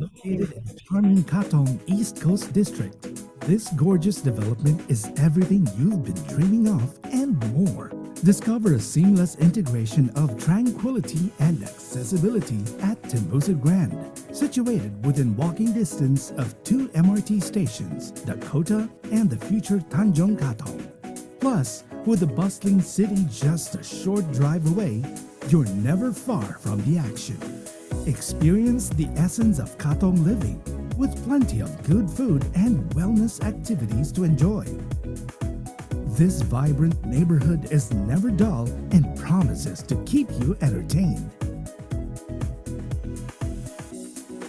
Located in Stunning Katong East Coast District, this gorgeous development is everything you've been dreaming of and more. Discover a seamless integration of tranquility and accessibility at Tembusa Grand, situated within walking distance of two MRT stations, Dakota and the future Tanjong Katong. Plus, with the bustling city just a short drive away, you're never far from the action. Experience the essence of Katong living with plenty of good food and wellness activities to enjoy. This vibrant neighborhood is never dull and promises to keep you entertained.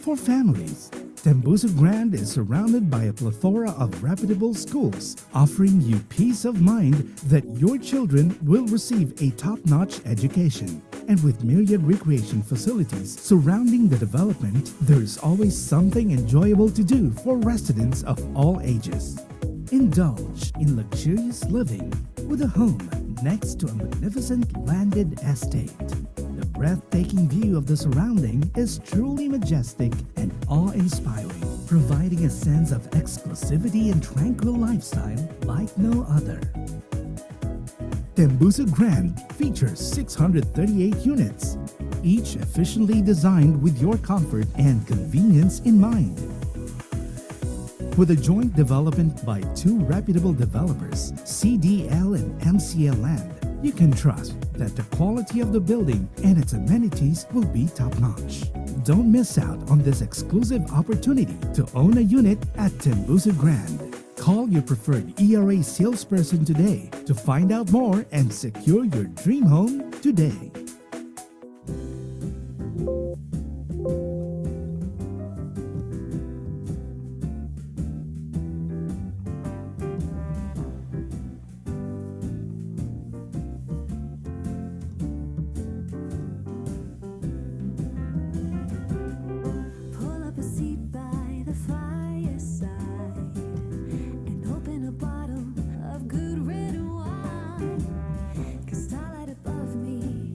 For families, Tembusa Grand is surrounded by a plethora of reputable schools, offering you peace of mind that your children will receive a top-notch education. And with myriad recreation facilities surrounding the development, there is always something enjoyable to do for residents of all ages. Indulge in luxurious living with a home next to a magnificent landed estate. The breathtaking view of the surrounding is truly majestic and awe-inspiring, providing a sense of exclusivity and tranquil lifestyle like no other. Tembusa Grand features 638 units, each efficiently designed with your comfort and convenience in mind. With a joint development by two reputable developers, CDL and MCL Land, you can trust that the quality of the building and its amenities will be top-notch. Don't miss out on this exclusive opportunity to own a unit at Tembusa Grand. Call your preferred ERA salesperson today to find out more and secure your dream home today. Pull up a seat by the fireside and open a bottle of good red wine. 'Cause starlight above me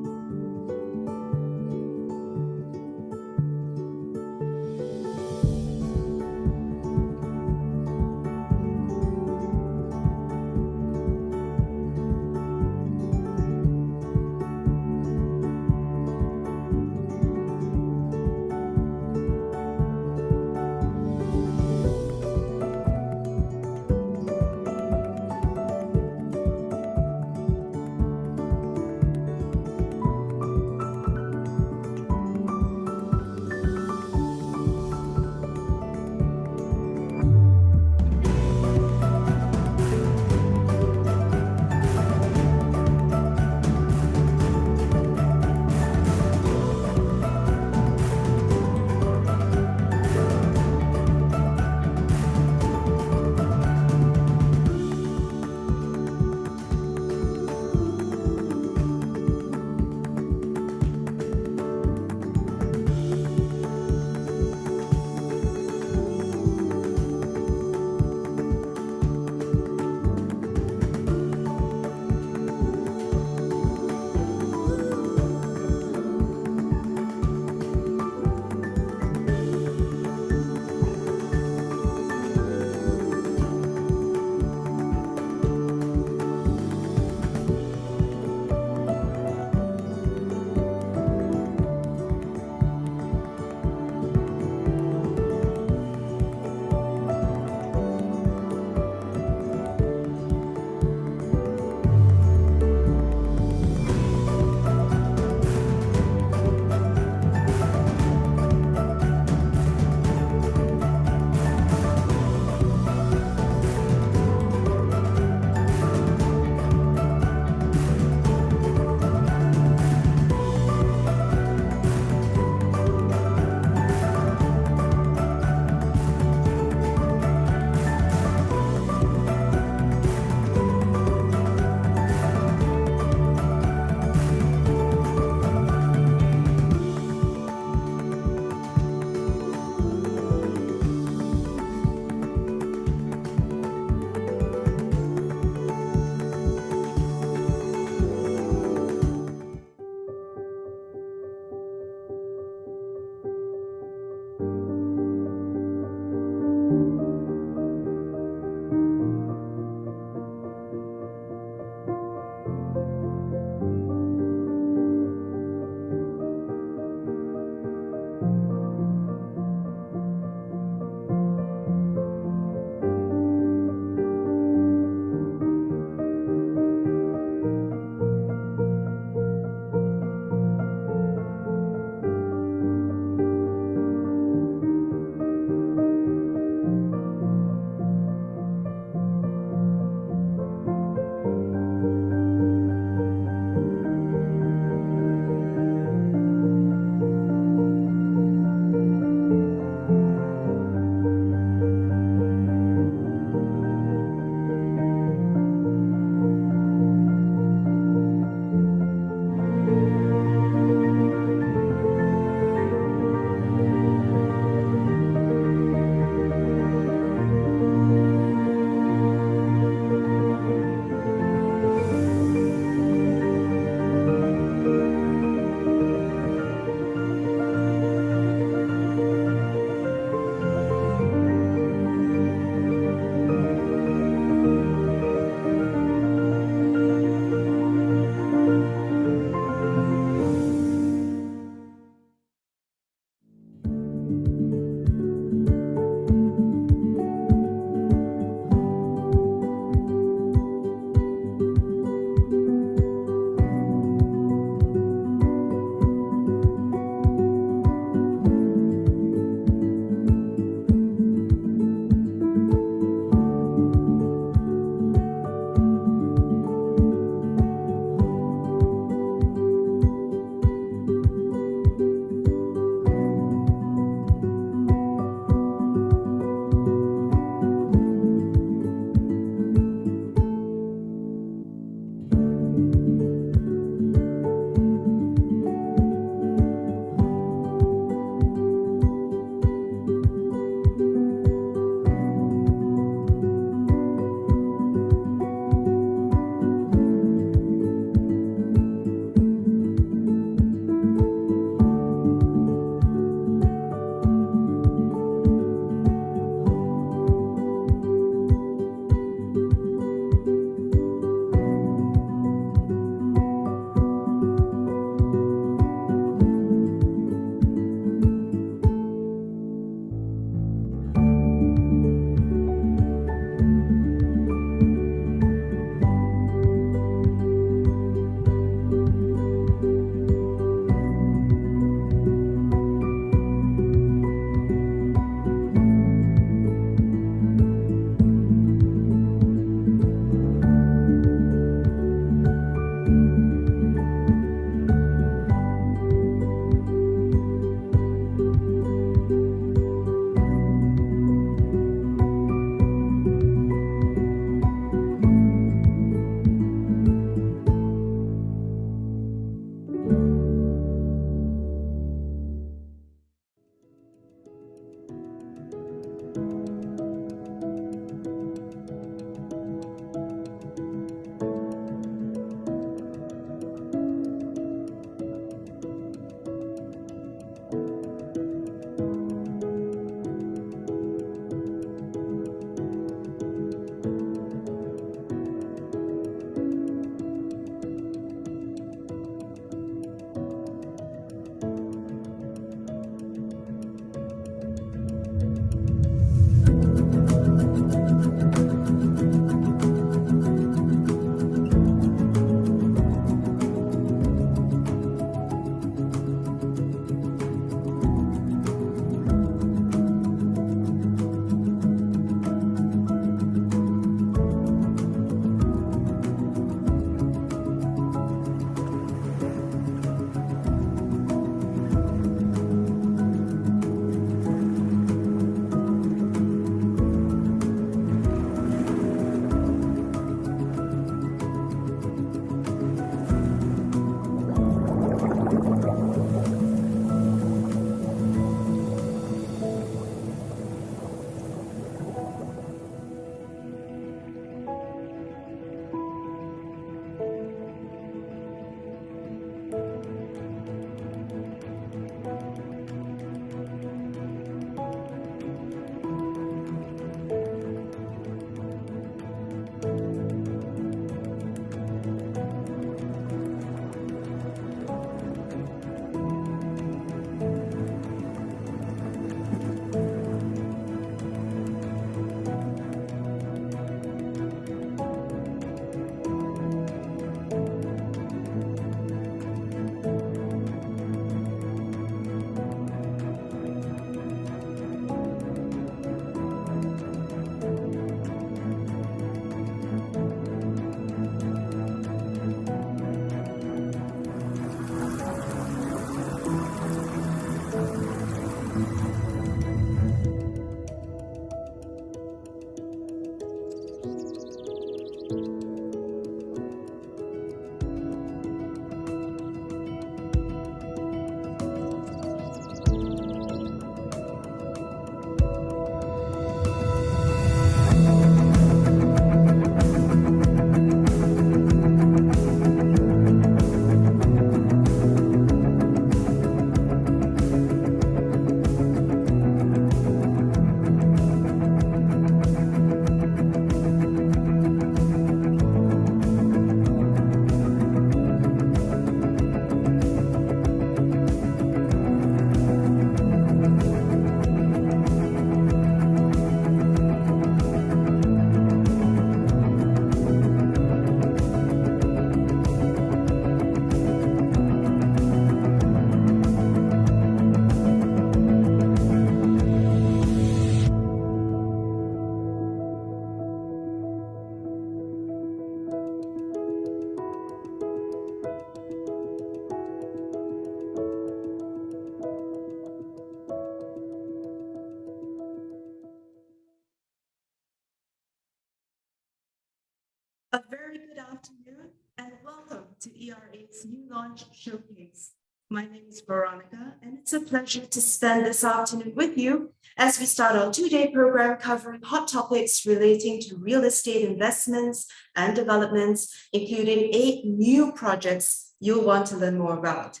Showcase. My name is Veronica, and it's a pleasure to spend this afternoon with you as we start our two-day program covering hot topics relating to real estate investments and developments, including 8 new projects you'll want to learn more about.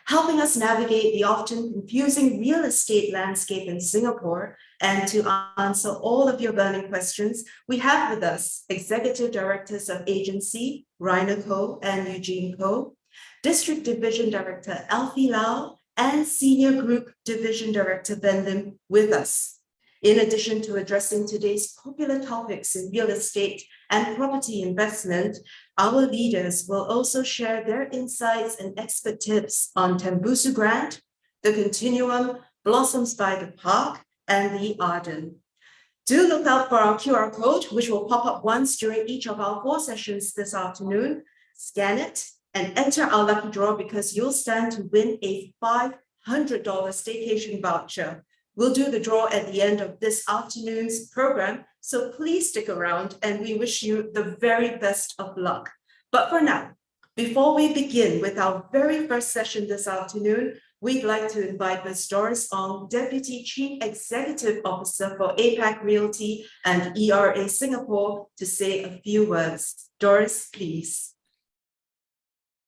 Helping us navigate the often confusing real estate landscape in Singapore and to answer all of your burning questions, we have with us Executive Directors of Agency, Rainer Koh and Eugene Koh, District Division Director Alfie Lau, and Senior Group Division Director Ben Lim with us. In addition to addressing today's popular topics in real estate and property investment, our leaders will also share their insights and expert tips on Tembusu Grand, the Continuum, Blossoms by the Park, and the Arden. Do look out for our QR code, which will pop up once during each of our 4 sessions this afternoon. Scan it and enter our lucky draw because you'll stand to win a $500 staycation voucher. We'll do the draw at the end of this afternoon's program, so please stick around and we wish you the very best of luck. But for now, before we begin with our very first session this afternoon, we'd like to invite Ms. Doris Ong, Deputy Chief Executive Officer for APAC Realty and ERA Singapore, to say a few words. Doris, please.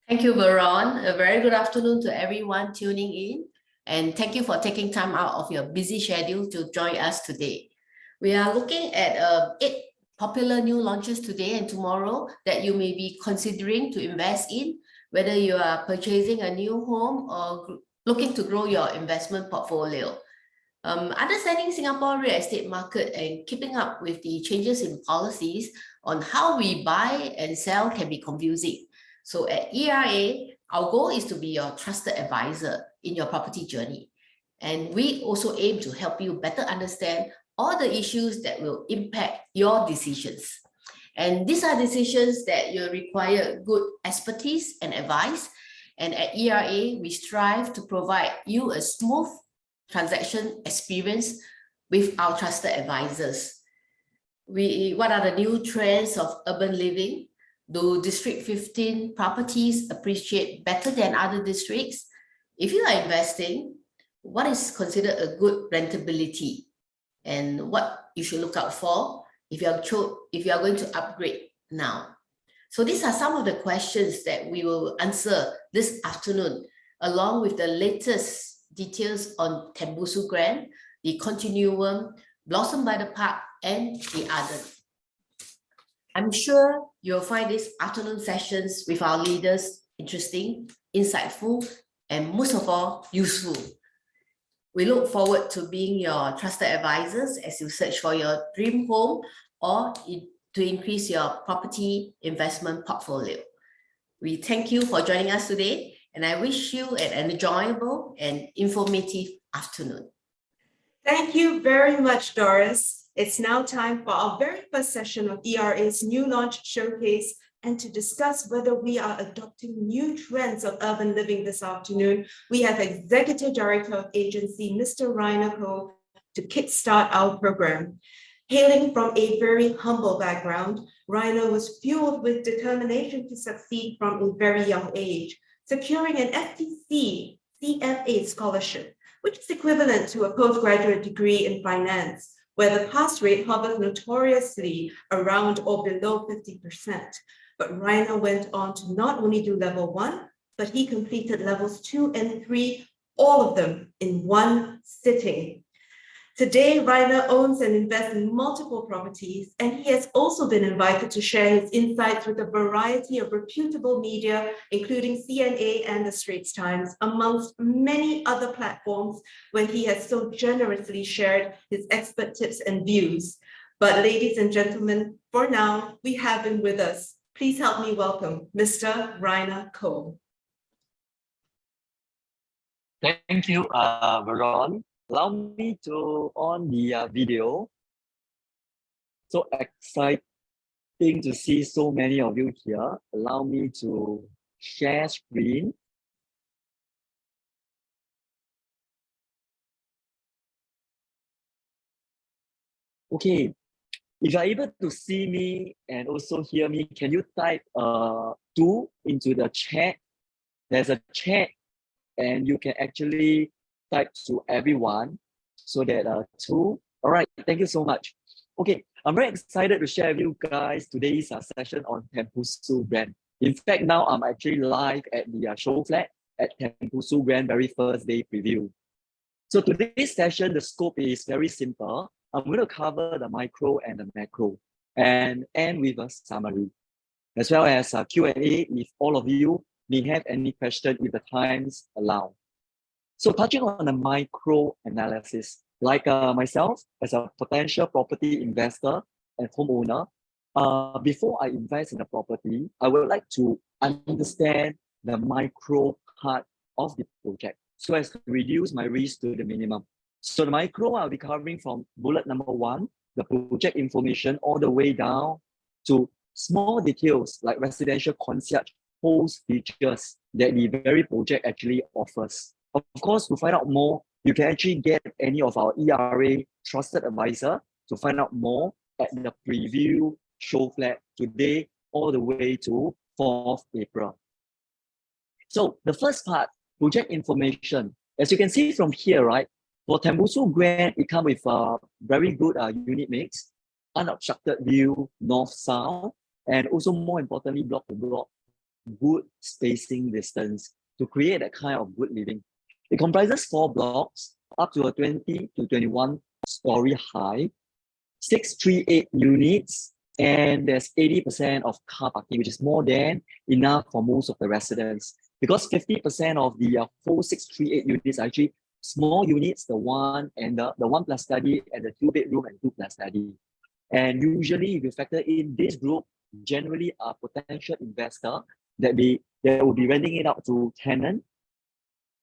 Thank you, Veron. A very good afternoon to everyone tuning in. And thank you for taking time out of your busy schedule to join us today. We are looking at 8 popular new launches today and tomorrow that you may be considering to invest in, whether you are purchasing a new home or looking to grow your investment portfolio. Understanding Singapore real estate market and keeping up with the changes in policies on how we buy and sell can be confusing. So at ERA, our goal is to be your trusted advisor in your property journey. And we also aim to help you better understand all the issues that will impact your decisions. And these are decisions that you require good expertise and advice. And at ERA, we strive to provide you a smooth transaction experience with our trusted advisors. What are the new trends of urban living? Do District 15 properties appreciate better than other districts? If you are investing, what is considered a good rentability and what you should look out for if you are going to upgrade now? So these are some of the questions that we will answer this afternoon, along with the latest details on Tembusu Grand, the Continuum, Blossom by the Park, and the Arden. I'm sure you'll find these afternoon sessions with our leaders interesting, insightful, and most of all, useful. We look forward to being your trusted advisors as you search for your dream home or to increase your property investment portfolio. We thank you for joining us today, and I wish you an enjoyable and informative afternoon. Thank you very much, Doris. It's now time for our very first session of ERA's new launch showcase, and to discuss whether we are adopting new trends of urban living this afternoon, we have Executive Director of Agency, Mr. Rainer Koh, to kickstart our program. Hailing from a very humble background, Rainer was fueled with determination to succeed from a very young age, securing an FTC CFA scholarship, which is equivalent to a postgraduate degree in finance, where the pass rate hovers notoriously around or below 50%. But Rainer went on to not only do level 1, but he completed levels 2 and 3, all of them in one sitting. Today, Rainer owns and invests in multiple properties, and he has also been invited to share his insights with a variety of reputable media, including CNA and the Straits Times, amongst many other platforms where he has so generously shared his expert tips and views. But ladies and gentlemen, for now, we have him with us. Please help me welcome Mr. Rainer Koh. Thank you, Veron. Allow me to on the video. So exciting to see so many of you here. Allow me to share screen. Okay, if you're able to see me and also hear me, can you type 2 into the chat? there's a chat and you can actually type to everyone so that all right, thank you so much. Okay, I'm very excited to share with you guys today's session on Tembusu Grand. In fact, now I'm actually live at the show flat at Tembusu Grand very first day preview. So today's session, the scope is very simple. I'm going to cover the micro and the macro and end with a summary, as well as a Q&A if all of you may have any question if the times allow. So touching on the micro analysis, like myself as a potential property investor and homeowner, before I invest in a property, I would like to understand the micro part of the project so as to reduce my risk to the minimum. So the micro, I'll be covering from bullet number 1, the project information, all the way down to small details like residential concierge host features that the very project actually offers. Of course, to find out more, you can actually get any of our ERA trusted advisor to find out more at the preview show flat today all the way to 4th April. So the first part, project information. As you can see from here, right, for Tembusu Grand, it comes with a very good unit mix, unobstructed view, north-south, and also more importantly, block to block, good spacing distance to create that kind of good living. It comprises 4 blocks, up to a 20 to 21 story high, 638 units, and there's 80% of car parking, which is more than enough for most of the residents. Because 50% of the whole 638 units are actually small units, the 1 and the 1 plus study and the 2-bedroom and 2 plus study. And usually, if you factor in this group, generally a potential investor that will be renting it out to tenant.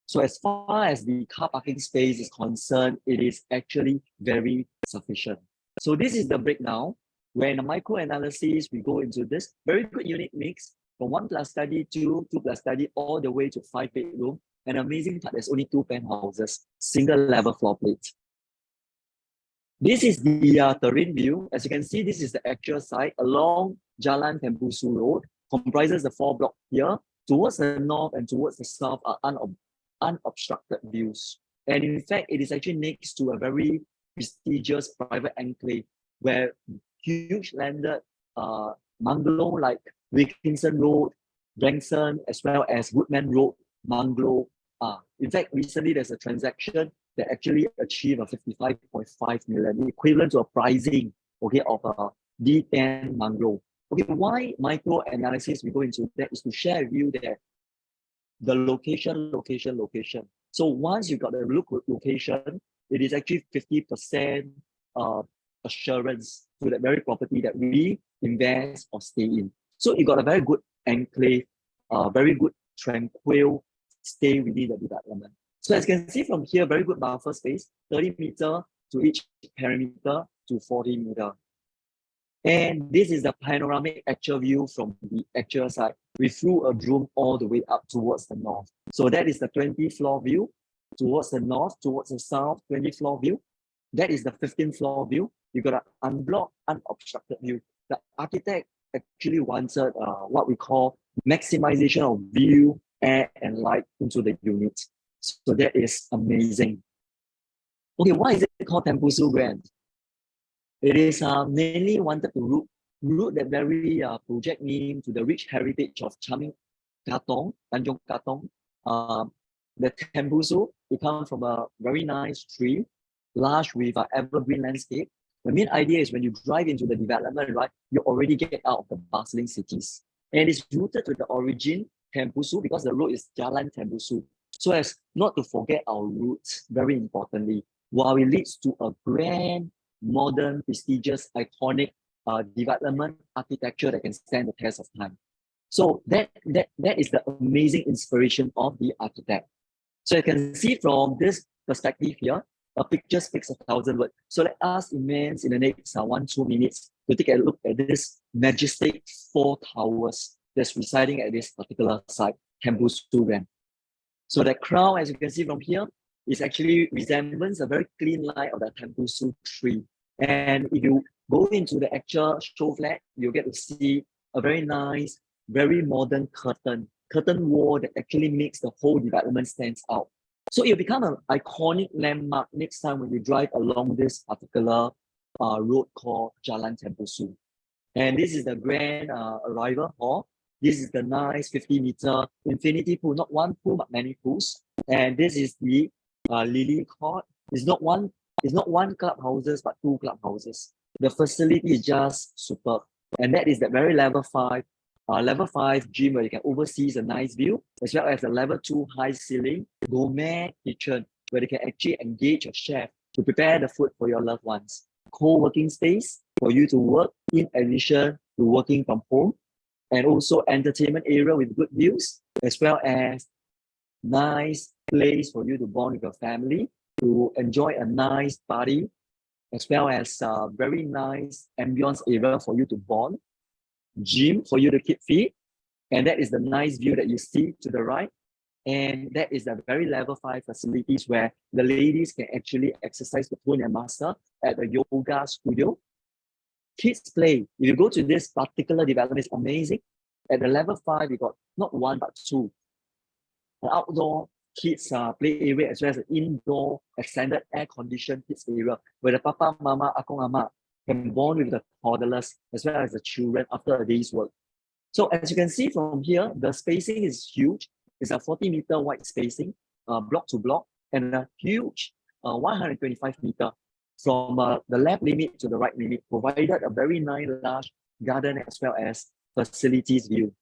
So as far as the car parking space is concerned, it is actually very sufficient. So this is the breakdown. Where in the micro analysis, we go into this very good unit mix from 1 plus study to 2 plus study all the way to 5-bedroom. And amazing part, there's only 2 penthouses, single level floor plate. This is the terrain view. As you can see, this is the actual site along Jalan Tembusu Road, comprises the 4 blocks here. Towards the north and towards the south are unobstructed views. And in fact, it is actually next to a very prestigious private enclave where huge landed bungalow like Wilkinson Road, Branksome, as well as Woodman Road bungalow. In fact, recently there's a transaction that actually achieved a 55.5 million, equivalent to a pricing, okay, of a D10 bungalow. Okay, why micro analysis we go into that is to share with you that the location. So once you got the location, it is actually 50% assurance to that very property that we invest or stay in. So you got a very good enclave, very good tranquil stay within the development. So as you can see from here, very good buffer space, 30 meter to each perimeter to 40 meter. And this is the panoramic actual view from the actual side. We flew a drone all the way up towards the north. So that is the 20 floor view towards the north, towards the south, 20 floor view. That is the 15th floor view. You got an unblocked, unobstructed view. The architect actually wanted what we call maximization of view, air, and light into the unit. So that is amazing. Okay, why is it called Tembusu Grand? It is mainly wanted to root that very project name to the rich heritage of charming Katong, Tanjong Katong. The Tembusu, it comes from a very nice tree, lush with an evergreen landscape. The main idea is when you drive into the development, right, you already get out of the bustling cities. And it's rooted to the origin, Tembusu, because the road is Jalan Tembusu. So as not to forget our roots, very importantly, while it leads to a grand, modern, prestigious, iconic development architecture that can stand the test of time. So that is the amazing inspiration of the architect. So you can see from this perspective here, a picture speaks 1,000 words. So let us imagine in the next 1-2 minutes to take a look at this majestic 4 towers that's residing at this particular site, Tembusu Grand. So the crown, as you can see from here, is actually resembles a very clean line of the Tembusu tree. And if you go into the actual show flat, you get to see a very nice, very modern curtain curtain wall that actually makes the whole development stands out. So it'll become an iconic landmark next time when you drive along this particular road called Jalan Tembusu. And this is the grand arrival hall. This is the nice 50-meter infinity pool, not one pool, but many pools. And this is the Lily Court. It's not one clubhouses, but two clubhouses. The facility is just superb. And that is the very level 5 gym where you can oversee a nice view, as well as the level 2 high ceiling gourmet kitchen where you can actually engage a chef to prepare the food for your loved ones. Co-working space for you to work in addition to working from home, and also entertainment area with good views, as well as nice place for you to bond with your family, to enjoy a nice party, as well as a very nice ambience area for you to bond, gym for you to keep fit, and that is the nice view that you see to the right. And that is the very level 5 facilities where the ladies can actually exercise the tone and master at the yoga studio. Kids play. If you go to this particular development, it's amazing. At the level 5, we got not one but two. An outdoor kids play area, as well as an indoor extended air-conditioned kids area where the papa, mama, akong, ama can bond with the toddlers as well as the children after a day's work. So as you can see from here, the spacing is huge. It's a 40-meter wide spacing, block to block, and a huge 125-meter from the left limit to the right limit, provided a very nice large garden as well as facilities view,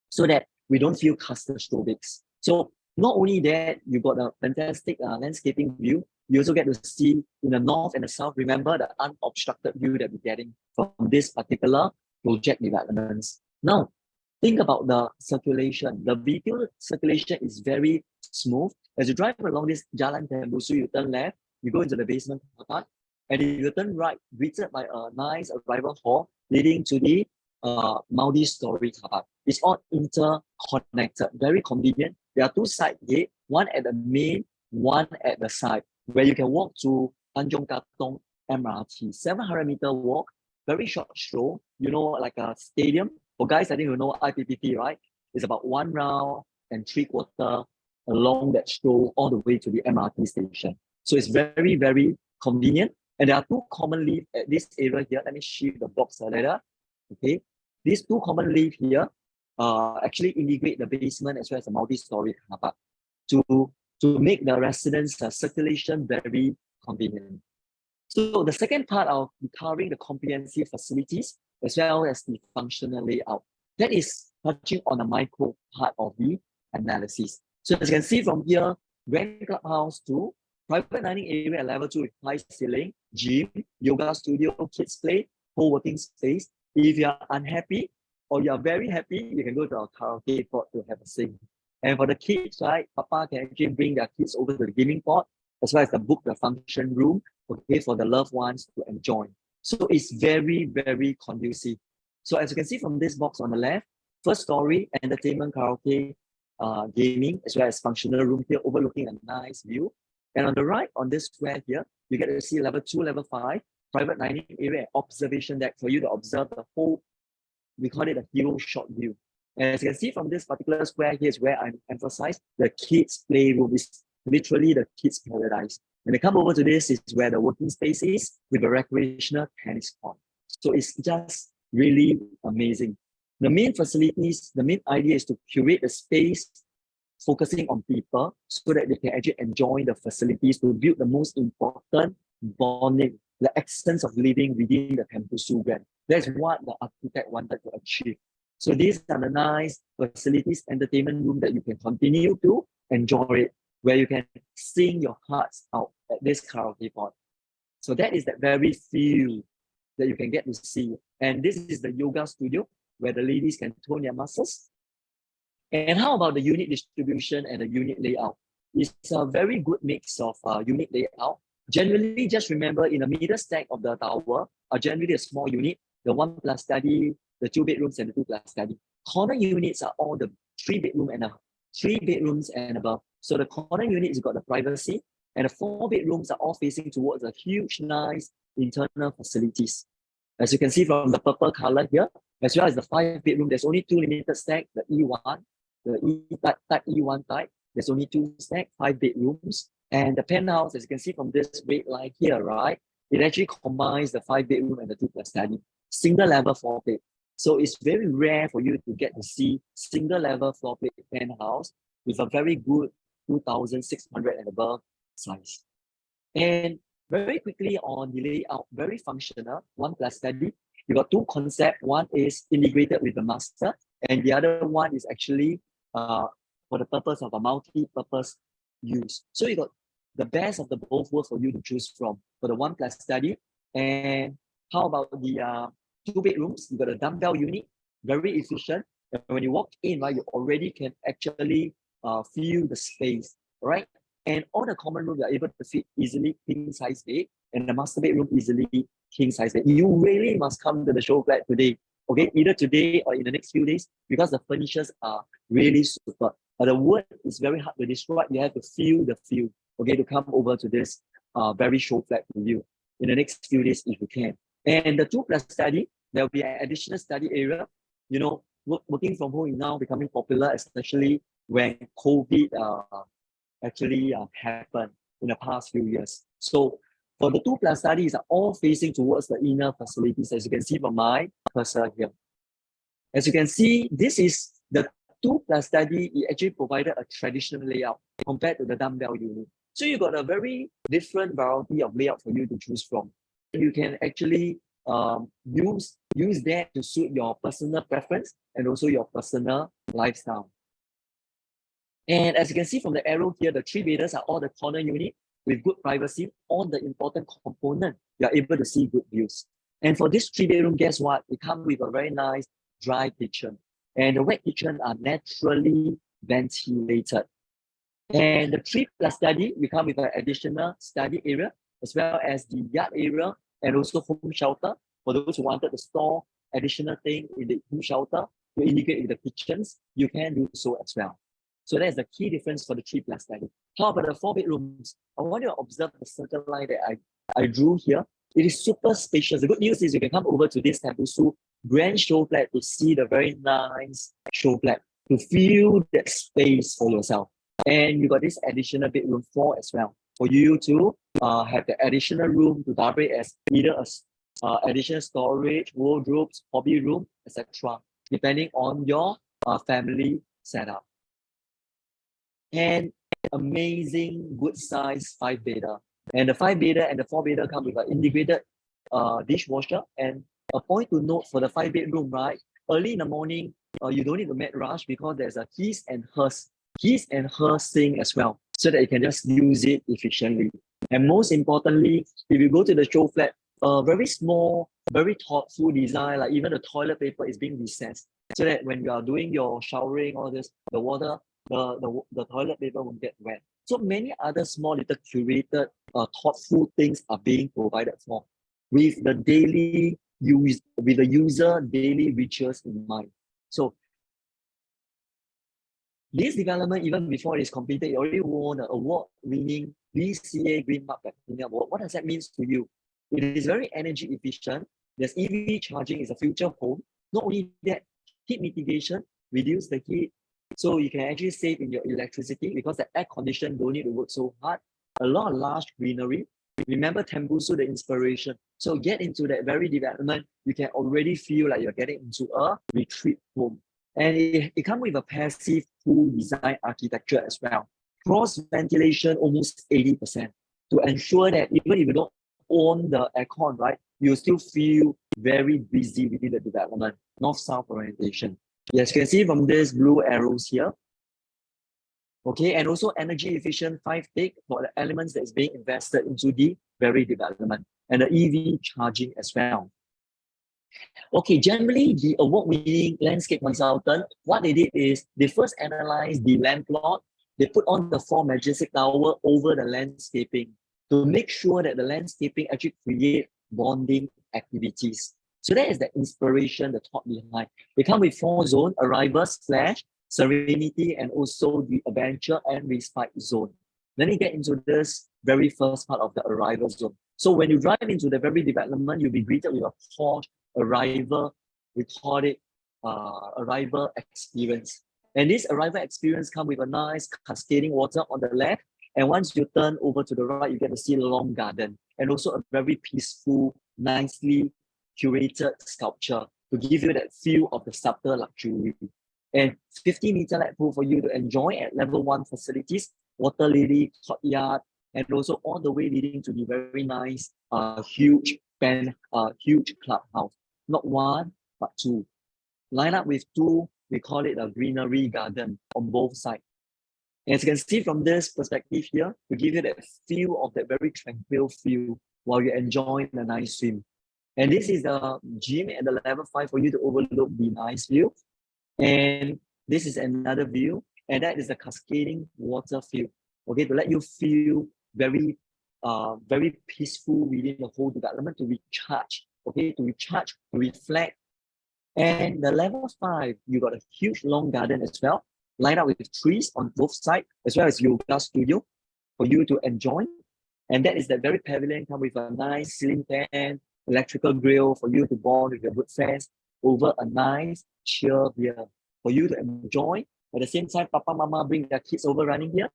so that we don't feel claustrophobic. So not only that, you got a fantastic landscaping view. You also get to see in the north and the south. Remember the unobstructed view that we're getting from this particular project developments. Now, think about the circulation. The vehicle circulation is very smooth. As you drive along this Jalan Tembusu, you turn left, you go into the basement part, and if you turn right, greeted by a nice arrival hall leading to the multi-story car park. It's all interconnected, very convenient. There are two side gates, one at the main, one at the side, where you can walk to Tanjong Katong MRT. 700-meter walk, very short stroll, you know, like a stadium. For guys, I think you know IPPT, right? It's about 1 round and 3/4 along that stroll all the way to the MRT station. So it's very, very convenient. And there are two common lifts at this area here. Let me shift the box a little. Okay. These two common lifts here actually integrate the basement as well as a multi-story car park to make the residents' circulation very convenient. So the second part of covering the comprehensive facilities as well as the functional layout, that is touching on the micro part of the analysis. So as you can see from here, grand clubhouse to private dining area at level 2 with high ceiling, gym, yoga studio, kids play, co-working space. If you are unhappy or you are very happy, you can go to our karaoke pot to have a sing. And for the kids, right, Papa can actually bring their kids over to the gaming pot as well as book the function room, okay, for the loved ones to enjoy. So it's very, very conducive. So as you can see from this box on the left, first story, entertainment, karaoke, gaming, as well as functional room here overlooking a nice view. And on the right, on this square here, you get to see level 2, level 5, private dining area, observation deck for you to observe the whole, we call it a hero shot view. And as you can see from this particular square, here's where I emphasize the kids' playroom is literally the kids' paradise. When they come over to this, is where the working space is with a recreational tennis court. So it's just really amazing. The main facilities, the main idea is to curate the space focusing on people so that they can actually enjoy the facilities to build the most important bonding, the essence of living within the Tembusu brand. That's what the architect wanted to achieve. So these are the nice facilities, entertainment room that you can continue to enjoy it, where you can sing your hearts out at this karaoke pot. So that is that very feel that you can get to see. And this is the yoga studio where the ladies can tone their muscles. And how about the unit distribution and the unit layout? It's a very good mix of unit layout. Generally, just remember in the middle stack of the tower are generally a small unit, the 1+ study, the 2 bedrooms and the 2+ study. Corner units are all the 3 bedrooms and above. So the corner units got the privacy, and the 4 bedrooms are all facing towards a huge, nice internal facilities. As you can see from the purple color here, as well as the 5 bedroom, there's only 2 limited stack, the E1 the E type, type E1 type. There's only 2 stacks, 5 bedrooms. And the penthouse, as you can see from this red line here, right? It actually combines the 5 bedroom and the 2+ study. Single level floor plate. So it's very rare for you to get to see single level floor plate penthouse with a very good 2,600 and above size. And very quickly on the layout, very functional, 1+ study. You got 2 concepts. One is integrated with the master, and the other one is actually for the purpose of a multi-purpose use. So you got the best of the both worlds for you to choose from for the 1+ study. And how about the 2 bedrooms? You got a dumbbell unit, very efficient. And when you walk in, right, you already can actually feel the space, right? And all the common rooms are able to fit easily king size bed, and the master bedroom easily king size bed. You really must come to the show flat today, okay? Either today or in the next few days, because the furnitures are really super. But the word is very hard to describe. You have to feel the feel, okay, to come over to this very show flat with you in the next few days if you can. And the 2+ study, there will be an additional study area. You know, working from home is now becoming popular, especially when COVID actually happened in the past few years. So for the 2+ studies are all facing towards the inner facilities, as you can see from my cursor here. As you can see, this is the 2+ study. It actually provided a traditional layout compared to the dumbbell unit. So you got a very different variety of layout for you to choose from. You can actually use that to suit your personal preference and also your personal lifestyle. And as you can see from the arrow here, the 3 bedders are all the corner unit with good privacy. All the important component, you are able to see good views. And for this 3 bedroom, guess what? It comes with a very nice dry kitchen. And the wet kitchen are naturally ventilated. And the 3+ study, we come with an additional study area, as well as the yard area and also home shelter. For those who wanted to store additional thing in the home shelter to integrate with the kitchens, you can do so as well. So that's the key difference for the 3+ study. How about the 4 bedrooms? I want you to observe the circle line that I drew here. It is super spacious. The good news is you can come over to this Tembusu grand show flat to see the very nice show flat, to feel that space for yourself. And you got this additional bedroom 4 as well, for you to have the additional room to double it as either a additional storage, wardrobes, hobby room, etc., depending on your family setup. And amazing good size 5-bedder. And the 5-bedder and the 4-bedder come with an integrated dishwasher. And a point to note for the 5-bedroom, right? Early in the morning, you don't need to mad rush because there's a his and her sink as well, so that you can just use it efficiently. And most importantly, if you go to the show flat, very small, very thoughtful design, like even the toilet paper is being recessed, so that when you are doing your showering, all this, the water, the toilet paper won't get wet. So many other small little curated, thoughtful things are being provided for with the daily use, with the user daily rituals in mind. So this development, even before it is completed, it already won an award-winning BCA Green Mark Platinum Award. What does that mean to you? It is very energy efficient. There's EV charging is a future home. Not only that, heat mitigation, reduce the heat, so you can actually save in your electricity because the air condition don't need to work so hard. A lot of large greenery. Remember Tembusu, the inspiration. So get into that very development, you can already feel like you're getting into a retreat home. And it comes with a passive pool design architecture as well. Cross ventilation almost 80% to ensure that even if you don't own the aircon, right, you still feel very busy within the development. North-south orientation. Yes, you can see from these blue arrows here. Okay, and also energy efficient 5-tick for the elements that is being invested into the very development, and the EV charging as well. Okay, generally the award-winning landscape consultant, what they did is they first analyzed the land plot. They put on the 4 majestic tower over the landscaping to make sure that the landscaping actually create bonding activities. So that is the inspiration, the thought behind. They come with 4 zones: arrival, splash, serenity, and also the adventure and respite zone. Let me get into this very first part of the arrival zone. So when you drive into the very development, you'll be greeted with a posh arrival, we call it arrival experience. And this arrival experience comes with a nice cascading water on the left. And once you turn over to the right, you get to see a long garden and also a very peaceful, nicely curated sculpture to give you that feel of the subtle luxury. And 50-meter light pool for you to enjoy at level 1 facilities, water lily, courtyard, and also all the way leading to the very nice, huge clubhouse. Not one, but two. Line up with two, we call it a greenery garden on both sides. As you can see from this perspective here, to give you that feel of that very tranquil feel while you're enjoying the nice swim. And this is the gym at the level 5 for you to overlook the nice view. And this is another view, and that is the cascading water view. Okay, to let you feel very, very peaceful within the whole development to recharge. Okay, to recharge, to reflect. And the level 5, you got a huge long garden as well, lined up with trees on both sides, as well as yoga studio for you to enjoy. And that is the very pavilion, come with a nice ceiling fan, electrical grill for you to bond with your good friends over a nice chill beer for you to enjoy. At the same time, Papa, Mama bring their kids over running here.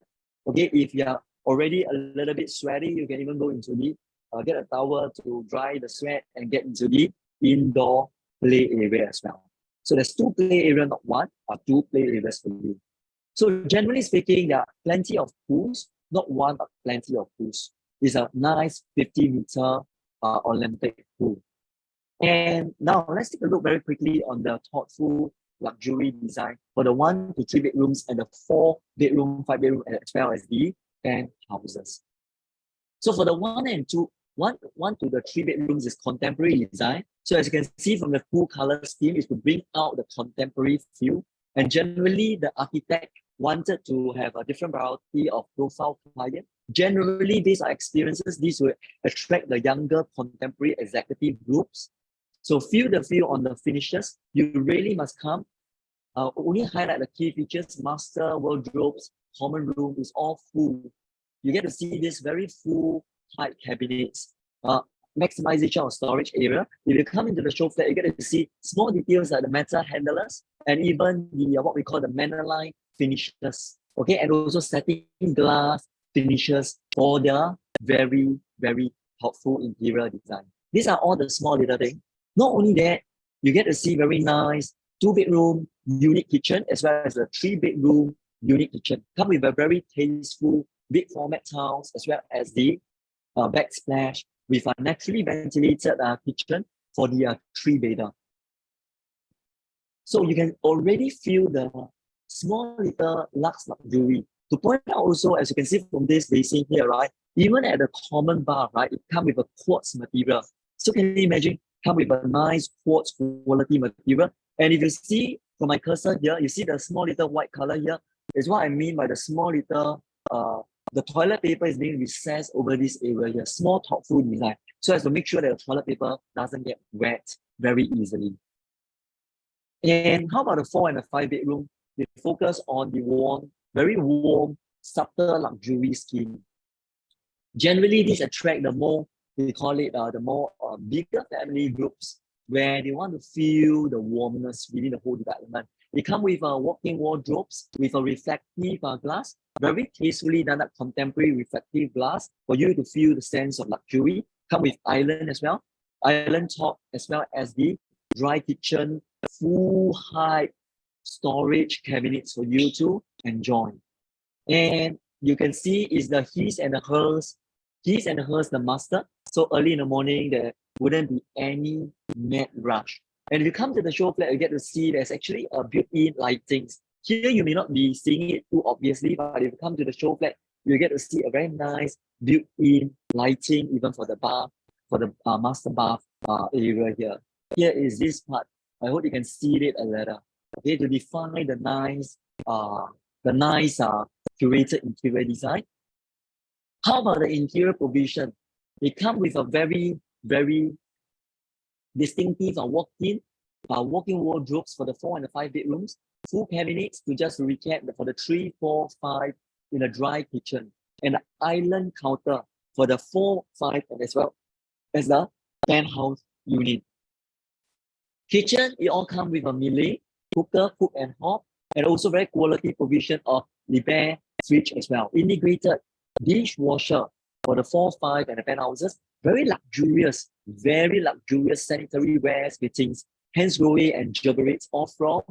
Okay, if you are already a little bit sweaty, you can even go into the, get a towel to dry the sweat and get into the indoor play area as well. So there's 2 play areas, not one, but 2 play areas for you. So generally speaking, there are plenty of pools, not one, but plenty of pools. It's a nice 50-meter Olympic pool. And now let's take a look very quickly on the thoughtful luxury design for the 1 to 3 bedrooms and the 4-bedroom, 5-bedroom, as well as the penthouses. So for the 1 to the 3 bedrooms is contemporary design. So as you can see from the full color scheme is to bring out the contemporary feel. And generally the architect wanted to have a different variety of profile client. Generally, based on experiences, these will attract the younger contemporary executive groups. So feel the feel on the finishes. You really must come. Only highlight the key features, master wardrobes, common room is all full. You get to see this very full height cabinets. Maximization of storage area. If you come into the show flat, you get to see small details like the metal handlers and even the what we call the Mannerline finishes. Okay, and also setting glass finishes for the very, very thoughtful interior design. These are all the small little things. Not only that, you get to see very nice 2-bedroom unique kitchen as well as a 3-bedroom unique kitchen. Come with a very tasteful big format tiles as well as the backsplash with a naturally ventilated kitchen for the 3-bedder. So you can already feel the small little luxe luxury. To point out also, as you can see from this basin here, right, even at the common bar, right, it comes with a quartz material. So can you imagine, come with a nice quartz quality material. And if you see from my cursor here, you see the small little white color here, is what I mean by the small little, the toilet paper is being recessed over this area here, small thoughtful design. So as to make sure that the toilet paper doesn't get wet very easily. And how about the 4 and the 5-bedroom? They focus on the warm, very warm, subtle luxury scheme. Generally, these attract the more, we call it the more bigger family groups where they want to feel the warmness within the whole development. They come with walk-in wardrobes with a reflective glass, very tastefully done up contemporary reflective glass for you to feel the sense of luxury. Come with island as well, island top as well as the dry kitchen, full height storage cabinets for you to enjoy. And you can see is the his and the hers, the master. So early in the morning, there wouldn't be any mad rush. And if you come to the show flat, you get to see there's actually a built-in lightings. Here you may not be seeing it too obviously, but if you come to the show flat, you get to see a very nice built-in lighting even for the bar, for the master bath area here. Here is this part. I hope you can see it a little. Okay, to define the nice curated interior design. How about the interior provision? They come with a very, very distinctive walk-in wardrobes for the 4 and the 5 bedrooms, full cabinets to just recap for the 3, 4, 5 in a dry kitchen, and an island counter for the 4, 5, and as well as the penthouse unit. Kitchen, it all comes with a melee, cooker, cook and hob, And also very quality provision of repair fridge as well. Integrated dishwasher for the 4, 5 and the penthouses. Very luxurious sanitary ware fittings. Hands Grohe and Gerberates, all from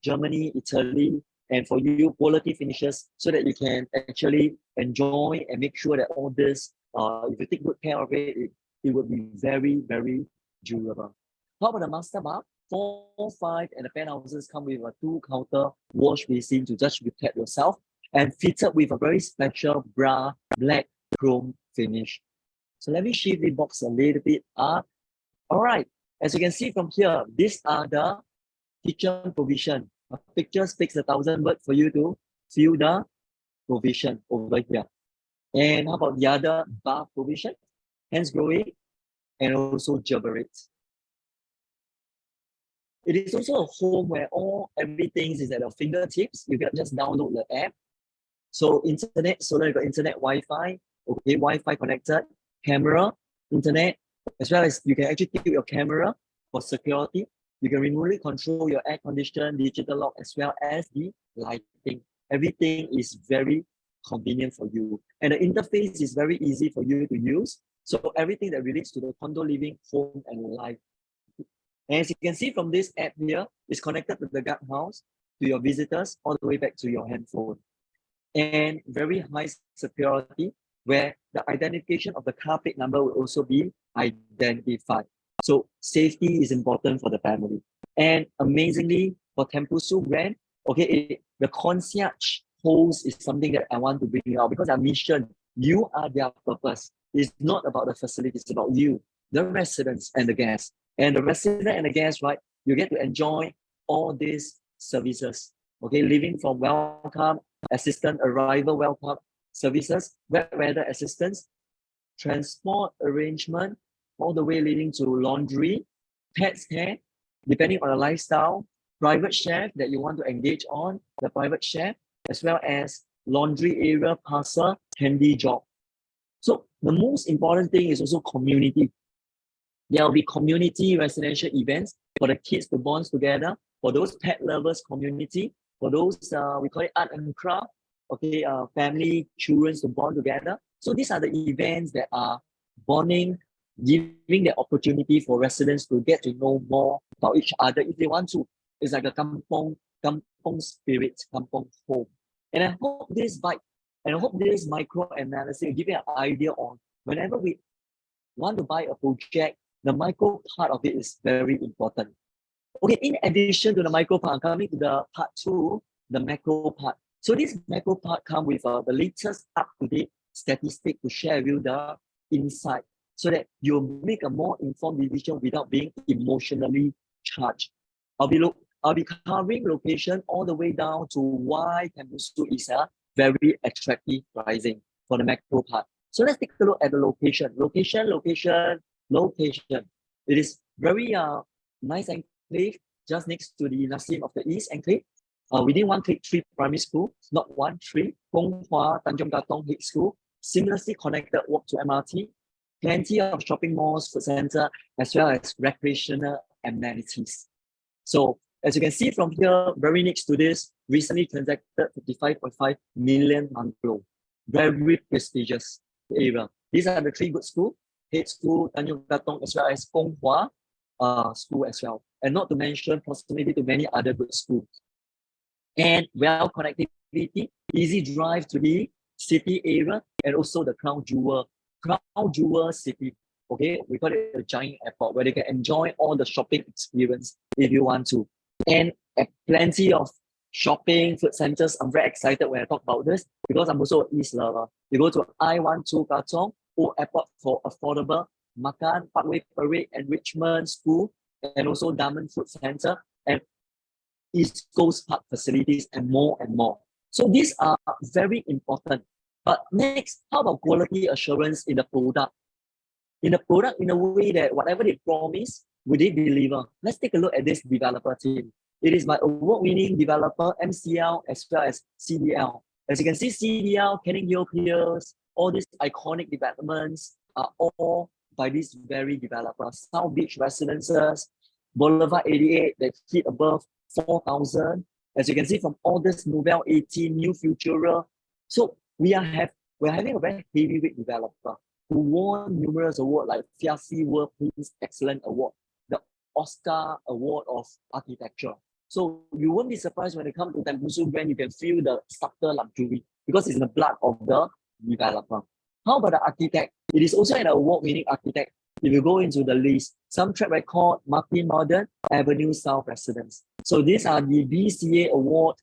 Germany, Italy, and for you, quality finishes so that you can actually enjoy and make sure that all this, if you take good care of it, it will be very, very durable. How about the master bath? 4, 5 and the penthouses come with a 2-counter wash basin to just repair yourself and fitted with a very special bra black chrome finish. So let me shift the box a little bit up. All right, as you can see from here, these are the kitchen provision. A picture speaks 1,000 words for you to feel the provision over here. And how about the other bath provision? Hands Grohe and also Gerberates. It is also a home where everything is at your fingertips. You can just download the app. So internet, so you got internet, Wi-Fi, okay, Wi-Fi connected, camera, internet, as well as you can actually keep your camera for security. You can remotely control your air condition, digital lock, as well as the lighting. Everything is very convenient for you. And the interface is very easy for you to use. So everything that relates to the condo living, home, and life. And as you can see from this app here, it's connected to the guardhouse, to your visitors, all the way back to your handphone. And very high security, where the identification of the car plate number will also be identified. So safety is important for the family. And amazingly, for Tempusu brand, okay, the concierge host is something that I want to bring out because our mission, you are their purpose. It's not about the facility, it's about you, the residents and the guests. And the resident and the guests, right, you get to enjoy all these services. Okay, living from welcome, assistant, arrival, welcome services, wet weather assistance, transport arrangement, all the way leading to laundry, pets care, depending on the lifestyle, private chef that you want to engage on, the private chef, as well as laundry area, parcel, handy job. So the most important thing is also community. There will be community residential events for the kids to bond together, for those pet lovers community, for those, we call it art and craft, okay, family, children to bond together. So these are the events that are bonding, giving the opportunity for residents to get to know more about each other if they want to. It's like a kampong spirit, kampong home. And I hope this vibe, and I hope this micro analysis will give you an idea on whenever we want to buy a project, the micro part of it is very important. Okay, in addition to the micro part, I'm coming to the part 2, the macro part. So this macro part comes with the latest up-to-date statistic to share with you the insight so that you make a more informed decision without being emotionally charged. I'll be covering location all the way down to why Tembusu is a very attractive pricing for the macro part. So let's take a look at the location. Location. It is very nice enclave just next to the Nasim of the East enclave. Within 1 click, 3 primary school, not 1, 3. Kong Hua Tanjong Katong Head School, seamlessly connected walk to MRT, plenty of shopping malls, food center, as well as recreational amenities. So as you can see from here, very next to this, recently transacted 55.5 million bungalow. Very prestigious area. These are the 3 good schools, Head School, Tanjong Katong, as well as Kong Hua School as well. And not to mention proximity to many other good schools. And well connectivity, easy drive to the city area, and also the Crown Jewel City. Okay, we call it a giant airport where they can enjoy all the shopping experience if you want to. And plenty of shopping, food centers. I'm very excited when I talk about this because I'm also an East lover. You go to I-12 Katong, Old Airport for affordable Makan, Parkway Parade, Enrichment School, and also Diamond Food Center, and East Coast Park facilities, and more and more. So these are very important. But next, how about quality assurance in the product? In a way that whatever they promise, will they deliver? Let's take a look at this developer team. It is my award-winning developer, MCL, as well as CDL. As you can see, CDL, Canning Hill Piers, all these iconic developments are all by these very developers. South Beach Residences, Boulevard 88 that hit above 4,000, As you can see from all this Nouvelle 18, New Futura. So we're having a very heavyweight developer who won numerous awards like FIACI World Peace Excellent Award, the Oscar Award of Architecture. So you won't be surprised when it comes to Tembusu Grand, you can feel the subtle luxury because it's in the blood of the developer. How about the architect? It is also an award-winning architect. If you go into the list, some track record, Martin Modern, Avenue South Residence. So these are the BCA award,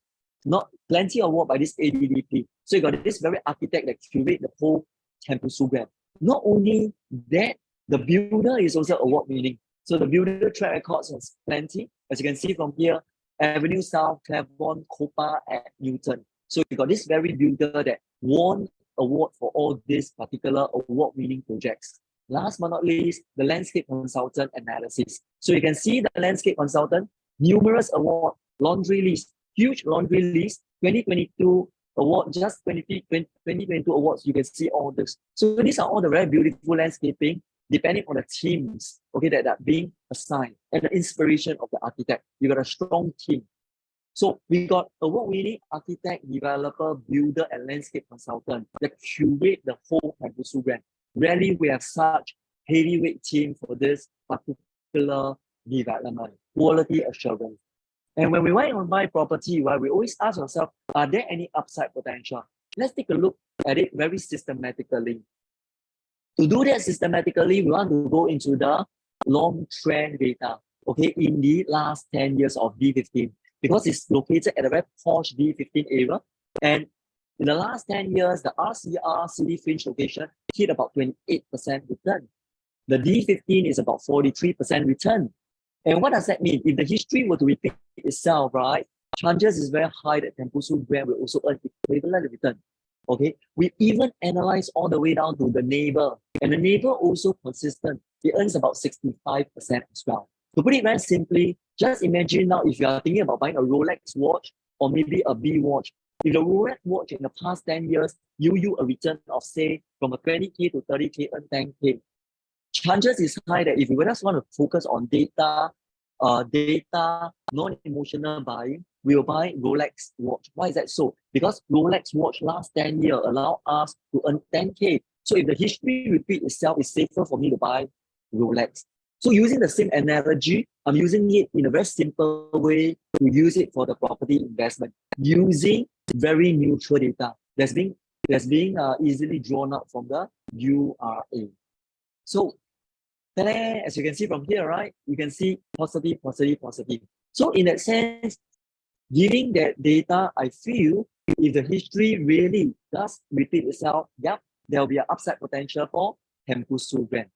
not plenty award by this ADDP. So you got this very architect that curate the whole Tembusu Grand. Not only that, the builder is also award-winning. So the builder track records has plenty. As you can see from here, Avenue South, Claiborne, Copa, and Newton. So you got this very builder that won award for all these particular award-winning projects. Last but not least, the landscape consultant analysis. So you can see the landscape consultant, numerous award, laundry list, huge laundry list, 2022 award, just 2022 awards, you can see all this. So these are all the very beautiful landscaping, depending on the teams, okay, that are being assigned and the inspiration of the architect. You got a strong team. So we got award-winning architect, developer, builder, and landscape consultant that curate the whole Tembusu Grand. Rarely we have such heavyweight team for this particular development, quality assurance. And when we want to buy property, right, we always ask ourselves, are there any upside potential? Let's take a look at it very systematically. To do that systematically, we want to go into the long trend data, okay, in the last 10 years of D15, because it's located at a very posh D15 area. And in the last 10 years, the RCR city fringe location hit about 28% return. The D15 is about 43% return. And what does that mean? If the history were to repeat itself, right, chances is very high that Tembusu Grand will also earn equivalent return. Okay, we even analyze all the way down to the neighbor, and the neighbor also consistent. It earns about 65% as well. To put it very simply, just imagine now if you are thinking about buying a Rolex watch or maybe a B watch. If the Rolex watch in the past 10 years you a return of say from a 20K to 30K earn 10K, chances is high that if you just want to focus on data, non-emotional buying, we will buy Rolex watch. Why is that so? Because Rolex watch last 10 years allow us to earn 10K. So if the history repeat itself, it's safer for me to buy Rolex. So using the same analogy, I'm using it in a very simple way to use it for the property investment, using very neutral data that's being easily drawn out from the URA. So as you can see from here, right, you can see positive, positive, positive. So in that sense, giving that data, I feel if the history really does repeat itself, yep, there will be an upside potential for Tembusu Grand.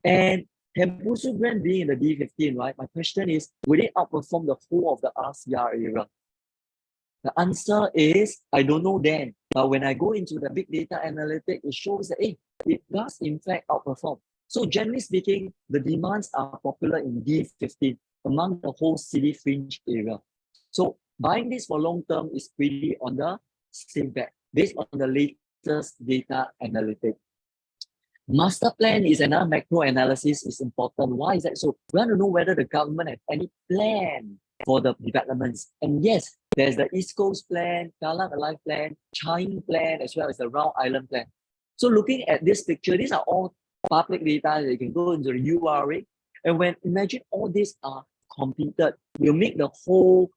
And Tembusu Grand being in the D15, right, my question is, will it outperform the whole of the RCR area? The answer is, I don't know then. But when I go into the big data analytics, it shows that it does in fact outperform. So generally speaking, the demands are popular in D15 among the whole city fringe area. So buying this for long term is pretty on the safe bet based on the latest data analytics. Master plan is another macro analysis is important. Why is that so? We want to know whether the government has any plan for the developments. And yes, there's the East Coast plan, Kallang Alive plan, Chine plan, as well as the Round Island plan. So looking at this picture, these are all public data that you can go into the URA. And when imagine all these are completed, will make the whole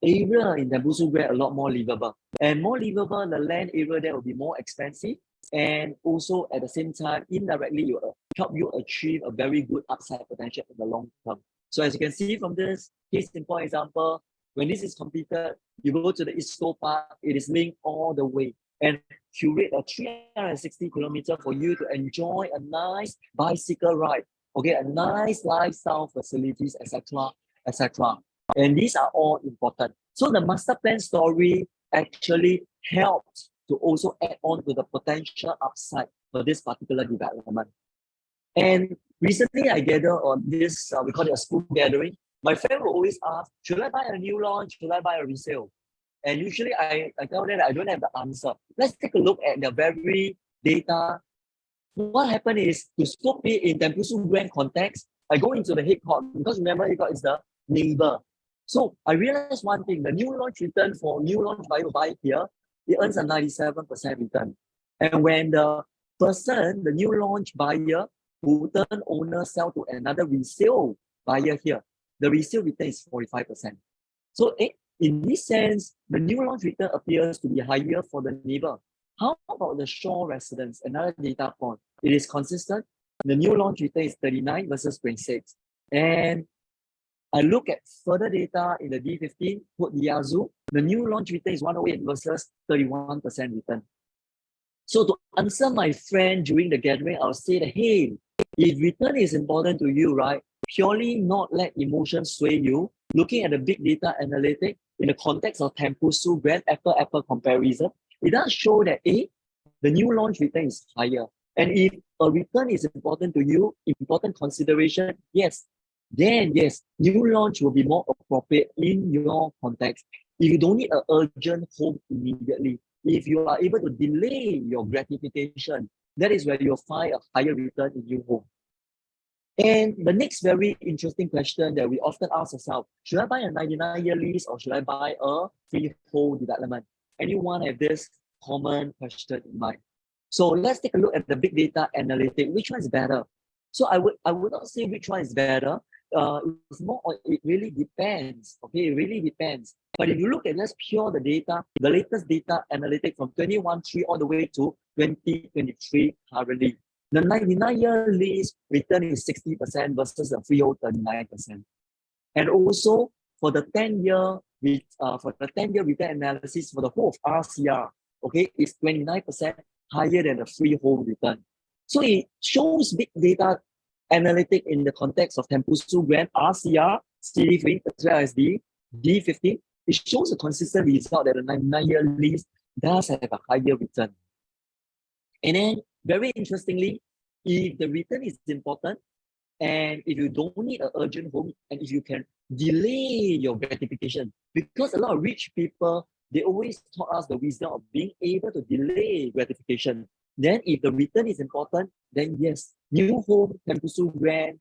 area in Tembusu Grand a lot more livable. And more livable, the land area there will be more expensive. And also at the same time, indirectly, it will help you achieve a very good upside potential in the long term. So as you can see from this case in point example, when this is completed, you go to the East Coast Park, it is linked all the way and curate a 360 kilometer for you to enjoy a nice bicycle ride, okay, a nice lifestyle facilities, etc., etc. And these are all important. So the master plan story actually helps to also add on to the potential upside for this particular development. And recently I gathered on this, we call it a school gathering. My friend will always ask, should I buy a new launch? Should I buy a resale? And usually I tell them that I don't have the answer. Let's take a look at the very data. What happened is, to scope it in Tembusu Grand context, I go into the head court, because remember head court is the neighbor. So I realized one thing, the new launch return for new launch buyer who buy here, it earns a 97% return. And when the person, the new launch buyer who turn owner sell to another resale buyer here, the resale return is 45%. So in this sense, the new launch return appears to be higher for the neighbor. How about the Shaw residence? Another data point. It is consistent. The new launch return is 39 versus 26. And I look at further data in the D15, put the Yazoo, the new launch return is 108 versus 31% return. So to answer my friend during the gathering, I'll say that, hey, if return is important to you, right, purely not let emotions sway you, looking at the big data analytic in the context of Tembusu brand apple comparison, it does show that the new launch return is higher. And if a return is important to you, important consideration, yes, then yes, new launch will be more appropriate in your context. If you don't need an urgent home immediately, if you are able to delay your gratification, that is where you'll find a higher return in new home. And the next very interesting question that we often ask ourselves, should I buy a 99-year lease or should I buy a freehold development? Anyone have this common question in mind? So let's take a look at the big data analytic. Which one is better? So I would not say which one is better. It's more, it really depends. Okay, it really depends. But if you look at just pure the data, the latest data analytic from 21-3 all the way to 2023 currently, the 99-year lease return is 60% versus the freehold 39%. And also for the 10-year return analysis for the whole of RCR, okay, it's 29% higher than the freehold return. So it shows big data analytic in the context of Tembusu Grand RCR, CD3, as well as the D15. It shows a consistent result that the 99-year lease does have a higher return. And then, very interestingly, if the return is important, and if you don't need an urgent home, and if you can delay your gratification, because a lot of rich people, they always taught us the wisdom of being able to delay gratification. Then if the return is important, then yes, new home, Tembusu Grand,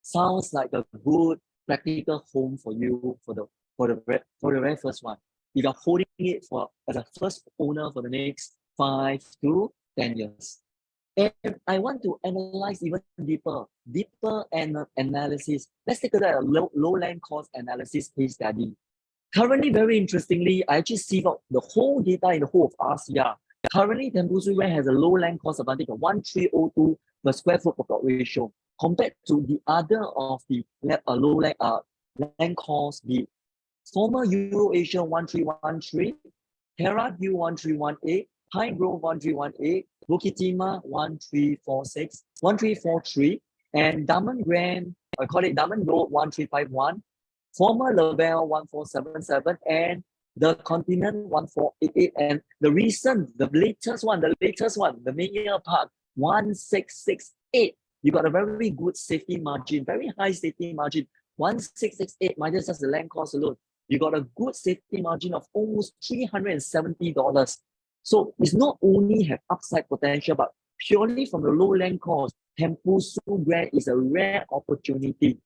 sounds like a good practical home for you for the very first one. If you're holding it as a first owner for the next 5 to 10 years. And I want to analyze even deeper analysis. Let's take a look at a low land cost analysis case study. Currently, very interestingly, I actually see out the whole data in the whole of RCR. Currently, Tembusu Grand has a low land cost advantage of 1,302 per square foot per plot ratio compared to the other of the low land cost, the former Euro-Asia 1313, Terra View 1318, Pine Grove 1318, Bukit Timah 1346, 1343, and Diamond Grand, I call it Diamond Road 1351, former Lavelle 1477, and the Continent 1488, and the latest one, the Mania Park 1668. You got a very good safety margin, very high safety margin, 1668 minus just the land cost alone. You got a good safety margin of almost $370. So it's not only have upside potential, but purely from the low land cost, Tembusu Grand is a rare opportunity.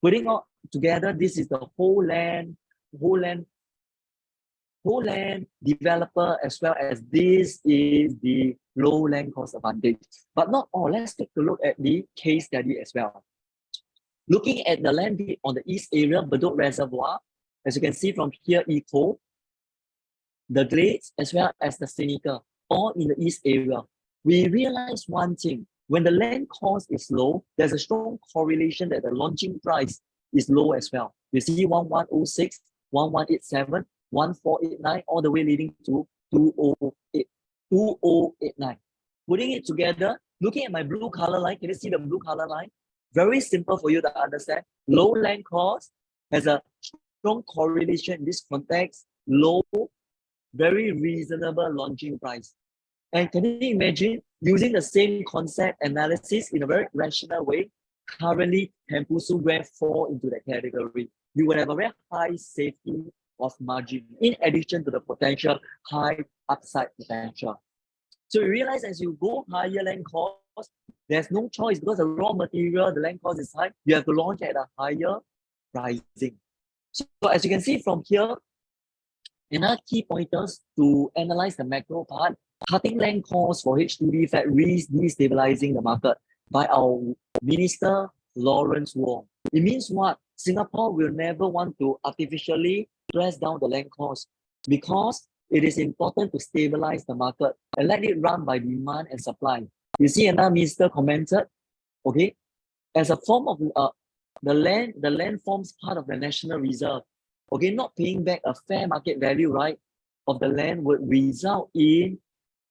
Putting all together, this is the whole land developer, as well as this is the low land cost advantage. But not all. Let's take a look at the case study as well. Looking at the land deed on the east area, Bedok Reservoir, as you can see from here, Eco, the Glades, as well as the Seneca, all in the east area. We realize one thing: when the land cost is low, there's a strong correlation that the launching price is low as well. You see 1106, 1187, 1489, all the way leading to 2089. Putting it together, looking at my blue color line, can you see the blue color line? Very simple for you to understand. Low land cost has a strong correlation in this context, low, very reasonable launching price. And can you imagine using the same concept analysis in a very rational way? Currently, Tembusu Grand fall into that category. You will have a very high safety of margin in addition to the potential high upside potential. So you realize as you go higher land cost, there's no choice because the raw material, the land cost is high. You have to launch at a higher pricing. So as you can see from here, another key pointers to analyze the macro part, cutting land costs for H2B flat risks destabilizing the market by our Minister Lawrence Wong. It means what? Singapore will never want to artificially press down the land cost because it is important to stabilize the market and let it run by demand and supply. You see, another minister commented, okay, as a form of the land forms part of the national reserve. Okay, not paying back a fair market value, right, of the land would result in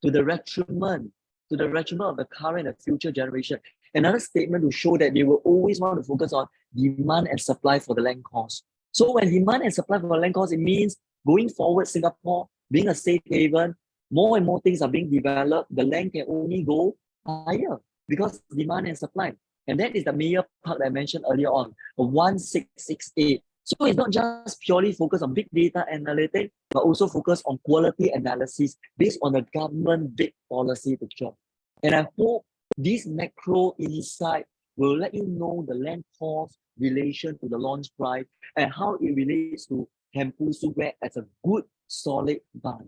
to the detriment of the current and future generation. Another statement to show that they will always want to focus on demand and supply for the land cost. So when demand and supply for the land cost, it means going forward, Singapore being a safe haven, more and more things are being developed. The land can only go higher because demand and supply. And that is the major part that I mentioned earlier on, 1668. So it's not just purely focused on big data analytics, but also focused on quality analysis based on the government big policy picture. And I hope this macro insight will let you know the land cost relation to the launch price and how it relates to Tembusu Grand as a good solid buy.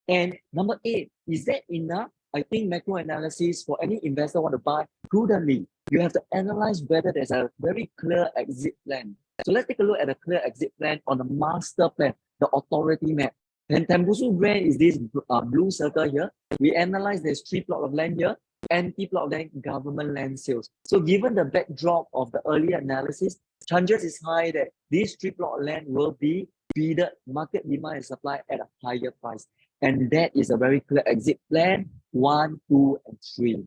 And number 8, is that enough? I think macro analysis for any investor want to buy prudently, you have to analyze whether there's a very clear exit plan. So let's take a look at the clear exit plan on the master plan, the authority map. And Tembusu Grand is this blue circle here. We analyze there's 3 plots of land here, empty plot of land, government land sales. So given the backdrop of the earlier analysis, chances is high that these 3 plots of land will be bidded market demand and supply at a higher price. And that is a very clear exit plan, 1, 2, and 3.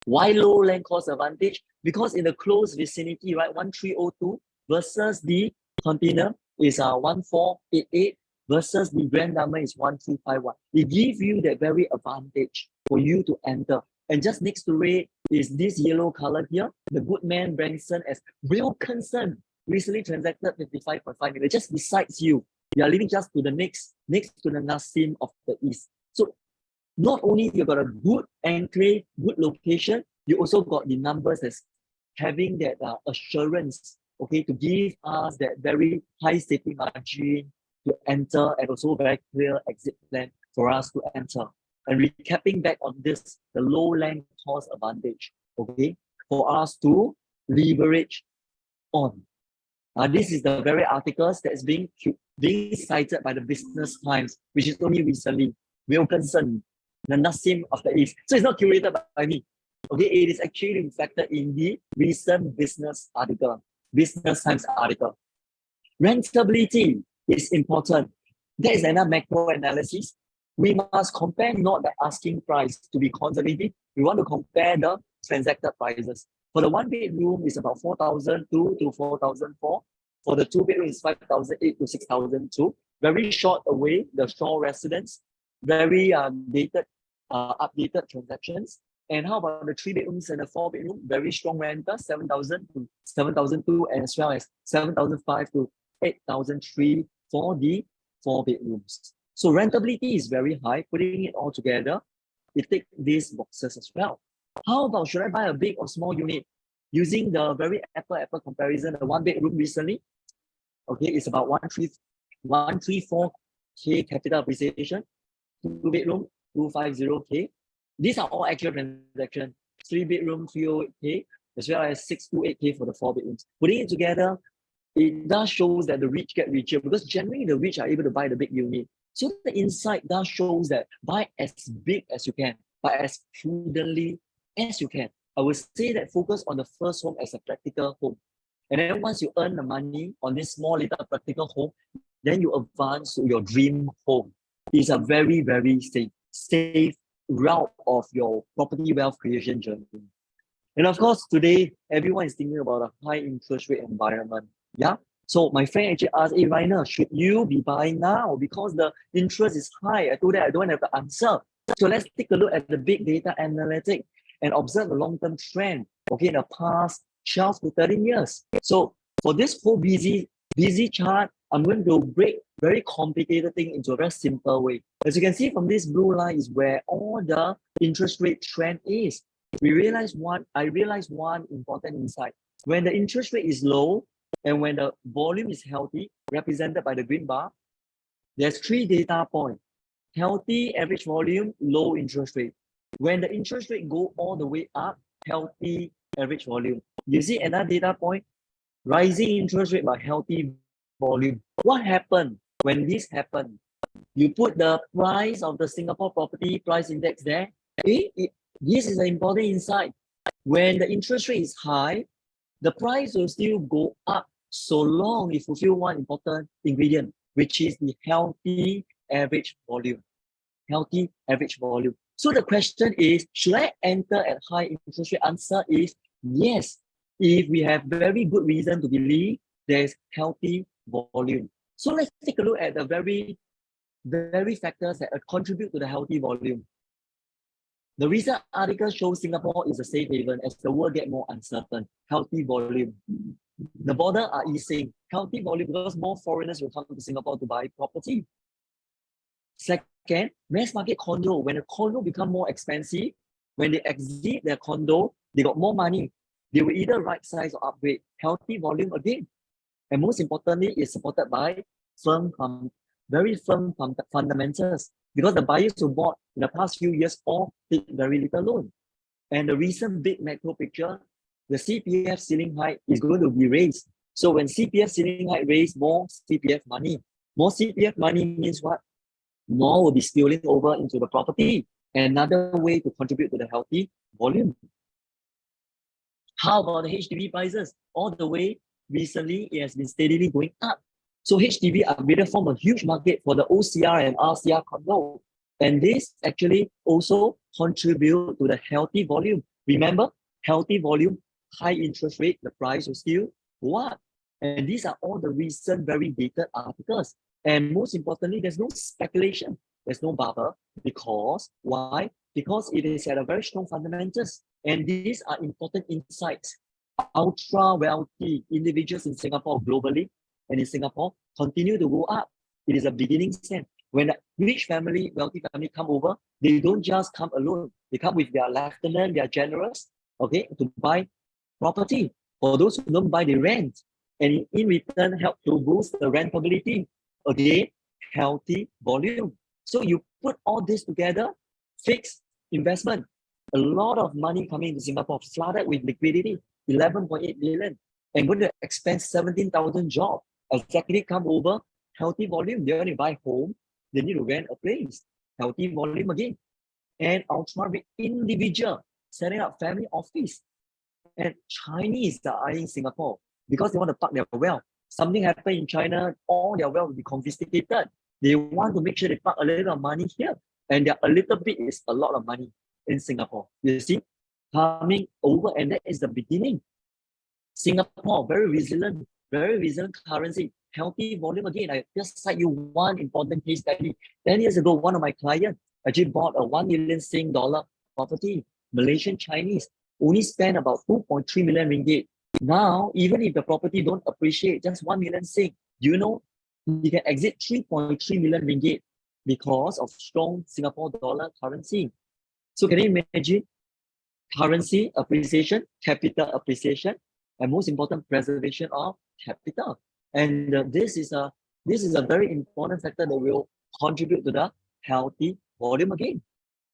Why low land cost advantage? Because in the close vicinity, right, 1302 versus the container is 1488 versus the Grand Diamond is 1351. It gives you that very advantage for you to enter. And just next to it is this yellow color here, the Goodman Branson as Wilkinson recently transacted 55.5 million. Just besides you, you are living just to the next to the Nassim of the East. So not only you got a good enclave, good location, you also got the numbers as having that assurance, okay, to give us that very high safety margin to enter and also very clear exit plan for us to enter. And recapping back on this, the low land cost advantage, okay, for us to leverage on. This is the very articles that's being cited by the Business Times, which is only recently. Wilkinson, the Nassim of the East. So it's not curated by me. Okay, it is actually reflected in the recent business article, Business Times article. Rentability is important. That is another macro analysis. We must compare not the asking price to be conservative. We want to compare the transacted prices. For the 1 bedroom, it's about 4,002 to 4,004. For the 2 bedroom, it's 5,008 to 6,002. Very short away, the shore residence. Very dated, updated transactions. And how about the 3 bedrooms and the 4 bedroom? Very strong renter, 7,000 to 7,002, and as well as 7,005 to 8,003 for the 4 bedrooms. So rentability is very high. Putting it all together, it takes these boxes as well. How about should I buy a big or small unit? Using the very apple comparison, the 1 bedroom recently, okay, it's about 134K capital appreciation. 2 bedroom, 250K. These are all actual transactions. 3 bedroom, 308K, as well as 628K for the 4 bedrooms. Putting it together, it does shows that the rich get richer because generally the rich are able to buy the big unit. So the insight does shows that buy as big as you can, but as prudently as you can. I would say that focus on the first home as a practical home. And then once you earn the money on this small little practical home, then you advance to your dream home. It's a very, very safe route of your property wealth creation journey. And of course, today, everyone is thinking about a high interest rate environment. Yeah. So my friend actually asked, hey, Rainer, should you be buying now? Because the interest is high. I told her I don't have the answer. So let's take a look at the big data analytics and observe the long-term trend, okay, in the past 12 to 13 years. So for this whole busy chart, I'm going to break very complicated thing into a very simple way. As you can see from this blue line is where all the interest rate trend is. I realized one important insight. When the interest rate is low, And when the volume is healthy, represented by the green bar, there's 3 data points. Healthy average volume, low interest rate. When the interest rate go all the way up, healthy average volume. You see another data point, rising interest rate but healthy volume. What happened when this happened? You put the price of the Singapore property price index there. This is an important insight. When the interest rate is high, the price will still go up so long it fulfill one important ingredient, which is the healthy average volume. Healthy average volume. So the question is, should I enter at high interest rate? Answer is yes. If we have very good reason to believe there's healthy volume. So let's take a look at the very factors that contribute to the healthy volume. The recent article shows Singapore is a safe haven as the world gets more uncertain. Healthy volume. The borders are easing. Healthy volume because more foreigners will come to Singapore to buy property. Second, mass market condo. When a condo become more expensive, when they exit their condo, they got more money. They will either right size or upgrade. Healthy volume again. And most importantly, it's supported by very firm fundamentals because the buyers who bought in the past few years all take very little loan. And the recent big macro picture, the CPF ceiling height is going to be raised. So when CPF ceiling height raised, more CPF money. More CPF money means what? More will be spilling over into the property. Another way to contribute to the healthy volume. How about the HDB prices? All the way recently, it has been steadily going up. So HDB upgraded form a huge market for the OCR and RCR condo. And this actually also contribute to the healthy volume. Remember, healthy volume, high interest rate, the price will still go up. And these are all the recent very dated articles. And most importantly, there's no speculation. There's no bubble. Because, why? Because it is at a very strong fundamentals. And these are important insights. Ultra wealthy individuals in Singapore globally and in Singapore continue to go up. It is a beginning step. When a rich family, wealthy family come over, they don't just come alone. They come with their lieutenant, their generals, okay, to buy property. For those who don't buy, they rent. And in return, help to boost the rentability. Again, healthy volume. So you put all this together, fixed investment, a lot of money coming into Singapore, flooded with liquidity, 11.8 billion, and going to expand 17,000 jobs. Executive come over, healthy volume, they want to buy home, they need to rent a place, healthy volume again. And ultra individual, setting up family office. And Chinese are eyeing Singapore because they want to park their wealth. Something happened in China, all their wealth will be confiscated. They want to make sure they park a little money here. And a little bit is a lot of money in Singapore. You see, coming over, and that is the beginning. Singapore, very resilient currency, healthy volume again. I just cite you one important case study. 10 years ago, one of my clients actually bought a 1 million Sing dollar property, Malaysian Chinese, only spent about 2.3 million ringgit. Now, even if the property don't appreciate, just 1 million Sing, you know, you can exit 3.3 million ringgit because of strong Singapore dollar currency. So can you imagine currency appreciation, capital appreciation, and most important, preservation of capital. And this is a very important factor that will contribute to the healthy volume again.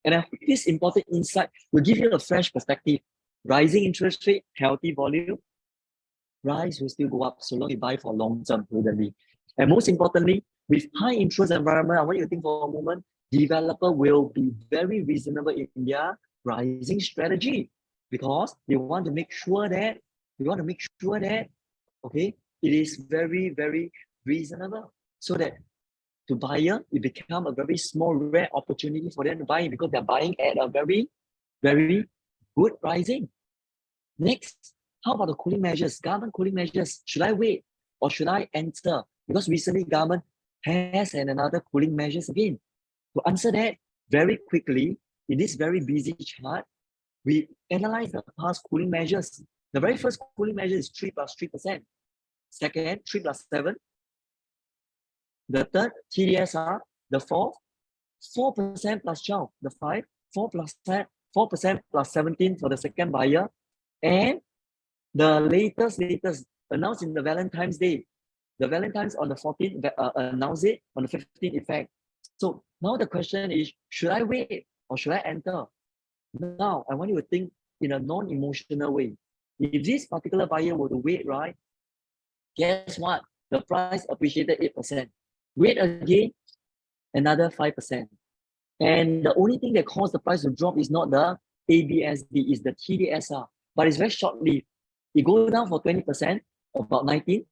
And I hope this important insight will give you a fresh perspective. Rising interest rate, healthy volume, price will still go up so long you buy for long term prudently. And most importantly, with high interest environment, I want you to think for a moment, developer will be very reasonable in their pricing strategy because they want to make sure that okay, it is very, very reasonable so that to buyer, it become a very small, rare opportunity for them to buy because they're buying at a very, very good pricing. Next, how about the cooling measures? Government cooling measures. Should I wait or should I enter? Because recently government has another cooling measures again. To answer that very quickly, in this very busy chart, we analyze the past cooling measures. The very first cooling measure is 3 plus 3%. Second, 3 plus 7. The third, TDSR. The fourth, 4% plus 12. The 5, 4% plus 17 for the second buyer. And the latest announced in the Valentine's Day. The Valentine's on the 14th announced it, on the 15th effect. So now the question is, should I wait or should I enter? Now, I want you to think in a non-emotional way. If this particular buyer were to wait, right, guess what? The price appreciated 8%. Wait again, another 5%. And the only thing that caused the price to drop is not the ABSD, is the TDSR. But it's very short-lived. It goes down for 20%, about 19,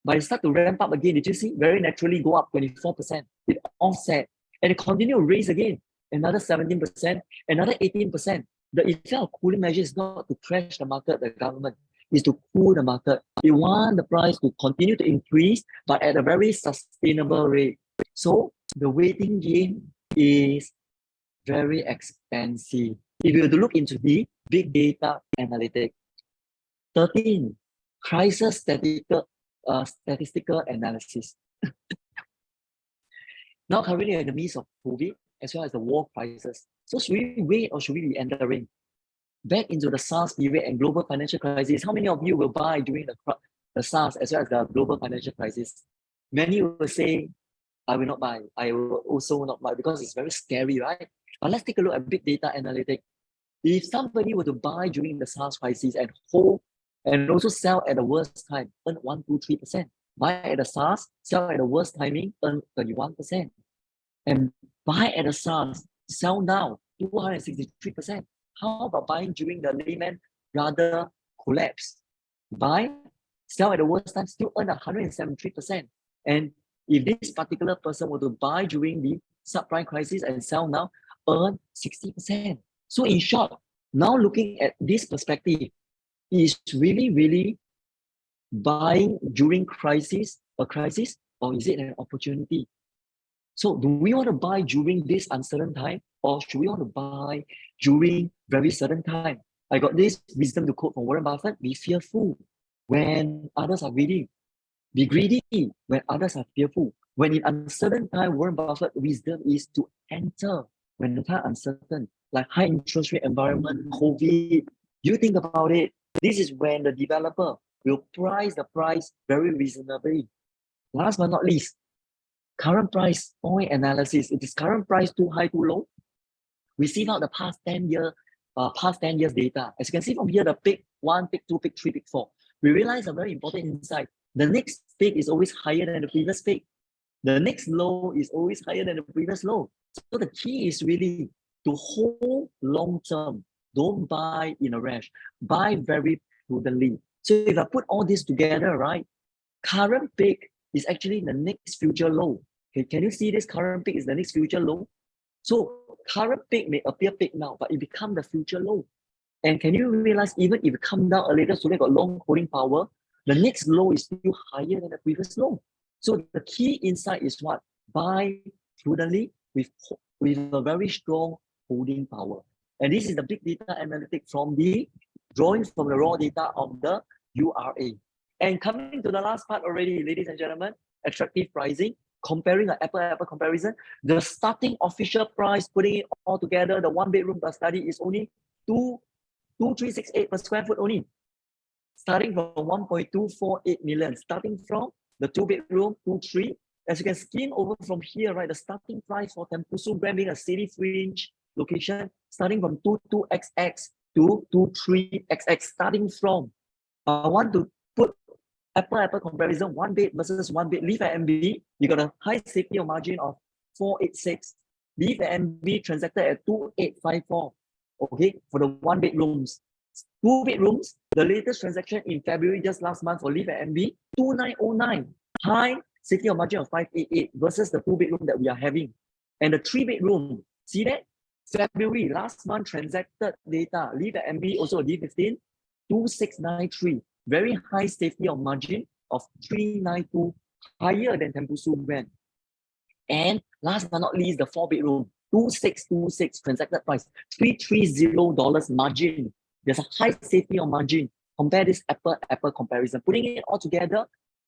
but it starts to ramp up again. Did you see? Very naturally go up 24%. It offset. And it continued to raise again, another 17%, another 18%. The effect of cooling measure is not to crash the market, the government, is to cool the market. They want the price to continue to increase, but at a very sustainable rate. So the waiting game is very expensive. If you were to look into the big data analytics, 13, crisis statistical analysis. Now currently in the midst of COVID, as well as the war crisis. So should we wait or should we be entering? Back into the SARS period and global financial crisis, how many of you will buy during the SARS as well as the global financial crisis? Many will say, I will not buy. I will also not buy because it's very scary, right? But let's take a look at big data analytics. If somebody were to buy during the SARS crisis and hold and also sell at the worst time, earn 1, 2, 3%. Buy at the SARS, sell at the worst timing, earn 31%. And buy at the SARS, sell now, 263%. How about buying during the Lehman Brothers collapse? Buy, sell at the worst time, still earn 173%. And if this particular person were to buy during the subprime crisis and sell now, earn 60%. So in short, now looking at this perspective, is really buying during a crisis, or is it an opportunity? So do we want to buy during this uncertain time, or should we want to buy during very certain time? I got this wisdom to quote from Warren Buffett: be fearful when others are greedy. Be greedy when others are fearful. When in uncertain time, Warren Buffett's wisdom is to enter when the time uncertain, like high interest rate environment, COVID. You think about it. This is when the developer will price the price very reasonably. Last but not least, current price point analysis. Is current price too high, too low? We see now the past 10 years data. As you can see from here, the peak 1, peak 2, peak 3, peak 4. We realize a very important insight. The next peak is always higher than the previous peak. The next low is always higher than the previous low. So the key is really to hold long term. Don't buy in a rush. Buy very prudently. So if I put all this together, right, current peak is actually the next future low. Okay, can you see this? Current peak is the next future low. So current peak may appear peak now, but it becomes the future low. And can you realize even if it comes down a little, so they got long holding power, the next low is still higher than the previous low. So the key insight is what? Buy prudently with a very strong holding power. And this is the big data analytics from the drawings from the raw data of the URA. And coming to the last part already, ladies and gentlemen, attractive pricing, comparing an apple-apple comparison. The starting official price, putting it all together, the one bedroom per study is only 2,368 per square foot only. Starting from 1.248 million, starting from the 2-bedroom, 2-3. As you can skim over from here, right, the starting price for Tembusu Grand being a city fringe location, starting from 22XX to 23XX, starting from, I want to put apple comparison, one bed versus one bed. Leave at MB, you got a high safety of margin of 486. Leave at MB transacted at 2854. Okay, for the one bedrooms. 2 bedrooms, the latest transaction in February just last month for Leave at MB, 2909. High safety of margin of 588 versus the 2 bedroom that we are having. And the 3 bedroom, see that? February last month transacted data, Leave at MB also a D15, 2693. Very high safety of margin of 392, higher than Tembusu Grand. And last but not least, the 4 bedroom, 2626 transacted price, $330 margin. There's a high safety of margin. Compare this apple comparison. Putting it all together,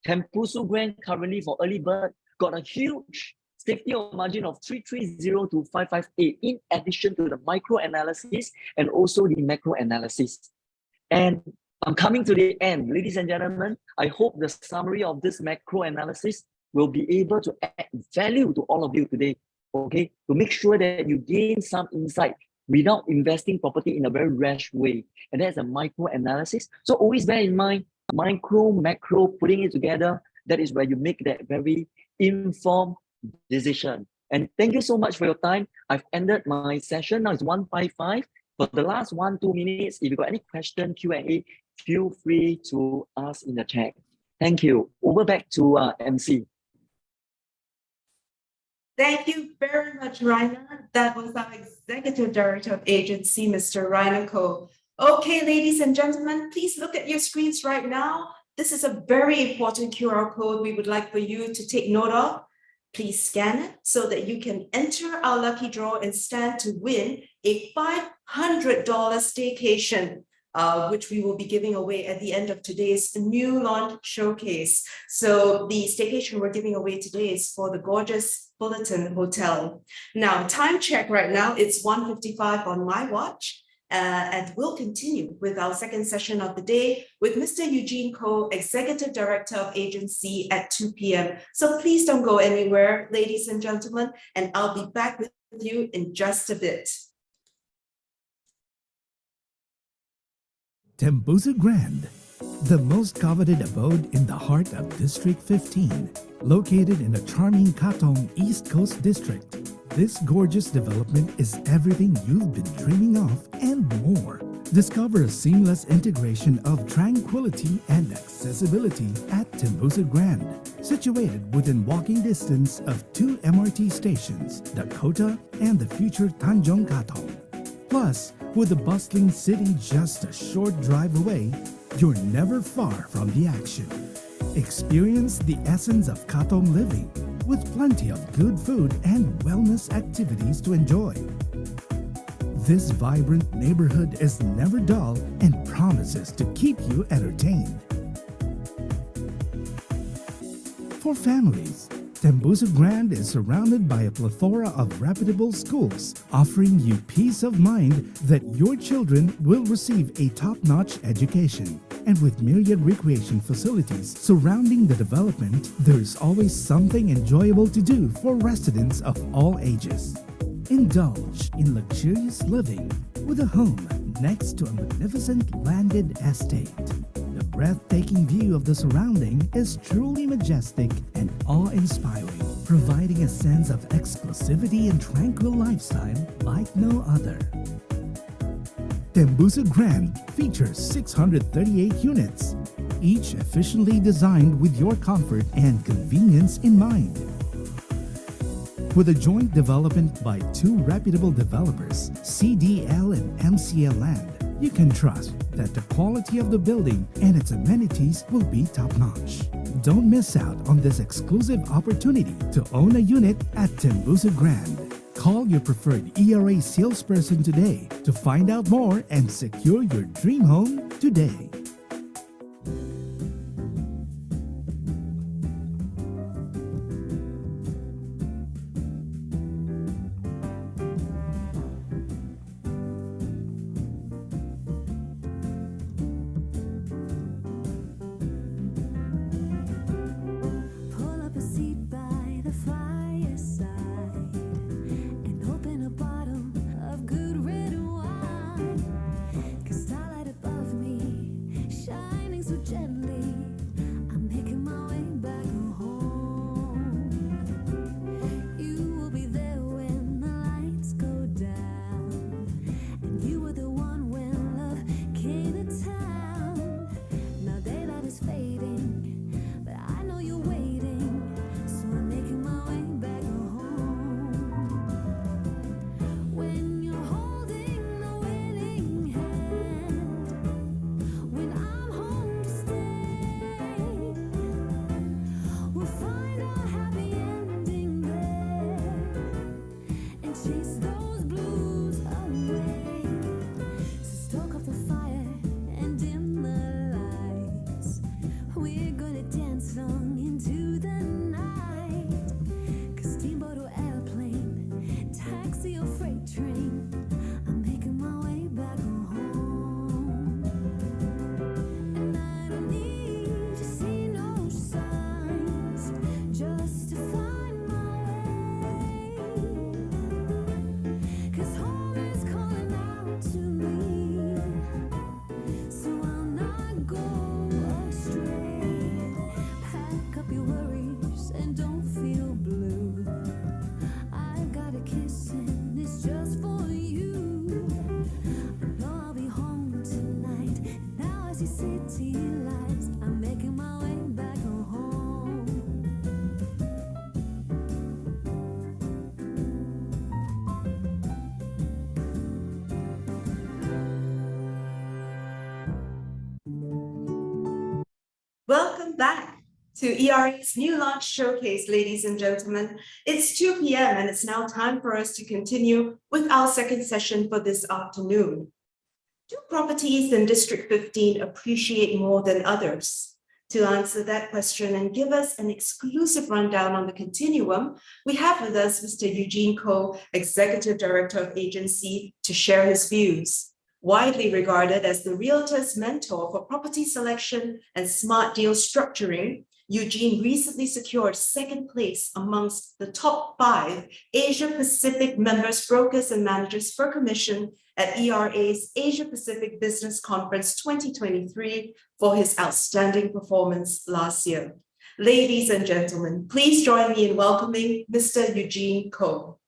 Tembusu Grand currently for early bird got a huge safety of margin of 330 to 558 in addition to the micro analysis and also the macro analysis. And I'm coming to the end. Ladies and gentlemen, I hope the summary of this macro analysis will be able to add value to all of you today, okay? To make sure that you gain some insight without investing property in a very rash way. And that's a micro analysis. So always bear in mind, micro, macro, putting it together, that is where you make that very informed decision. And thank you so much for your time. I've ended my session. Now it's 1:55. For the last 1-2 minutes, if you got any question, Q&A, feel free to ask in the chat. Thank you. Over back to MC. Thank you very much, Rainer. That was our Executive Director of Agency, Mr. Rainer Ko. Okay, ladies and gentlemen, please look at your screens right now. This is a very important QR code we would like for you to take note of. Please scan it so that you can enter our lucky draw and stand to win a $500 staycation, which we will be giving away at the end of today's new launch showcase. So the staycation we're giving away today is for the gorgeous Fullerton Hotel. Now, time check right now, it's 1:55 on my watch. And we'll continue with our second session of the day with Mr. Eugene Ko, Executive Director of Agency at 2 p.m. So please don't go anywhere, ladies and gentlemen, and I'll be back with you in just a bit. Tembusu Grand, the most coveted abode in the heart of District 15, located in the charming Katong East Coast District. This gorgeous development is everything you've been dreaming of and more. Discover a seamless integration of tranquility and accessibility at Tembusu Grand, situated within walking distance of 2 MRT stations, Dakota and the future Tanjong Katong. Plus, with the bustling city just a short drive away, you're never far from the action. Experience the essence of Katong living with plenty of good food and wellness activities to enjoy. This vibrant neighborhood is never dull and promises to keep you entertained. For families, Tembusu Grand is surrounded by a plethora of reputable schools, offering you peace of mind that your children will receive a top-notch education. And with myriad recreation facilities surrounding the development, there is always something enjoyable to do for residents of all ages. Indulge in luxurious living with a home next to a magnificent landed estate. The breathtaking view of the surrounding is truly majestic and awe-inspiring, providing a sense of exclusivity and tranquil lifestyle like no other. Tembusu Grand features 638 units, each efficiently designed with your comfort and convenience in mind. With a joint development by 2 reputable developers, CDL and MCL Land, you can trust that the quality of the building and its amenities will be top-notch. Don't miss out on this exclusive opportunity to own a unit at Tembusu Grand. Call your preferred ERA salesperson today to find out more and secure your dream home today. Pull up a seat by the fireside and open a bottle of good red wine. 'Cause starlight above me, shining so gently, I'm making my way back home. You will be there when the lights go down, and you were the one when love came to town. Now daylight is fading, but I know you're waiting, so I'm making my way back home. When you're holding the winning hand, when I'm home to stay, busy city lights. I'm making my way back home. Welcome back to ERA's new launch showcase, ladies and gentlemen. It's 2 p.m. and it's now time for us to continue with our second session for this afternoon. Do properties in District 15 appreciate more than others? To answer that question and give us an exclusive rundown on the continuum, we have with us Mr. Eugene Ko, Executive Director of Agency, to share his views. Widely regarded as the realtor's mentor for property selection and smart deal structuring, Eugene recently secured second place amongst the top 5 Asia Pacific members, brokers, and managers for commission at ERA's Asia Pacific Business Conference 2023 for his outstanding performance last year. Ladies and gentlemen, please join me in welcoming Mr. Eugene Ko.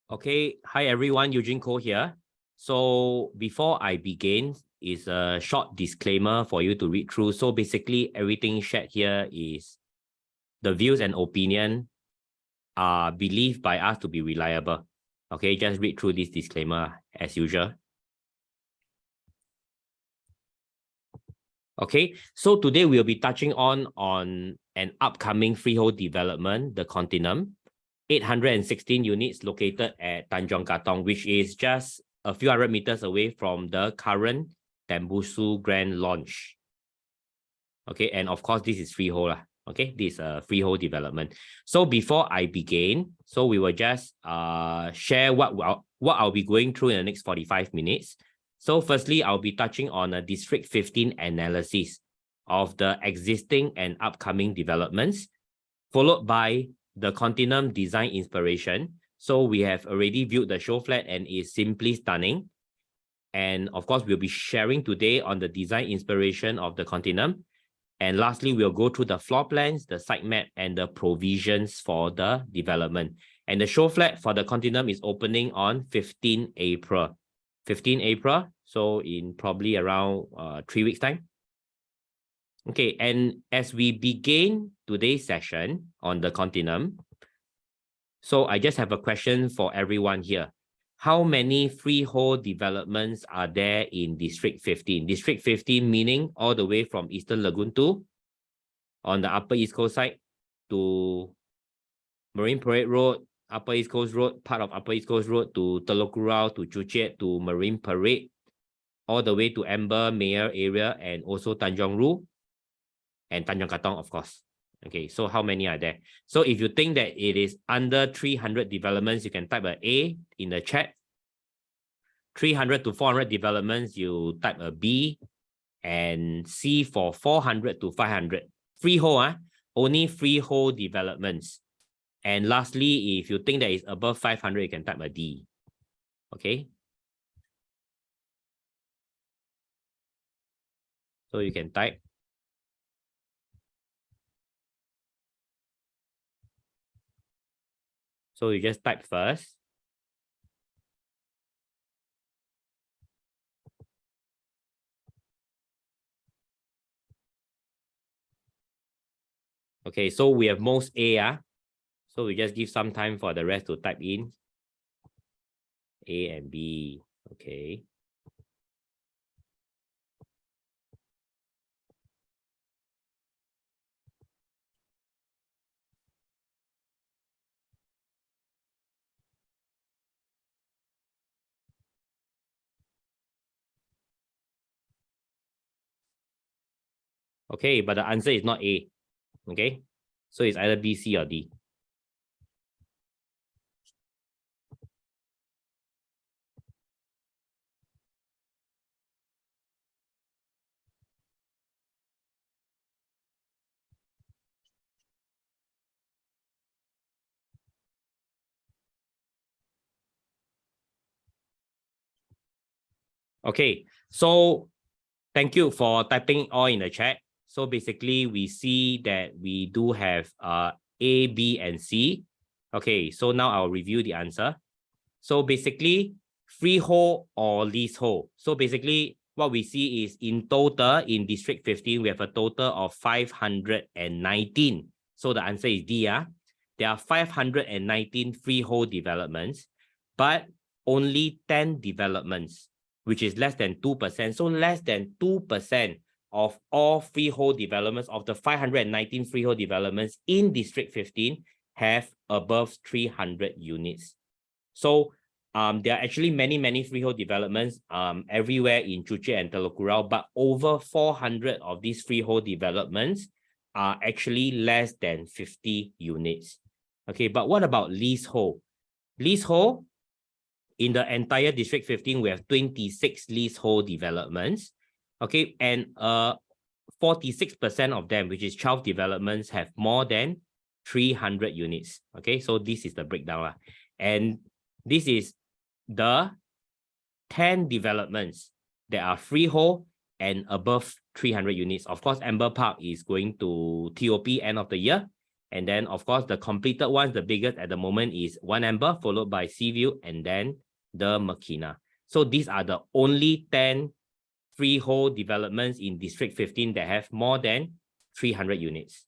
Okay, hi everyone, Eugene Ko here. So before I begin, is a short disclaimer for you to read through. So basically everything shared here is the views and opinion are believed by us to be reliable. Okay, just read through this disclaimer as usual. Okay, so today we'll be touching on an upcoming freehold development, the Continuum, 816 units located at Tanjong Katong, which is just a few hundred meters away from the current Tembusu Grand launch. Okay, and of course, this is freehold. Okay, this is a freehold development. So before I begin, so we will just share what I'll be going through in the next 45 minutes. So firstly, I'll be touching on a District 15 analysis of the existing and upcoming developments, followed by the Continuum design inspiration. So we have already viewed the show flat and it's simply stunning. And of course, we'll be sharing today on the design inspiration of the Continuum. And lastly, we'll go through the floor plans, the site map, and the provisions for the development. And the show flat for the Continuum is opening on 15 April. 15 April, so in probably around 3 weeks' time. Okay, and as we begin today's session on the Continuum, so I just have a question for everyone here. How many freehold developments are there in District 15? District 15 meaning all the way from Eastern Lagoon 2 on the Upper East Coast side to Marine Parade Road, Upper East Coast Road, part of Upper East Coast Road to Telok Kurau, to Chuchet, to Marine Parade, all the way to Amber, Mayor area, and also Tanjong Ru, and Tanjong Katong, of course. Okay, so how many are there? So if you think that it is under 300 developments, you can type a A in the chat. 300 to 400 developments, you type a B, and C for 400 to 500. Freehold, only freehold developments. And lastly, if you think that it's above 500, you can type a D. Okay. So you can type. So you just type first. Okay, so we have most A. So we just give some time for the rest to type in. A and B. Okay. Okay, but the answer is not A. Okay, so it's either B, C, or D. Okay, so thank you for typing all in the chat. So basically, we see that we do have A, B, and C. Okay, so now I'll review the answer. So basically, freehold or leasehold. So basically, what we see is in total, in District 15, we have a total of 519. So the answer is D. There are 519 freehold developments, but only 10 developments, which is less than 2%. So less than 2% of all freehold developments, of the 519 freehold developments in District 15, have above 300 units. So there are actually many freehold developments everywhere in Joo Chiat and Telok Kurau, but over 400 of these freehold developments are actually less than 50 units. Okay, but what about leasehold? Leasehold, in the entire District 15, we have 26 leasehold developments. Okay, and 46% of them, which is 12 developments, have more than 300 units. Okay, so this is the breakdown. And this is the 10 developments that are freehold and above 300 units. Of course, Amber Park is going to TOP end of the year. And then, of course, the completed ones, the biggest at the moment is One Amber, followed by Seaview, and then the Makina. So these are the only 10 freehold developments in District 15 that have more than 300 units.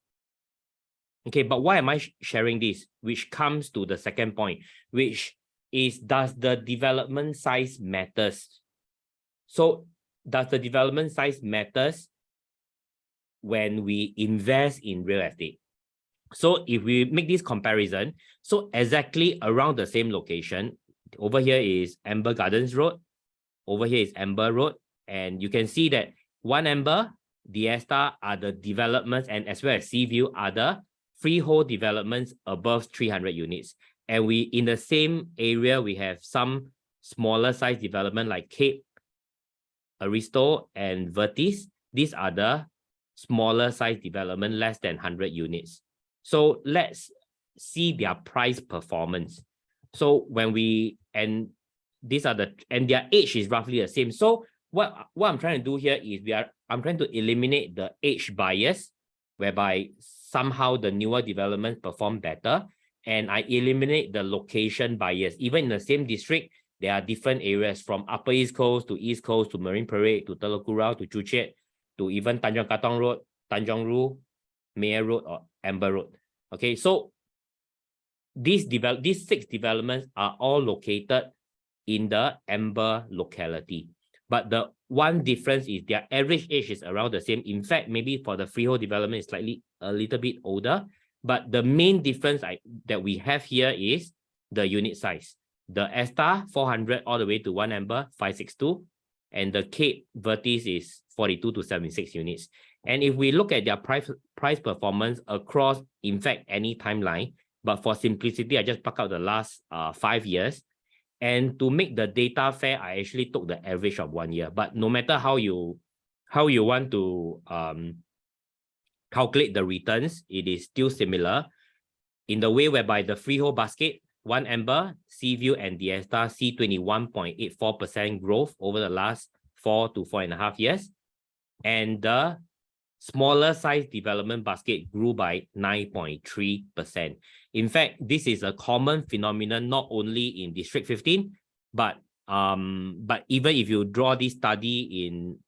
Okay, but why am I sharing this? Which comes to the second point, which is, does the development size matters? So does the development size matters when we invest in real estate? So if we make this comparison, so exactly around the same location, over here is Amber Gardens Road, over here is Amber Road, and you can see that One Amber, Diesta are the developments, and as well as Seaview are the freehold developments above 300 units. And we, in the same area, we have some smaller size development like Cape, Aristo, and Vertis. These are the smaller size development, less than 100 units. So let's see their price performance. So when we, and these are the, and their age is roughly the same. So what I'm trying to do here is I'm trying to eliminate the age bias, whereby somehow the newer developments perform better, and I eliminate the location bias. Even in the same district, there are different areas from Upper East Coast to East Coast to Marine Parade to Telok Kurau to Joo Chiat to even Tanjong Katong Road, Tanjong Ru, Mayor Road, or Amber Road. Okay, so these 6 developments are all located in the Amber locality. But the one difference is their average age is around the same. In fact, maybe for the freehold development, it's slightly a little bit older. But the main difference that we have here is the unit size. The Esta 400 all the way to One Amber 562, and the Cape Vertis is 42 to 76 units. And if we look at their price performance across, in fact, any timeline, but for simplicity, I just pluck out the last 5 years. And to make the data fair, I actually took the average of 1 year. But no matter how you want to calculate the returns, it is still similar in the way whereby the freehold basket, One Amber, Seaview, and Diesta see 21.84% growth over the last 4 to 4.5 years. And the smaller size development basket grew by 9.3%. In fact, this is a common phenomenon not only in District 15, but even if you draw this study in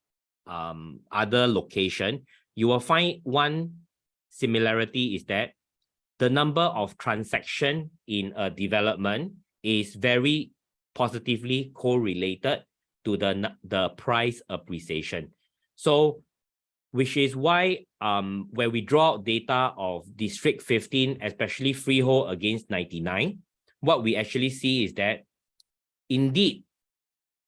other location, you will find one similarity is that the number of transactions in a development is very positively correlated to the price appreciation. So, which is why when we draw out data of District 15, especially freehold against 99, what we actually see is that indeed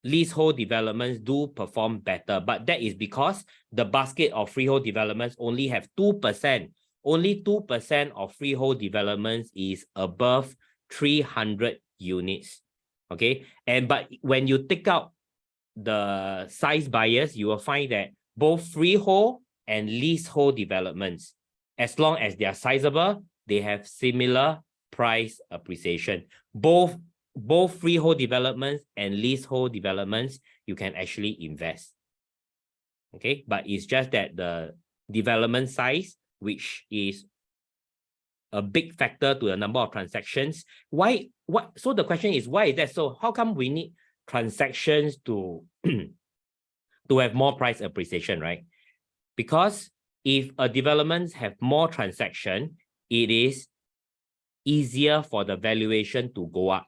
leasehold developments do perform better, but that is because the basket of freehold developments only have 2%. Only 2% of freehold developments is above 300 units. Okay, but when you take out the size bias, you will find that both freehold and leasehold developments, as long as they are sizable, they have similar price appreciation. Both freehold developments and leasehold developments, you can actually invest. Okay, but it's just that the development size, which is a big factor to the number of transactions. So the question is, why is that so? How come we need transactions to to have more price appreciation, right? Because if a development have more transaction, it is easier for the valuation to go up.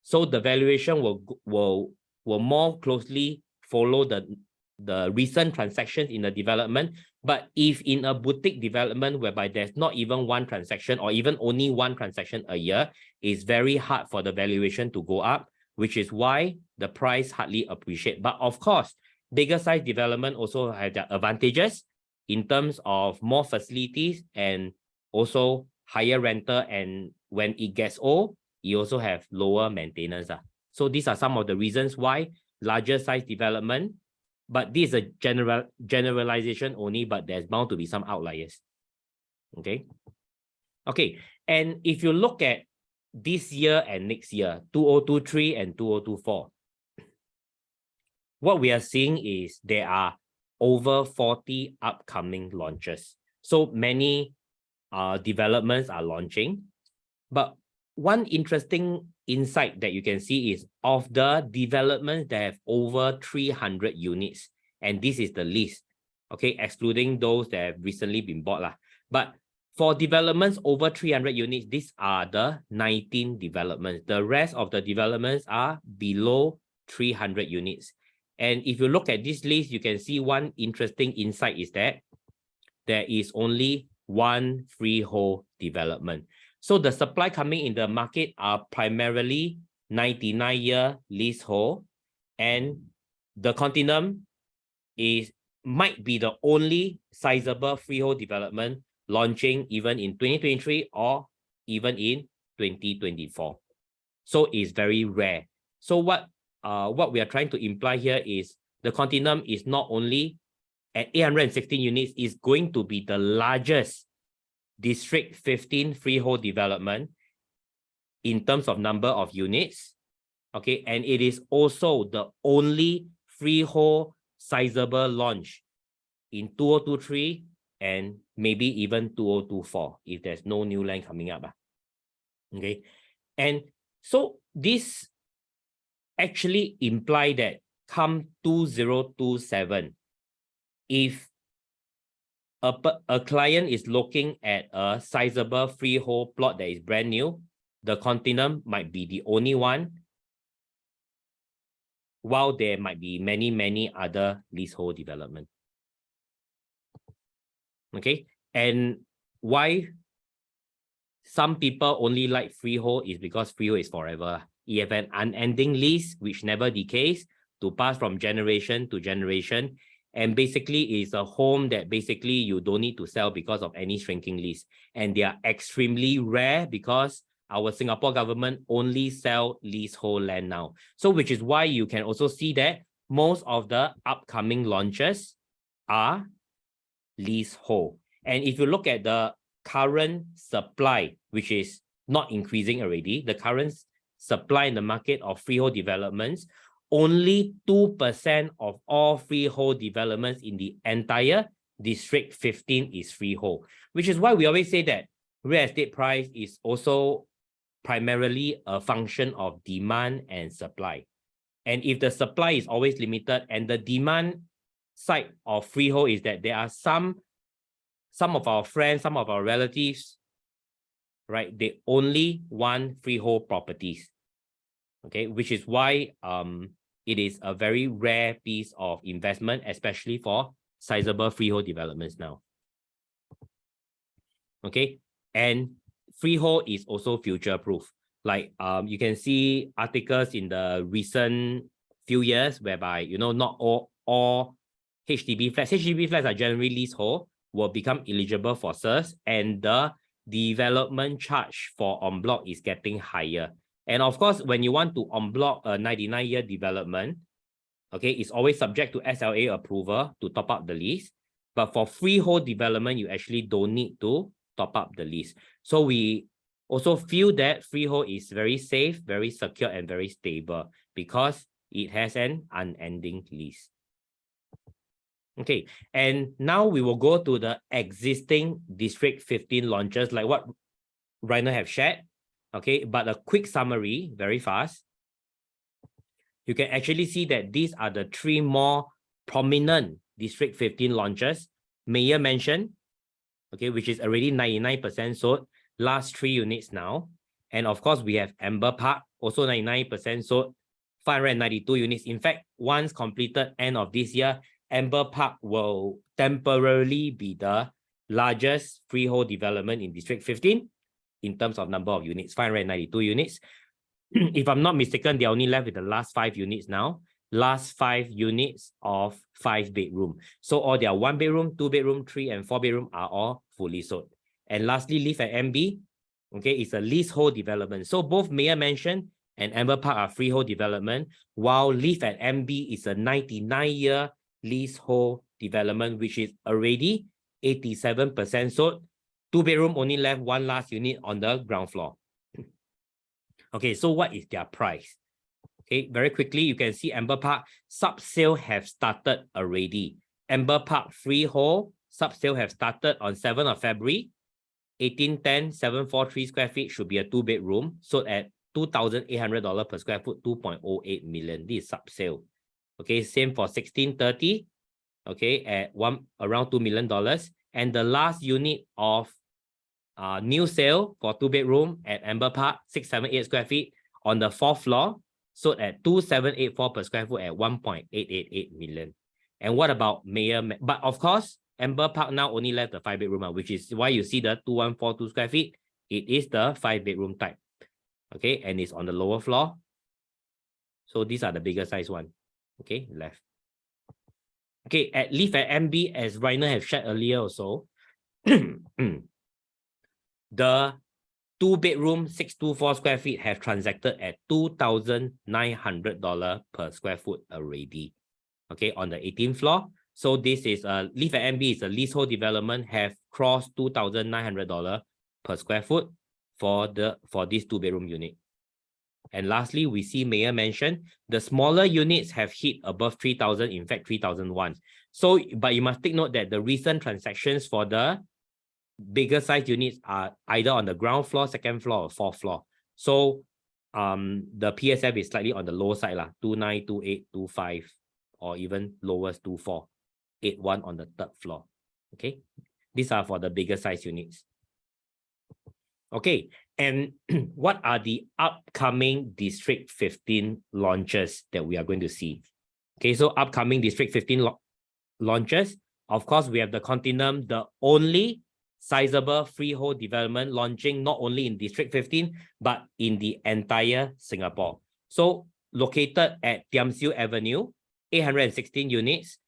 So the valuation will more closely follow the recent transactions in the development. But if in a boutique development whereby there's not even one transaction or even only one transaction a year, it's very hard for the valuation to go up, which is why the price hardly appreciate. But of course, bigger size development also have their advantages in terms of more facilities and also higher rental, and when it gets old, you also have lower maintenance. So these are some of the reasons why larger size development, but this is a generalization only, but there's bound to be some outliers. Okay. And if you look at this year and next year, 2023 and 2024, what we are seeing is there are over 40 upcoming launches. So many developments are launching. But one interesting insight that you can see is of the developments that have over 300 units, and this is the list, okay, excluding those that have recently been bought. But for developments over 300 units, these are the 19 developments. The rest of the developments are below 300 units. And if you look at this list, you can see one interesting insight is that there is only one freehold development. So the supply coming in the market are primarily 99-year leasehold, and the Continuum might be the only sizable freehold development launching even in 2023 or even in 2024. So it's very rare. So what we are trying to imply here is the Continuum is not only at 816 units, is going to be the largest District 15 freehold development in terms of number of units. Okay, and it is also the only freehold sizable launch in 2023 and maybe even 2024 if there's no new land coming up. Okay, and so this actually imply that come 2027, if a client is looking at a sizable freehold plot that is brand new, the Continuum might be the only one, while there might be many other leasehold development. Okay, and why some people only like freehold is because freehold is forever. You have an unending lease which never decays to pass from generation to generation. And basically is a home that basically you don't need to sell because of any shrinking lease. And they are extremely rare because our Singapore government only sell leasehold land now. So which is why you can also see that most of the upcoming launches are leasehold. And if you look at the current supply, which is not increasing already, the current supply in the market of freehold developments, only 2% of all freehold developments in the entire District 15 is freehold, which is why we always say that real estate price is also primarily a function of demand and supply. And if the supply is always limited and the demand side of freehold is that there are some of our friends, some of our relatives, right, they only want freehold properties. Okay, which is why it is a very rare piece of investment, especially for sizable freehold developments now. Okay, and freehold is also future-proof. Like you can see articles in the recent few years whereby, you know, not all HDB flats are generally leasehold, will become eligible for SERS, and the development charge for en bloc is getting higher. And of course, when you want to en bloc a 99-year development, okay, it's always subject to SLA approval to top up the lease. But for freehold development, you actually don't need to top up the lease. So we also feel that freehold is very safe, very secure, and very stable because it has an unending lease. Okay, and now we will go to the existing District 15 launches, like what Rainer have shared. Okay, but a quick summary, very fast. you can actually see that these are the three more prominent District 15 launches. Mayor Mansion, okay, which is already 99% sold, last 3 units now. And of course, we have Amber Park, also 99% sold, 592 units. In fact, once completed end of this year, Amber Park will temporarily be the largest freehold development in District 15 in terms of number of units, 592 units. If I'm not mistaken, they're only left with the last 5 units now. Last 5 units of 5-bedroom. So all their 1-bedroom, 2-bedroom, 3 and 4-bedroom are all fully sold. And lastly, Leaf at MB, okay, it's a leasehold development. So both Mayor Mansion and Amber Park are freehold development, while Leaf at MB is a 99-year leasehold development, which is already 87% sold. 2-bedroom only left 1 last unit on the ground floor. Okay, so what is their price? Okay, very quickly, you can see Amber Park sub-sale have started already. Amber Park freehold sub-sale have started on 7th of February. 1810, 743 square feet should be a 2-bedroom, sold at $2,800 per square foot, 2.08 million. This is sub-sale. Okay, same for 1630, okay, at around $2 million. And the last unit of new sale for 2-bedroom at Amber Park, 678 square feet on the 4th floor, sold at 2784 per square foot at 1.888 million. And what about Mayor? But of course, Amber Park now only left the 5-bedroom, which is why you see the 2142 square feet. It is the 5-bedroom type. Okay, and it's on the lower floor. So these are the bigger size one. Okay, left. Okay, at Leaf at MB, as Rainer have shared earlier also, the 2-bedroom, 624 square feet have transacted at $2,900 per square foot already. Okay, on the 18th floor. So this is a Leaf at MB is a leasehold development, have crossed $2,900 per square foot for this 2-bedroom unit. And lastly, we see Mayor Mansion. The smaller units have hit above 3,000, in fact 3,001. So, but you must take note that the recent transactions for the bigger size units are either on the ground floor, 2nd floor, or 4th floor. So the PSF is slightly on the low side, 29, 28, 25, or even lowest 24, 81 on the 3rd floor. Okay, these are for the bigger size units. Okay, and what are the upcoming District 15 launches that we are going to see? Okay, so upcoming District 15 launches, of course, we have the Continuum, the only sizable freehold development launching not only in District 15, but in the entire Singapore. So located at Thiam Siew Avenue, 816 units,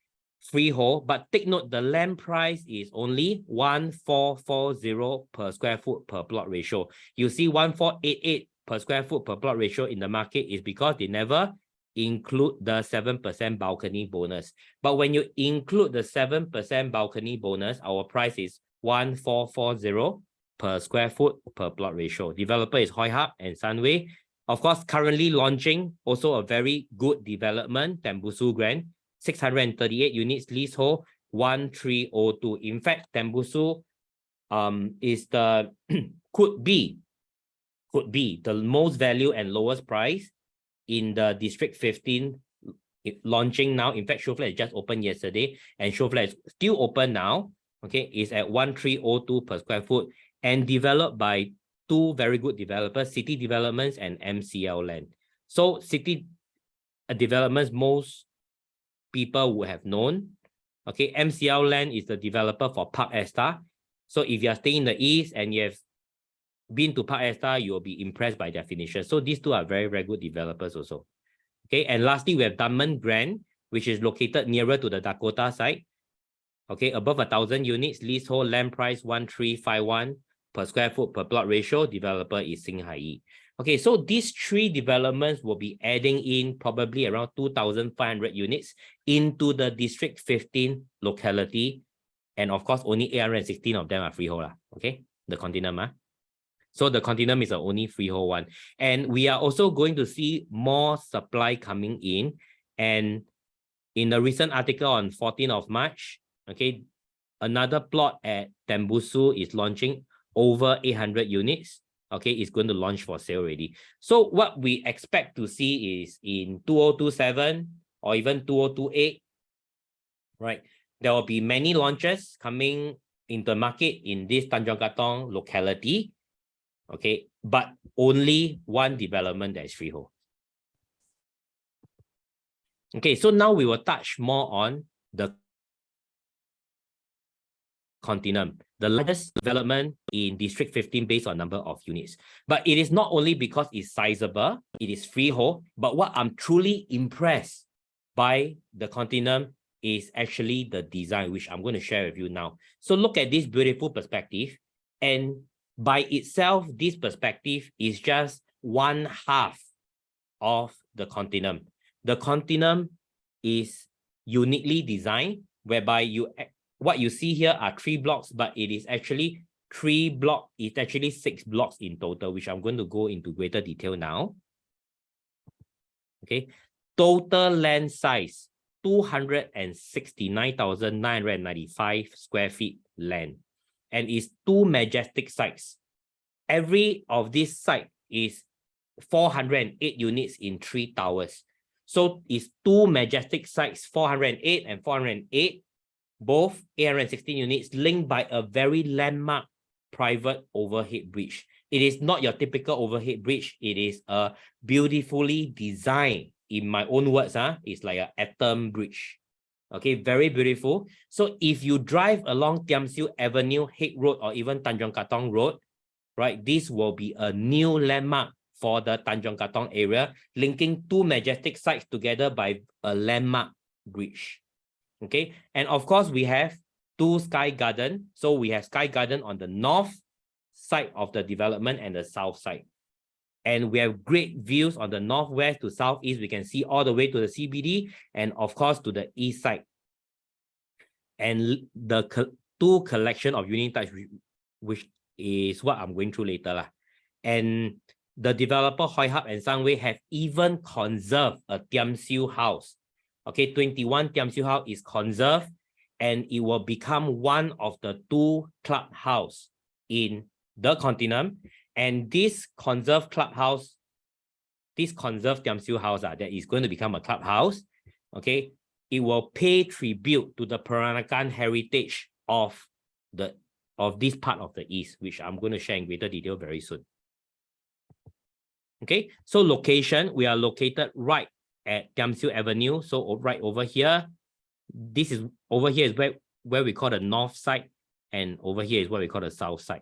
freehold, but take note the land price is only 1,440 per square foot per plot ratio. You see 1,488 per square foot per plot ratio in the market is because they never include the 7% balcony bonus. But when you include the 7% balcony bonus, our price is 1,440 per square foot per plot ratio. Developer is Hoi Hub and Sunway. Of course, currently launching also a very good development, Tembusu Grand, 638 units leasehold, 1302. In fact, Tembusu is the could be the most value and lowest price in the District 15 launching now. In fact, Showflat just opened yesterday, and Showflat is still open now. Okay, is at 1302 per square foot and developed by 2 very good developers, City Developments and MCL Land. So City Developments, most people would have known. Okay, MCL Land is the developer for Park Esta. So if you are staying in the east and you have been to Park Esta, you will be impressed by their finishes. So these two are very, very good developers also. Okay, and lastly, we have Diamond Grand, which is located nearer to the Dakota side. Okay, above 1,000 units, leasehold, land price 1,351 per square foot per plot ratio. Developer is Singhai. Okay, so these 3 developments will be adding in probably around 2,500 units into the District 15 locality. And of course, only 816 of them are freehold. Okay, the Continuum. So the Continuum is the only freehold one. And we are also going to see more supply coming in. And in the recent article on 14th of March, okay, another plot at Tembusu is launching over 800 units. okay, is going to launch for sale already. So what we expect to see is in 2027 or even 2028, right? There will be many launches coming into the market in this Tanjong Katong locality, okay, but only one development that is freehold. Okay, so now we will touch more on the Continuum, the largest development in District 15 based on number of units. But it is not only because it's sizable, it is freehold, but what I'm truly impressed by the Continuum is actually the design, which I'm going to share with you now. So look at this beautiful perspective, and by itself, this perspective is just one half of the Continuum. The Continuum is uniquely designed, whereby what you see here are 3 blocks, but it is actually 6 blocks in total, which I'm going to go into greater detail now. Okay, total land size, 269,995 square feet land, and is 2 majestic sites. Every of this site is 408 units in 3 towers. So it's 2 majestic sites, 408 and 408, both 816 units linked by a very landmark private overhead bridge. It is not your typical overhead bridge. It is a beautifully designed, in my own words, it's like an atom bridge. Okay, very beautiful. So if you drive along Thiam Siew Avenue, Hague Road, or even Tanjong Katong Road, right, this will be a new landmark for the Tanjong Katong area, linking 2 majestic sites together by a landmark bridge. Okay, and of course, we have 2 Sky Garden. So we have Sky Garden on the north side of the development and the south side. And we have great views on the northwest to southeast. We can see all the way to the CBD and of course to the east side. And the 2 collection of unit types, which is what I'm going through later. And the developer Hoi Hub and Sunway have even conserved a Thiam Siew house. Okay, 21 Thiam Siew house is conserved, and it will become one of the 2 clubhouse in the Continuum. And this conserved clubhouse, this conserved Thiam Siew house that is going to become a clubhouse, okay, it will pay tribute to the Peranakan heritage of this part of the East, which I'm going to share in greater detail very soon. Okay, so location, we are located right at Thiam Siew Avenue. So right over here, over here is where we call the north side, and over here is what we call the south side.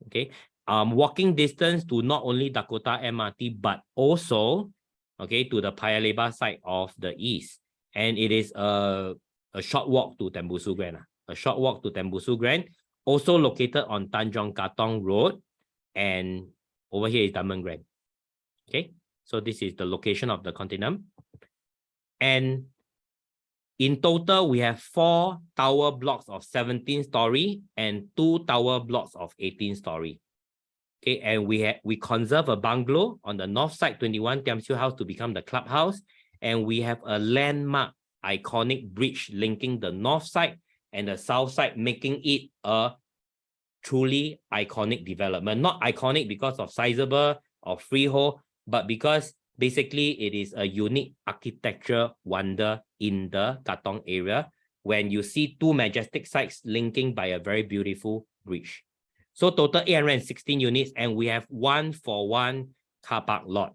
Okay, walking distance to not only Dakota MRT, but also, okay, to the Paya Lebar side of the east. And it is a short walk to Tembusu Grand. A short walk to Tembusu Grand, also located on Tanjong Katong Road, and over here is Diamond Grand. Okay, so this is the location of the Continuum. And in total, we have 4 tower blocks of 17-story and 2 tower blocks of 18-story. Okay, and we conserve a bungalow on the north side, 21 Thiam Siew house, to become the clubhouse. And we have a landmark iconic bridge linking the north side and the south side, making it a truly iconic development. Not iconic because of sizable or freehold, but because basically it is a unique architecture wonder in the Katong area when you see 2 majestic sites linking by a very beautiful bridge. So total 816 units, and we have 1-for-1 car park lot.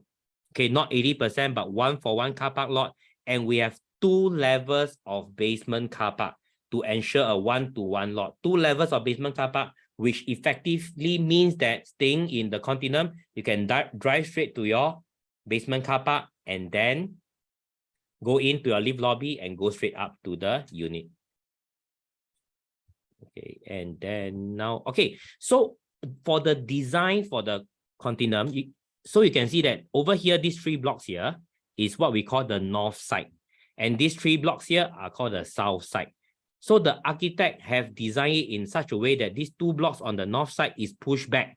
Okay, not 80%, but 1-for-1 car park lot. And we have 2 levels of basement car park to ensure a 1-to-1 lot. 2 levels of basement car park, which effectively means that staying in the Continuum, you can drive straight to your basement car park and then go into your lift lobby and go straight up to the unit. Okay, and then now, okay, so for the design for the Continuum, so you can see that over here, these 3 blocks here is what we call the north side. And these 3 blocks here are called the south side. So the architect have designed it in such a way that these 2 blocks on the north side is pushed back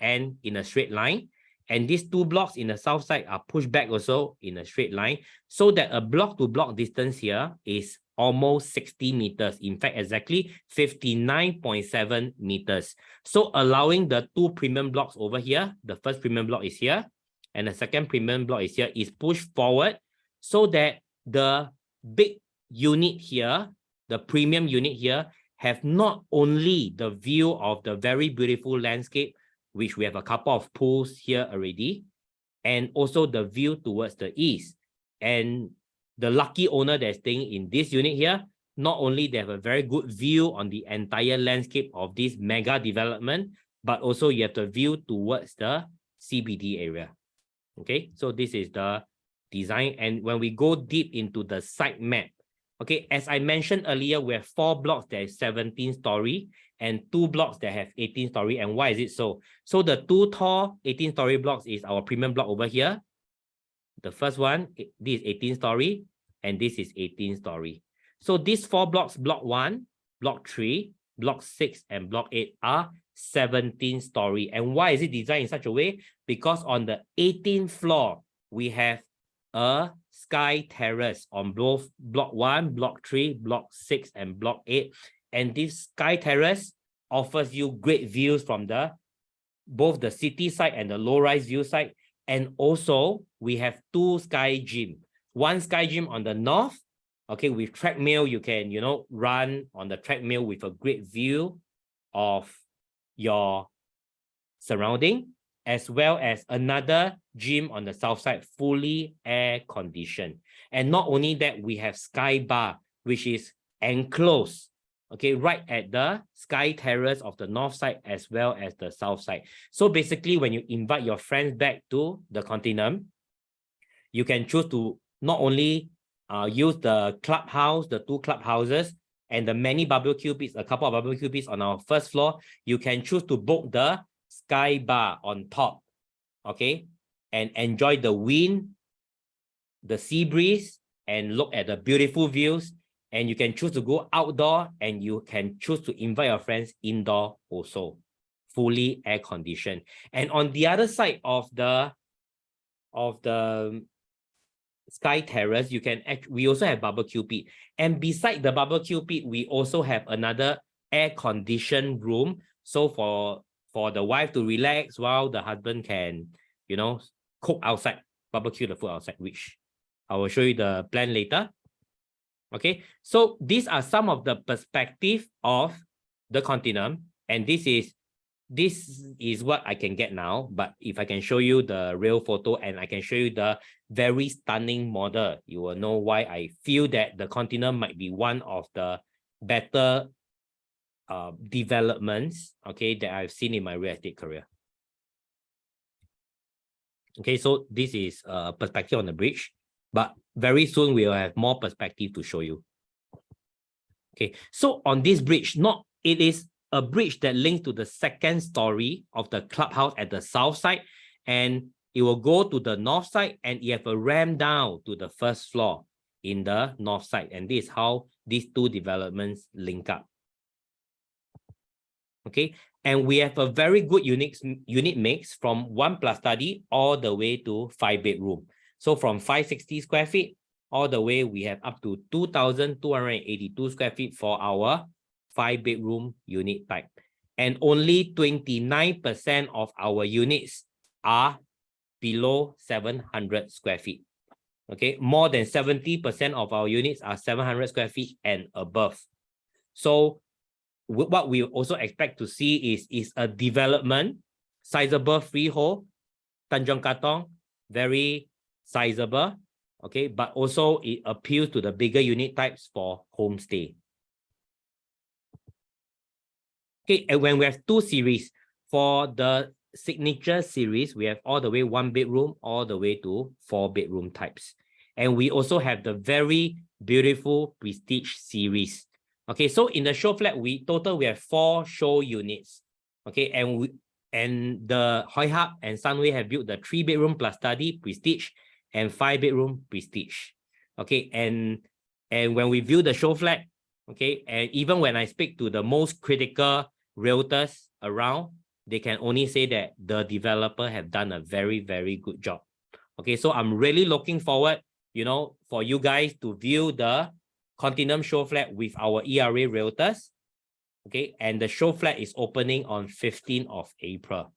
and in a straight line. And these two blocks in the south side are pushed back also in a straight line, so that a block to block distance here is almost 60 meters. In fact, exactly 59.7 meters. So allowing the two premium blocks over here, the first premium block is here, and the second premium block is here, is pushed forward so that the big unit here, the premium unit here, have not only the view of the very beautiful landscape, which we have a couple of pools here already, and also the view towards the east. And the lucky owner that's staying in this unit here, not only they have a very good view on the entire landscape of this mega development, but also you have the view towards the CBD area. Okay, so this is the design. And when we go deep into the site map, okay, as I mentioned earlier, we have 4 blocks that is 17-story and 2 blocks that have 18-story. And why is it so? So the 2 tall 18-story blocks is our premium block over here. The first one, this is 18-story, and this is 18-story. So these 4 blocks, block 1, block 3, block 6, and block 8 are 17-story. And why is it designed in such a way? Because on the 18th floor, we have a sky terrace on both block 1, block 3, block 6, and block 8. And this sky terrace offers you great views from both the city side and the low-rise view side. And also, we have 2 sky gym. 1 sky gym on the north, okay, with treadmill, you can, run on the treadmill with a great view of your surrounding, as well as another gym on the south side, fully air conditioned. And not only that, we have sky bar, which is enclosed, okay, right at the sky terrace of the north side as well as the south side. So basically, when you invite your friends back to the Continent, you can choose to not only use the clubhouse, the 2 clubhouses, and the many barbecue pits, a couple of barbecue pits on our first floor. You can choose to book the sky bar on top, okay, and enjoy the wind, the sea breeze, and look at the beautiful views. And you can choose to go outdoor, and you can choose to invite your friends indoor also, fully air conditioned. And on the other side of the sky terrace, we also have barbecue pit. And beside the barbecue pit, we also have another air conditioned room. So for the wife to relax while the husband can, cook outside, barbecue the food outside, which I will show you the plan later. Okay, so these are some of the perspective of the Continent, and this is what I can get now. But if I can show you the real photo and I can show you the very stunning model, you will know why I feel that the Continent might be one of the better developments, okay, that I've seen in my real estate career. Okay, so this is a perspective on the bridge, but very soon we will have more perspective to show you. Okay, so on this bridge, it is a bridge that links to the 2nd story of the clubhouse at the south side, and it will go to the north side, and you have a ramp down to the 1st floor in the north side. And this is how these 2 developments link up. Okay, and we have a very good unit mix from 1+ study all the way to 5-bedroom. So from 560 square feet all the way, we have up to 2,282 square feet for our 5-bedroom unit type. And only 29% of our units are below 700 square feet. Okay, more than 70% of our units are 700 square feet and above. So what we also expect to see is a development, sizable freehold, Tanjong Katong, very sizable, okay, but also it appeals to the bigger unit types for homestay. Okay, and when we have 2 series, for the signature series, we have all the way 1-bedroom, all the way to 4-bedroom types. And we also have the very beautiful Prestige series. Okay, so in the show flat, we have 4 show units. Okay, and the Hoi Hub and Sunway have built the 3-bedroom plus study Prestige and 5-bedroom Prestige. Okay, and when we view the show flat, okay, and even when I speak to the most critical realtors around, they can only say that the developer have done a very, very good job. Okay, so I'm really looking forward, for you guys to view the Continuum show flat with our ERA realtors. Okay, and the show flat is opening on 15th of April.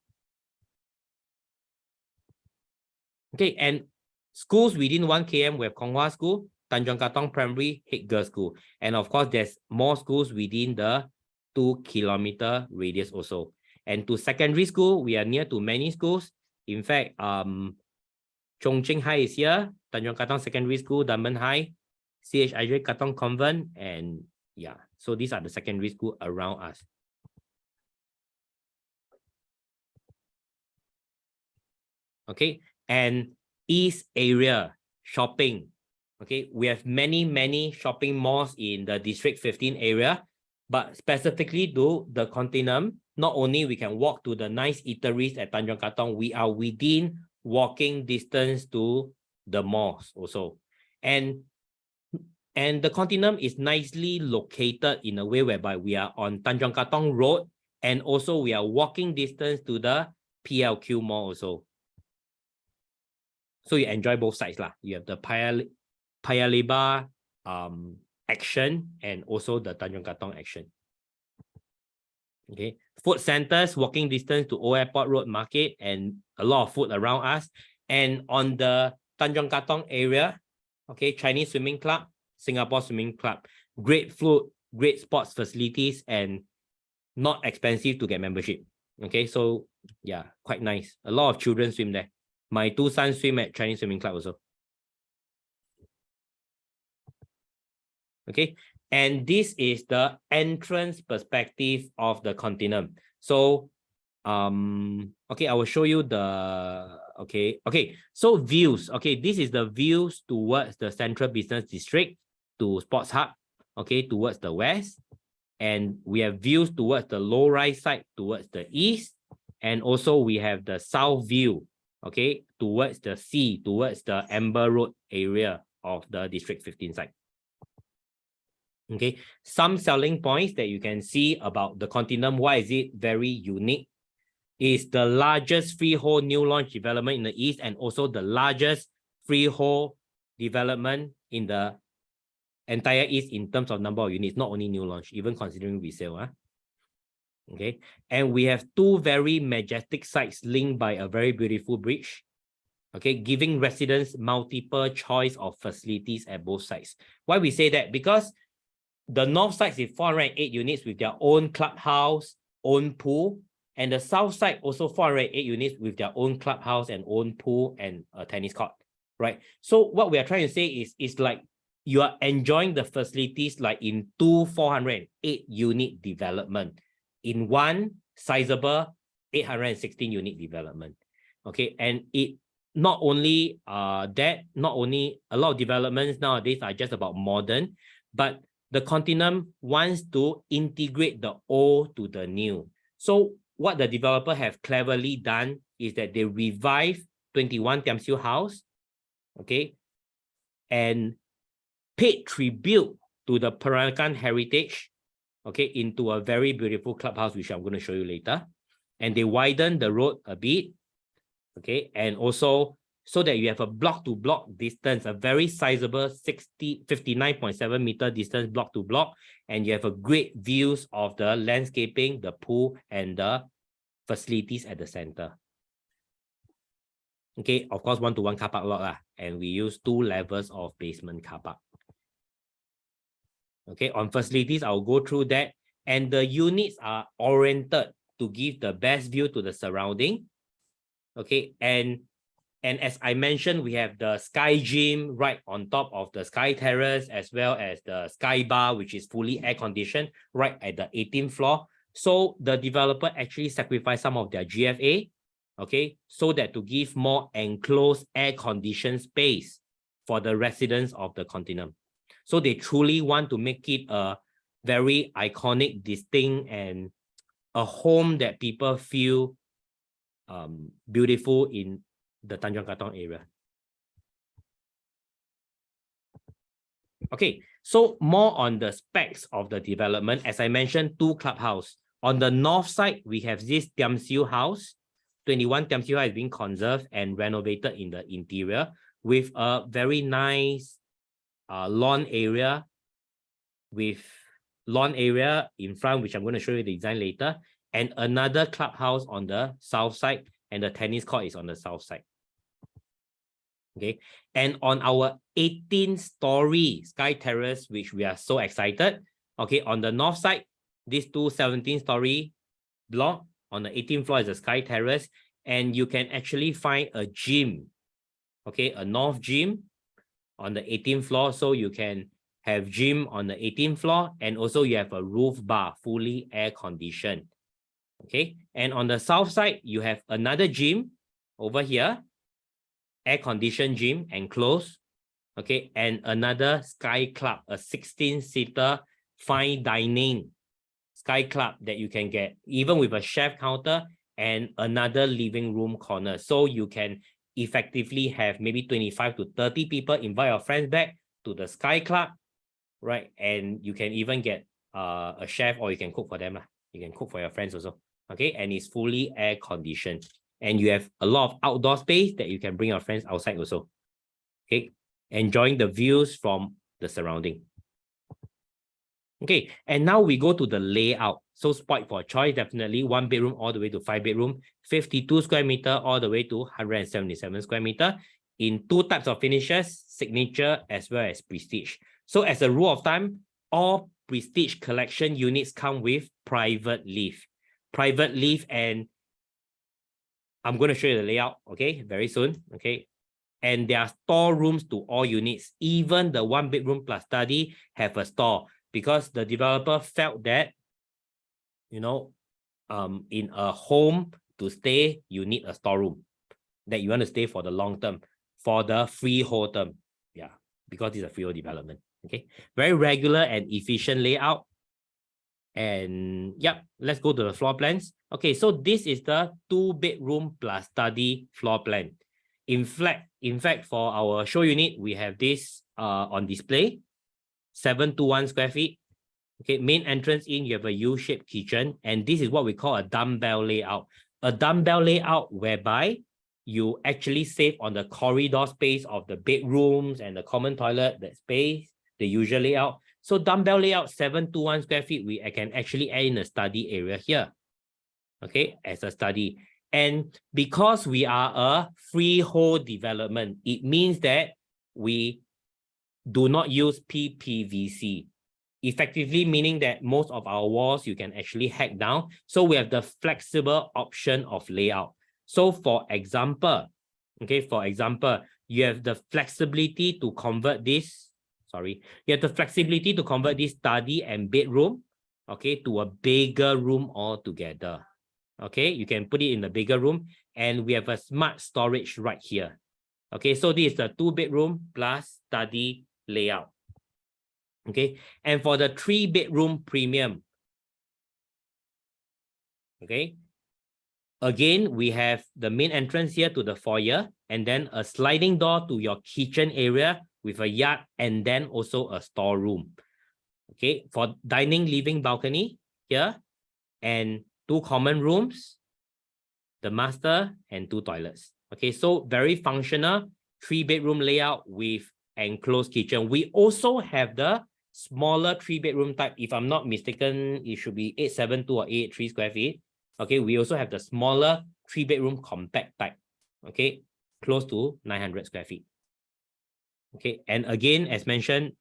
Okay, and schools within 1 km, we have Kong Hwa School, Tanjong Katong Primary, Haig Girls School. And of course, there's more schools within the 2-kilometer radius also. And to secondary school, we are near to many schools. In fact, Chongqing High is here, Tanjong Katong Secondary School, Dunman High, CHIJ Katong Convent, and yeah, so these are the secondary school around us. Okay, and East area shopping. Okay, we have many shopping malls in the District 15 area, but specifically to the Continuum, not only we can walk to the nice eateries at Tanjong Katong, we are within walking distance to the malls also. And the Continuum is nicely located in a way whereby we are on Tanjong Katong Road, and also we are walking distance to the PLQ mall also. So you enjoy both sides lah. You have the Paya Lebar action and also the Tanjong Katong action. Okay, food centers, walking distance to Old Airport Road Market, and a lot of food around us. And on the Tanjong Katong area, okay, Chinese Swimming Club, Singapore Swimming Club, great food, great sports facilities, and not expensive to get membership. Okay, so yeah, quite nice. A lot of children swim there. My 2 sons swim at Chinese Swimming Club also. Okay, and this is the entrance perspective of the Continuum. So, okay, I will show you the, okay, so views. Okay, this is the views towards the Central Business District to Sports Hub, okay, towards the west. And we have views towards the low-rise side towards the east. And also we have the south view, okay, towards the sea, towards the Amber Road area of the District 15 side. Okay, some selling points that you can see about the Continuum, why is it very unique, is the largest freehold new launch development in the east, and also the largest freehold development in the entire east in terms of number of units, not only new launch, even considering resale. Okay, and we have 2 very majestic sites linked by a very beautiful bridge, okay, giving residents multiple choice of facilities at both sides. Why we say that? Because the north side is 408 units with their own clubhouse, own pool, and the south side also 408 units with their own clubhouse and own pool and a tennis court, right? So what we are trying to say is, it's like you are enjoying the facilities like in 2 408 unit development in one sizable 816 unit development. Okay, and it not only that, not only a lot of developments nowadays are just about modern, but the Continuum wants to integrate the old to the new. So what the developer have cleverly done is that they revive 21 Tiam Siu House, okay, and paid tribute to the Peranakan heritage, okay, into a very beautiful clubhouse, which I'm going to show you later. And they widen the road a bit, okay, and also so that you have a block-to-block distance, a very sizable 59.7 meter distance block-to-block, and you have a great views of the landscaping, the pool, and the facilities at the center. Okay, of course, 1-to-1 car park lot, and we use 2 levels of basement car park. Okay, on facilities, I'll go through that. And the units are oriented to give the best view to the surrounding. Okay, and as I mentioned, we have the Sky Gym right on top of the Sky Terrace, as well as the Sky Bar, which is fully air-conditioned right at the 18th floor. So the developer actually sacrificed some of their GFA, okay, so that to give more enclosed air-conditioned space for the residents of the Continuum. So they truly want to make it a very iconic, distinct, and a home that people feel beautiful in the Tanjong Katong area. Okay, so more on the specs of the development. As I mentioned, 2 clubhouse, On the north side, we have this Tiam Siu house. 21 Tiam Siu house is being conserved and renovated in the interior with a very nice lawn area in front, which I'm going to show you the design later, and another clubhouse on the south side, and the tennis court is on the south side. Okay, and on our 18-story Sky Terrace, which we are so excited. Okay, on the north side, this 17-story block on the 18th floor is a Sky Terrace, and you can actually find a gym. Okay, a north gym on the 18th floor, so you can have gym on the 18th floor, and also you have a roof bar, fully air conditioned. Okay, and on the south side, you have another gym over here, air-conditioned gym, enclosed. Okay, and another Sky Club, a 16-seater fine dining Sky Club that you can get, even with a chef counter and another living room corner. So you can effectively have maybe 25 to 30 people, invite your friends back to the Sky Club, right? And you can even get a chef, or you can cook for them. You can cook for your friends also. Okay, and it's fully air conditioned. And you have a lot of outdoor space that you can bring your friends outside also. Okay, enjoying the views from the surrounding. Okay, and now we go to the layout. So spoiled for choice, definitely 1 bedroom all the way to 5 bedroom, 52 square meter all the way to 177 square meter in 2 types of finishes, signature as well as prestige. So as a rule of thumb, all prestige collection units come with private lift. Private lift, and I'm going to show you the layout, okay, very soon, okay. And there are storerooms to all units. Even the 1 bedroom plus study have a store, because the developer felt that, you know, in a home to stay, you need a storeroom that you want to stay for the long term, for the freehold term. Yeah, because it's a freehold development. Okay, very regular and efficient layout. And yep, let's go to the floor plans. Okay, so this is the 2 bedroom plus study floor plan. In fact, for our show unit, we have this on display, 721 square feet. Okay, main entrance in, you have a U-shaped kitchen, and this is what we call a dumbbell layout. A dumbbell layout whereby you actually save on the corridor space of the bedrooms and the common toilet, that space, the usual layout. So dumbbell layout, 721 square feet, I can actually add in a study area here. Okay, as a study. And because we are a freehold development, it means that we do not use PPVC. Effectively meaning that most of our walls you can actually hack down. So we have the flexible option of layout. So for example, you have the flexibility to convert this, study and bedroom, okay, to a bigger room altogether. Okay, you can put it in the bigger room, and we have a smart storage right here. Okay, so this is the 2 bedroom plus study layout. Okay, and for the 3 bedroom premium, okay, again, we have the main entrance here to the foyer, and then a sliding door to your kitchen area with a yard, and then also a storeroom. Okay, for dining, living, balcony here, and 2 common rooms, the master, and 2 toilets. Okay, so very functional 3 bedroom layout with enclosed kitchen. We also have the smaller 3 bedroom type. If I'm not mistaken, it should be 872 or 883 square feet. Okay, we also have the smaller 3 bedroom compact type. Okay, close to 900 square feet. Okay, and again, as mentioned,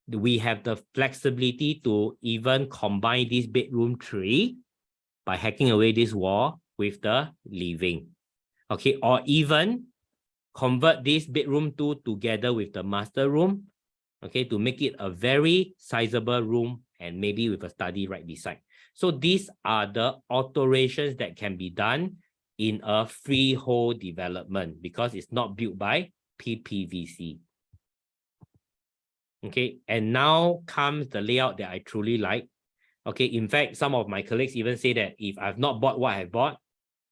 we have the flexibility to even combine this bedroom 3 by hacking away this wall with the living. Okay, or even convert this bedroom 2 together with the master room, okay, to make it a very sizable room, and maybe with a study right beside. So these are the alterations that can be done in a freehold development because it's not built by PPVC. Okay, and now comes the layout that I truly like. Okay, in fact, some of my colleagues even say that if I've not bought what I've bought,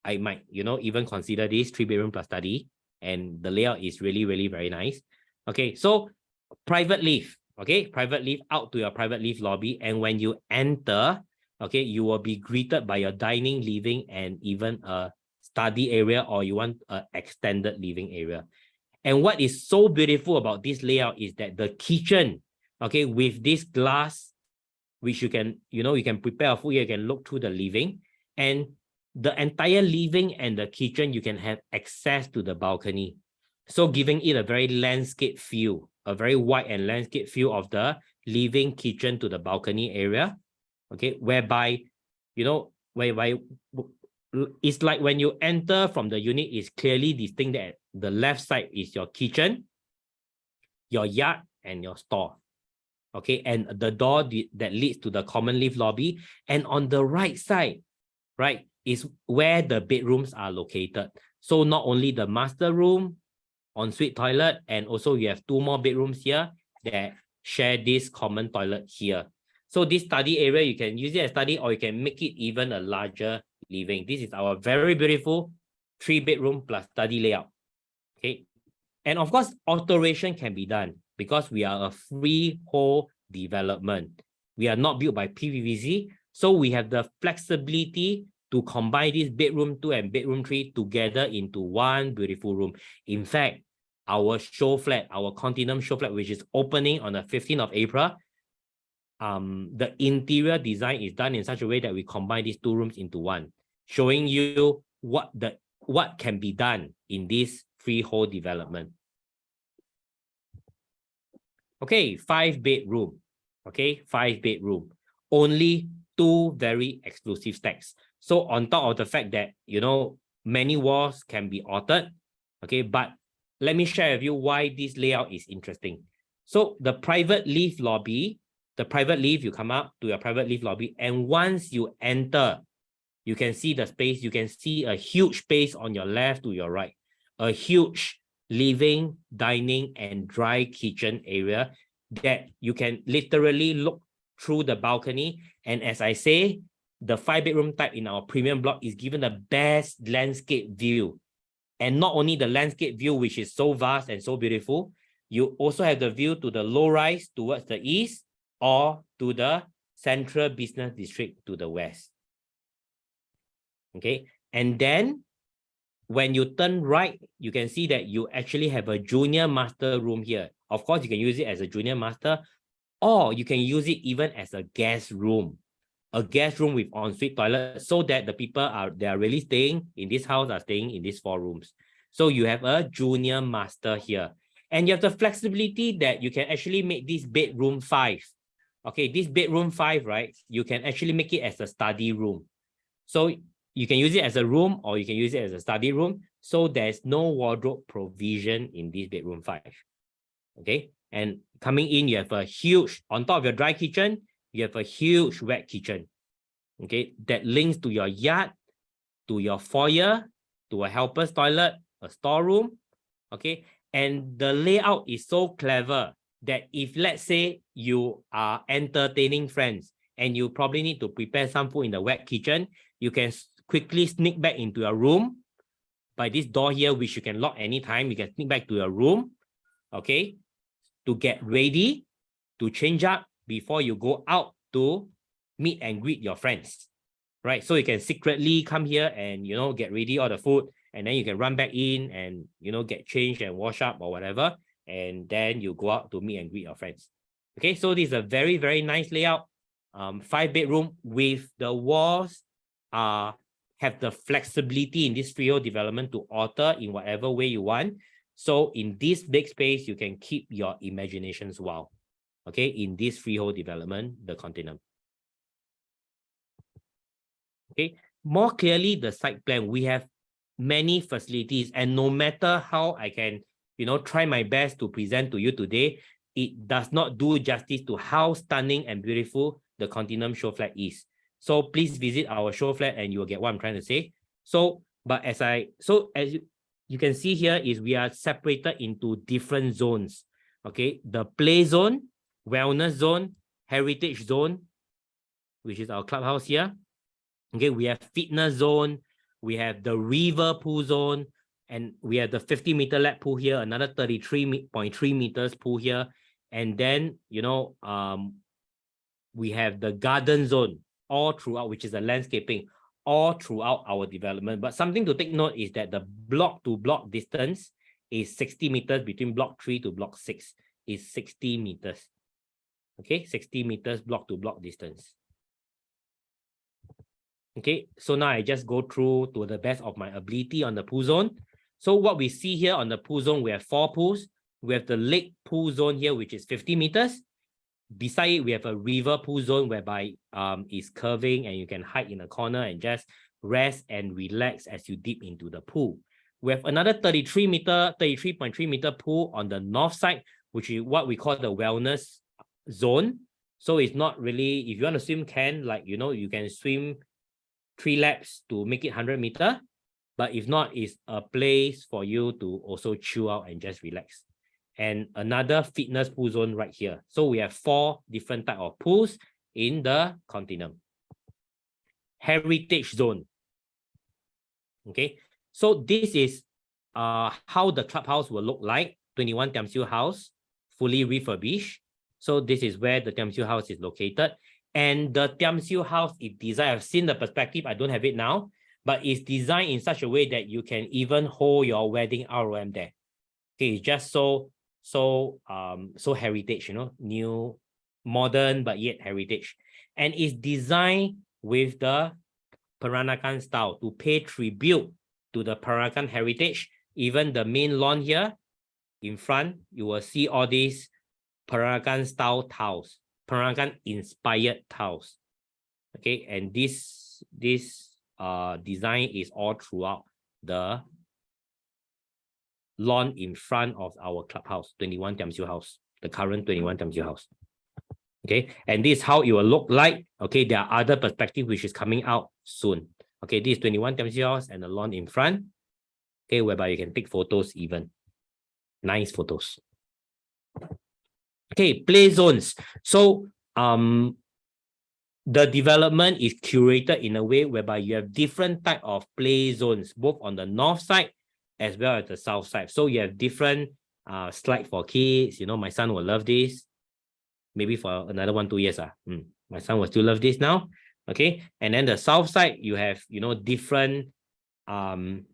I might, even consider this 3 bedroom plus study, and the layout is really, really very nice. Okay, so private lift, okay, private lift out to your private lift lobby, and when you enter, okay, you will be greeted by your dining, living, and even a study area, or you want an extended living area. And what is so beautiful about this layout is that the kitchen, okay, with this glass, which you can, you can prepare a food here, you can look through the living, and the entire living and the kitchen, you can have access to the balcony. So giving it a very landscape feel, a very wide and landscape feel of the living, kitchen to the balcony area, okay, whereby, whereby it's like when you enter from the unit, it's clearly distinct that the left side is your kitchen, your yard, and your store. Okay, and the door that leads to the common lift lobby. And on the right side, right, is where the bedrooms are located. So not only the master room, ensuite toilet, and also you have 2 more bedrooms here that share this common toilet here. So this study area, you can use it as study, or you can make it even a larger living. This is our very beautiful 3-bedroom plus study layout. Okay, and of course, alteration can be done because we are a freehold development. We are not built by PVVC, so we have the flexibility to combine this bedroom 2 and bedroom 3 together into one beautiful room. In fact, our show flat, our Continuum show flat, which is opening on the 15th of April, the interior design is done in such a way that we combine these 2 rooms into one, showing you what can be done in this freehold development. Okay, 5-bedroom. Okay, 5-bedroom. Only 2 very exclusive stacks. So on top of the fact that, many walls can be altered, okay, but let me share with you why this layout is interesting. So the private lift lobby, you come up to your private lift lobby, and once you enter, you can see the space, you can see a huge space on your left to your right, a huge living, dining, and dry kitchen area that you can literally look through the balcony. And as I say, the 5-bedroom type in our premium block is given the best landscape view. And not only the landscape view, which is so vast and so beautiful, you also have the view to the low-rise towards the east or to the central business district to the west. Okay, and then when you turn right, you can see that you actually have a junior master room here. Of course, you can use it as a junior master, or you can use it even as a guest room with ensuite toilet, so that the people they are really staying in this house are staying in these 4 rooms. So you have a junior master here, and you have the flexibility that you can actually make this bedroom 5. Okay, this bedroom 5, right? You can actually make it as a study room. So you can use it as a room, or you can use it as a study room. So there's no wardrobe provision in this bedroom 5. Okay, and coming in, you have a huge, on top of your dry kitchen, you have a huge wet kitchen. Okay, that links to your yard, to your foyer, to a helper's toilet, a storeroom. Okay, and the layout is so clever that if, let's say, you are entertaining friends and you probably need to prepare some food in the wet kitchen, you can quickly sneak back into your room by this door here, which you can lock anytime. You can sneak back to your room, okay, to get ready, to change up before you go out to meet and greet your friends, right? So you can secretly come here and, get ready all the food, and then you can run back in and, get changed and wash up or whatever, and then you go out to meet and greet your friends. Okay, so this is a very, very nice layout. 5-bedroom with the walls have the flexibility in this freehold development to alter in whatever way you want. So in this big space, you can keep your imaginations wild. Okay, in this freehold development, the Continuum. Okay, more clearly, the site plan, we have many facilities, and no matter how I can, try my best to present to you today, it does not do justice to how stunning and beautiful the Continuum show flat is. So please visit our show flat and you will get what I'm trying to say. So, as you can see here is we are separated into different zones. Okay, the play zone, wellness zone, heritage zone, which is our clubhouse here. Okay, we have fitness zone, we have the river pool zone, and we have the 50-meter lap pool here, another 33.3 meters pool here. And then, we have the garden zone, all throughout, which is the landscaping, all throughout our development. But something to take note is that the block to block distance is 60 meters between block 3 to block 6 is 60 meters. Okay, 60 meters block to block distance. Okay, so now I just go through to the best of my ability on the pool zone. So what we see here on the pool zone, we have 4 pools. We have the lake pool zone here, which is 50 meters. Beside it, we have a river pool zone whereby it's curving and you can hide in a corner and just rest and relax as you dip into the pool. We have another 33.3 meter pool on the north side, which is what we call the wellness zone. So it's not really, if you want to swim, you can swim 3 laps to make it 100 meters. But if not, it's a place for you to also chill out and just relax. And another fitness pool zone right here. So we have 4 different types of pools in the continuum. Heritage zone. Okay, so this is how the clubhouse will look like. 21 Tiam Siu house, fully refurbished. So this is where the Tiam Siu house is located. And the Tiam Siu house is designed, I've seen the perspective, I don't have it now, but it's designed in such a way that you can even hold your wedding ROM there. Okay, it's just so heritage, new, modern, but yet heritage. And it's designed with the Peranakan style to pay tribute to the Peranakan heritage. Even the main lawn here in front, you will see all these Peranakan style tiles, Peranakan inspired tiles. Okay, and this design is all throughout the lawn in front of our clubhouse, 21 Tiam Siu house, the current 21 Tiam Siu house. Okay, and this is how it will look like. Okay, there are other perspectives which is coming out soon. Okay, this is 21 Tiam Siu house and the lawn in front. Okay, whereby you can take photos even. Nice photos. Okay, play zones. So the development is curated in a way whereby you have different type of play zones, both on the north side as well as the south side. So you have different slide for kids. My son will love this. Maybe for another 1-2 years. My son will still love this now. Okay. And then the south side, you have, different type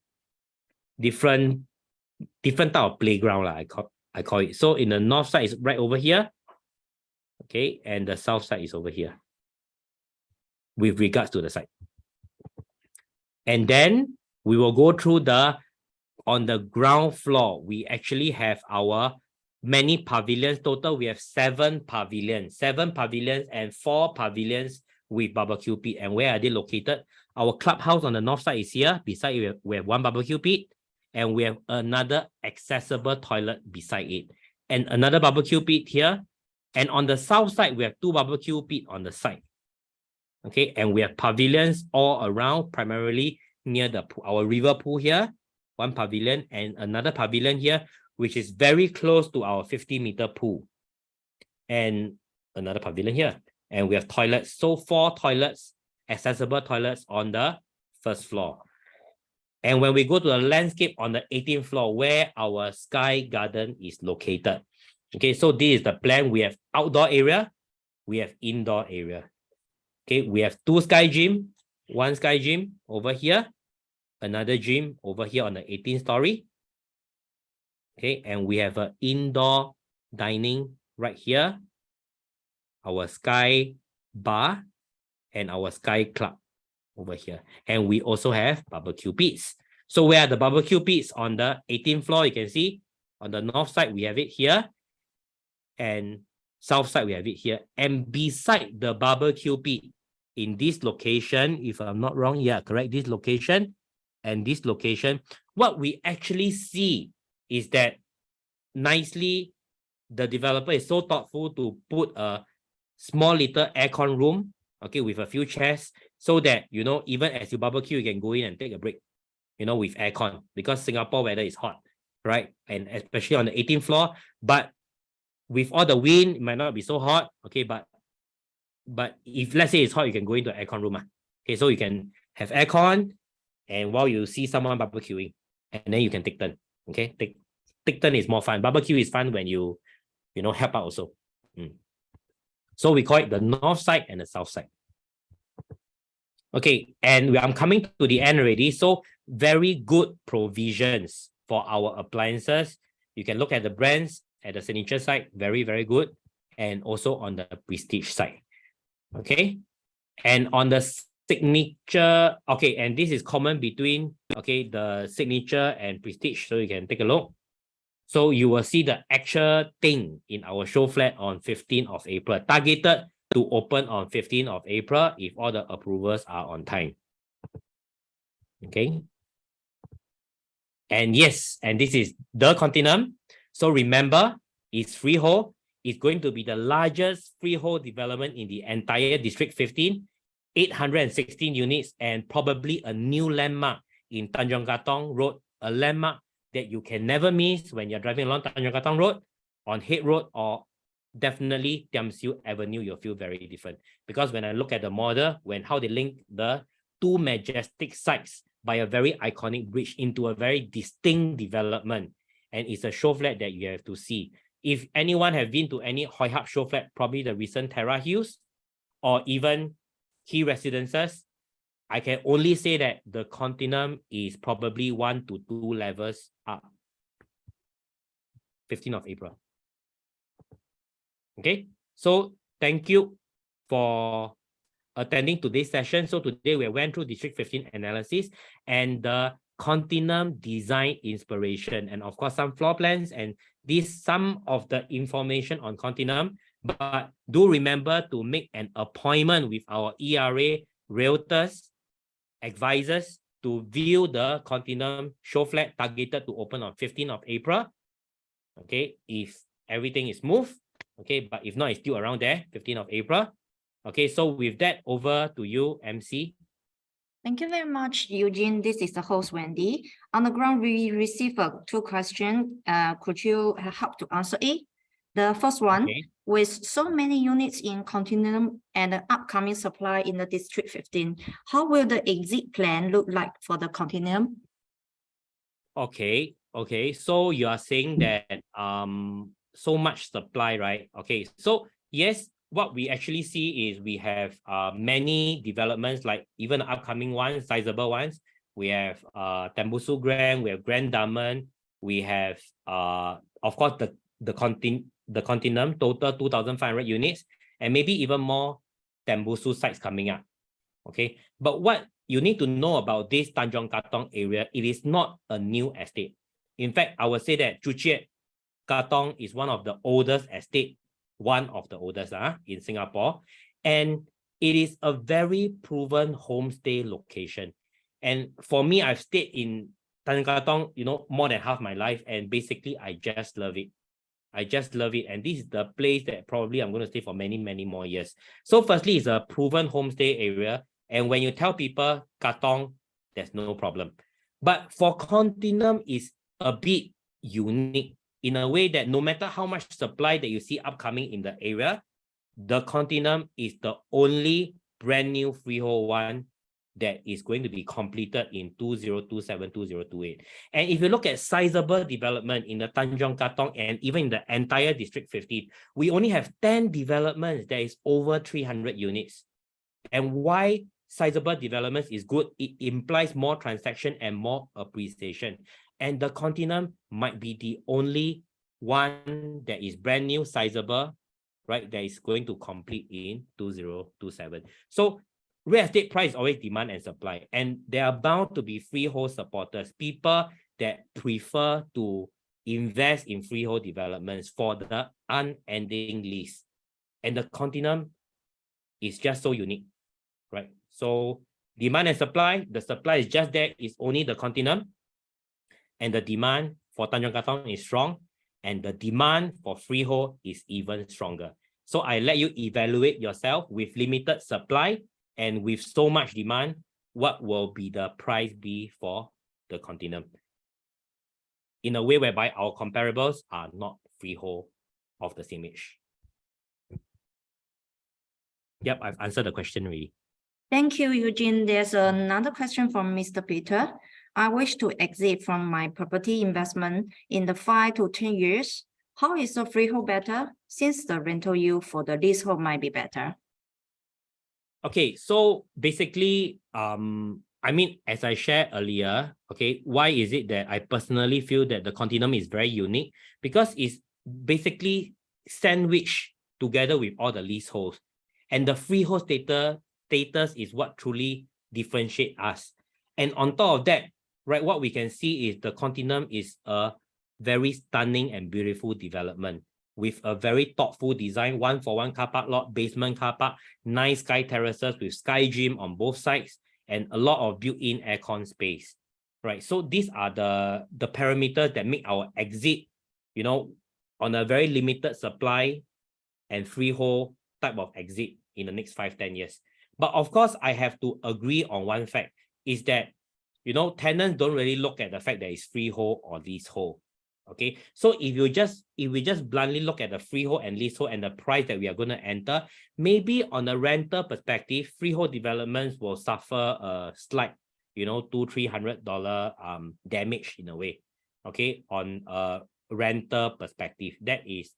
of playground, I call it. So in the north side is right over here. Okay. And the south side is over here with regards to the site. And then we will go through on the ground floor, we actually have our many pavilions. Total, we have 7 pavilions and 4 pavilions with barbecue pit. And where are they located? Our clubhouse on the north side is here. Beside it, we have 1 barbecue pit, and we have another accessible toilet beside it, and another barbecue pit here. And on the south side, we have 2 barbecue pit on the side. Okay, and we have pavilions all around, primarily near our river pool here, 1 pavilion, and another pavilion here, which is very close to our 50-meter pool, and another pavilion here. And we have toilets. So 4 toilets, accessible toilets on the first floor. And when we go to the landscape on the 18th floor, where our sky garden is located. Okay, so this is the plan. We have outdoor area, we have indoor area. Okay, we have 2 sky gym, 1 sky gym over here, another gym over here on the 18th story. Okay, and we have an indoor dining right here, our sky bar, and our sky club over here. And we also have barbecue pits. So where are the barbecue pits? On the 18th floor, you can see on the north side, we have it here, and south side, we have it here. And beside the barbecue pit, in this location, if I'm not wrong, yeah, correct, this location and this location, what we actually see is that nicely, the developer is so thoughtful to put a small little aircon room, okay, with a few chairs, so that, even as you barbecue, you can go in and take a break, with aircon, because Singapore weather is hot, right? And especially on the 18th floor, but with all the wind, it might not be so hot, okay, but if let's say it's hot, you can go into an aircon room. Okay, so you can have aircon, and while you see someone barbecuing, and then you can take turn. Okay, take turn is more fun. Barbecue is fun when you help out also. So we call it the north side and the south side. Okay, and I'm coming to the end already. So very good provisions for our appliances. You can look at the brands at the signature side, very, very good. And also on the prestige side. Okay. And on the signature, okay, and this is common between, okay, the signature and prestige. So you can take a look. So you will see the actual thing in our show flat on 15th of April, targeted to open on 15th of April if all the approvals are on time. Okay. And yes, and this is the Continuum. So remember, it's freehold. It's going to be the largest freehold development in the entire District 15, 816 units, and probably a new landmark in Tanjong Katong Road, a landmark that you can never miss when you're driving along Tanjong Katong Road, on Head Road, or definitely Tiam Siu Avenue. You'll feel very different. Because when I look at the model, how they link the two majestic sites by a very iconic bridge into a very distinct development, and it's a show flat that you have to see. If anyone have been to any Hoi Hub show flat, probably the recent Terra Hills or even Key Residences, I can only say that the Continuum is probably 1 to 2 levels up. 15th of April. Okay, so thank you for attending today's session. So today we went through District 15 analysis and the Continuum design inspiration, and of course some floor plans and some of the information on Continuum. But do remember to make an appointment with our ERA realtors, advisors to view the Continuum show flat targeted to open on 15th of April. Okay, if everything is smooth. Okay, but if not, it's still around there, 15th of April. Okay, so with that, over to you, MC. Thank you very much, Eugene. This is the host, Wendy. On the ground, we received 2 questions. Could you help to answer it? The first one, okay. With so many units in Continuum and the upcoming supply in the District 15, how will the exit plan look like for the Continuum? Okay, so you are saying that so much supply, right? Okay, so yes, what we actually see is we have many developments, like even the upcoming ones, sizable ones. We have Tembusu Grand, we have Grand Diamond, we have of course the Continuum, total 2,500 units, and maybe even more Tembusu sites coming up. Okay, but what you need to know about this Tanjong Katong area, it is not a new estate. In fact, I would say that Chu Chiat Katong is one of the oldest estate, one of the oldest in Singapore, and it is a very proven homestay location. And for me, I've stayed in Tanjong Katong, more than half my life, and basically I just love it. And this is the place that probably I'm going to stay for many, many more years. So firstly, it's a proven homestay area, and when you tell people Katong, there's no problem. But for Continuum, is a bit unique in a way that no matter how much supply that you see upcoming in the area, the Continuum is the only brand new freehold one that is going to be completed in 2027, 2028. And if you look at sizable development in the Tanjong Katong and even in the entire District 15, we only have 10 developments that is over 300 units. And why sizable developments is good? It implies more transaction and more appreciation. And the Continuum might be the only one that is brand new, sizable, right, that is going to complete in 2027. So real estate price is always demand and supply, and there are bound to be freehold supporters, people that prefer to invest in freehold developments for the unending lease. And the Continuum is just so unique, right? So demand and supply, the supply is just there, it's only the Continuum, and the demand for Tanjong Katong is strong, and the demand for freehold is even stronger. So I let you evaluate yourself with limited supply and with so much demand, what will be the price be for the Continuum? In a way whereby our comparables are not freehold of the same age. Yep, I've answered the question already. Thank you, Eugene. There's another question from Mr. Peter. I wish to exit from my property investment in the 5 to 10 years. How is the freehold better, since the rental yield for the leasehold might be better? Okay, so basically, I mean, as I shared earlier, okay, why is it that I personally feel that the continuum is very unique? Because it's basically sandwiched together with all the leaseholds. And the freehold status is what truly differentiates us. And on top of that, right, what we can see is the continuum is a very stunning and beautiful development with a very thoughtful design, 1-for-1 car park lot, basement car park, nice sky terraces with sky gym on both sides, and a lot of built-in aircon space, right? So these are the parameters that make our exit, you know, on a very limited supply and freehold type of exit in the next 5-10 years. But of course, I have to agree on one fact, is that, you know, tenants don't really look at the fact that it's freehold or leasehold. Okay, so if we just bluntly look at the freehold and leasehold and the price that we are going to enter, maybe on a rental perspective, freehold developments will suffer a slight, you know, $200-300 damage in a way. Okay, on a rental perspective, that is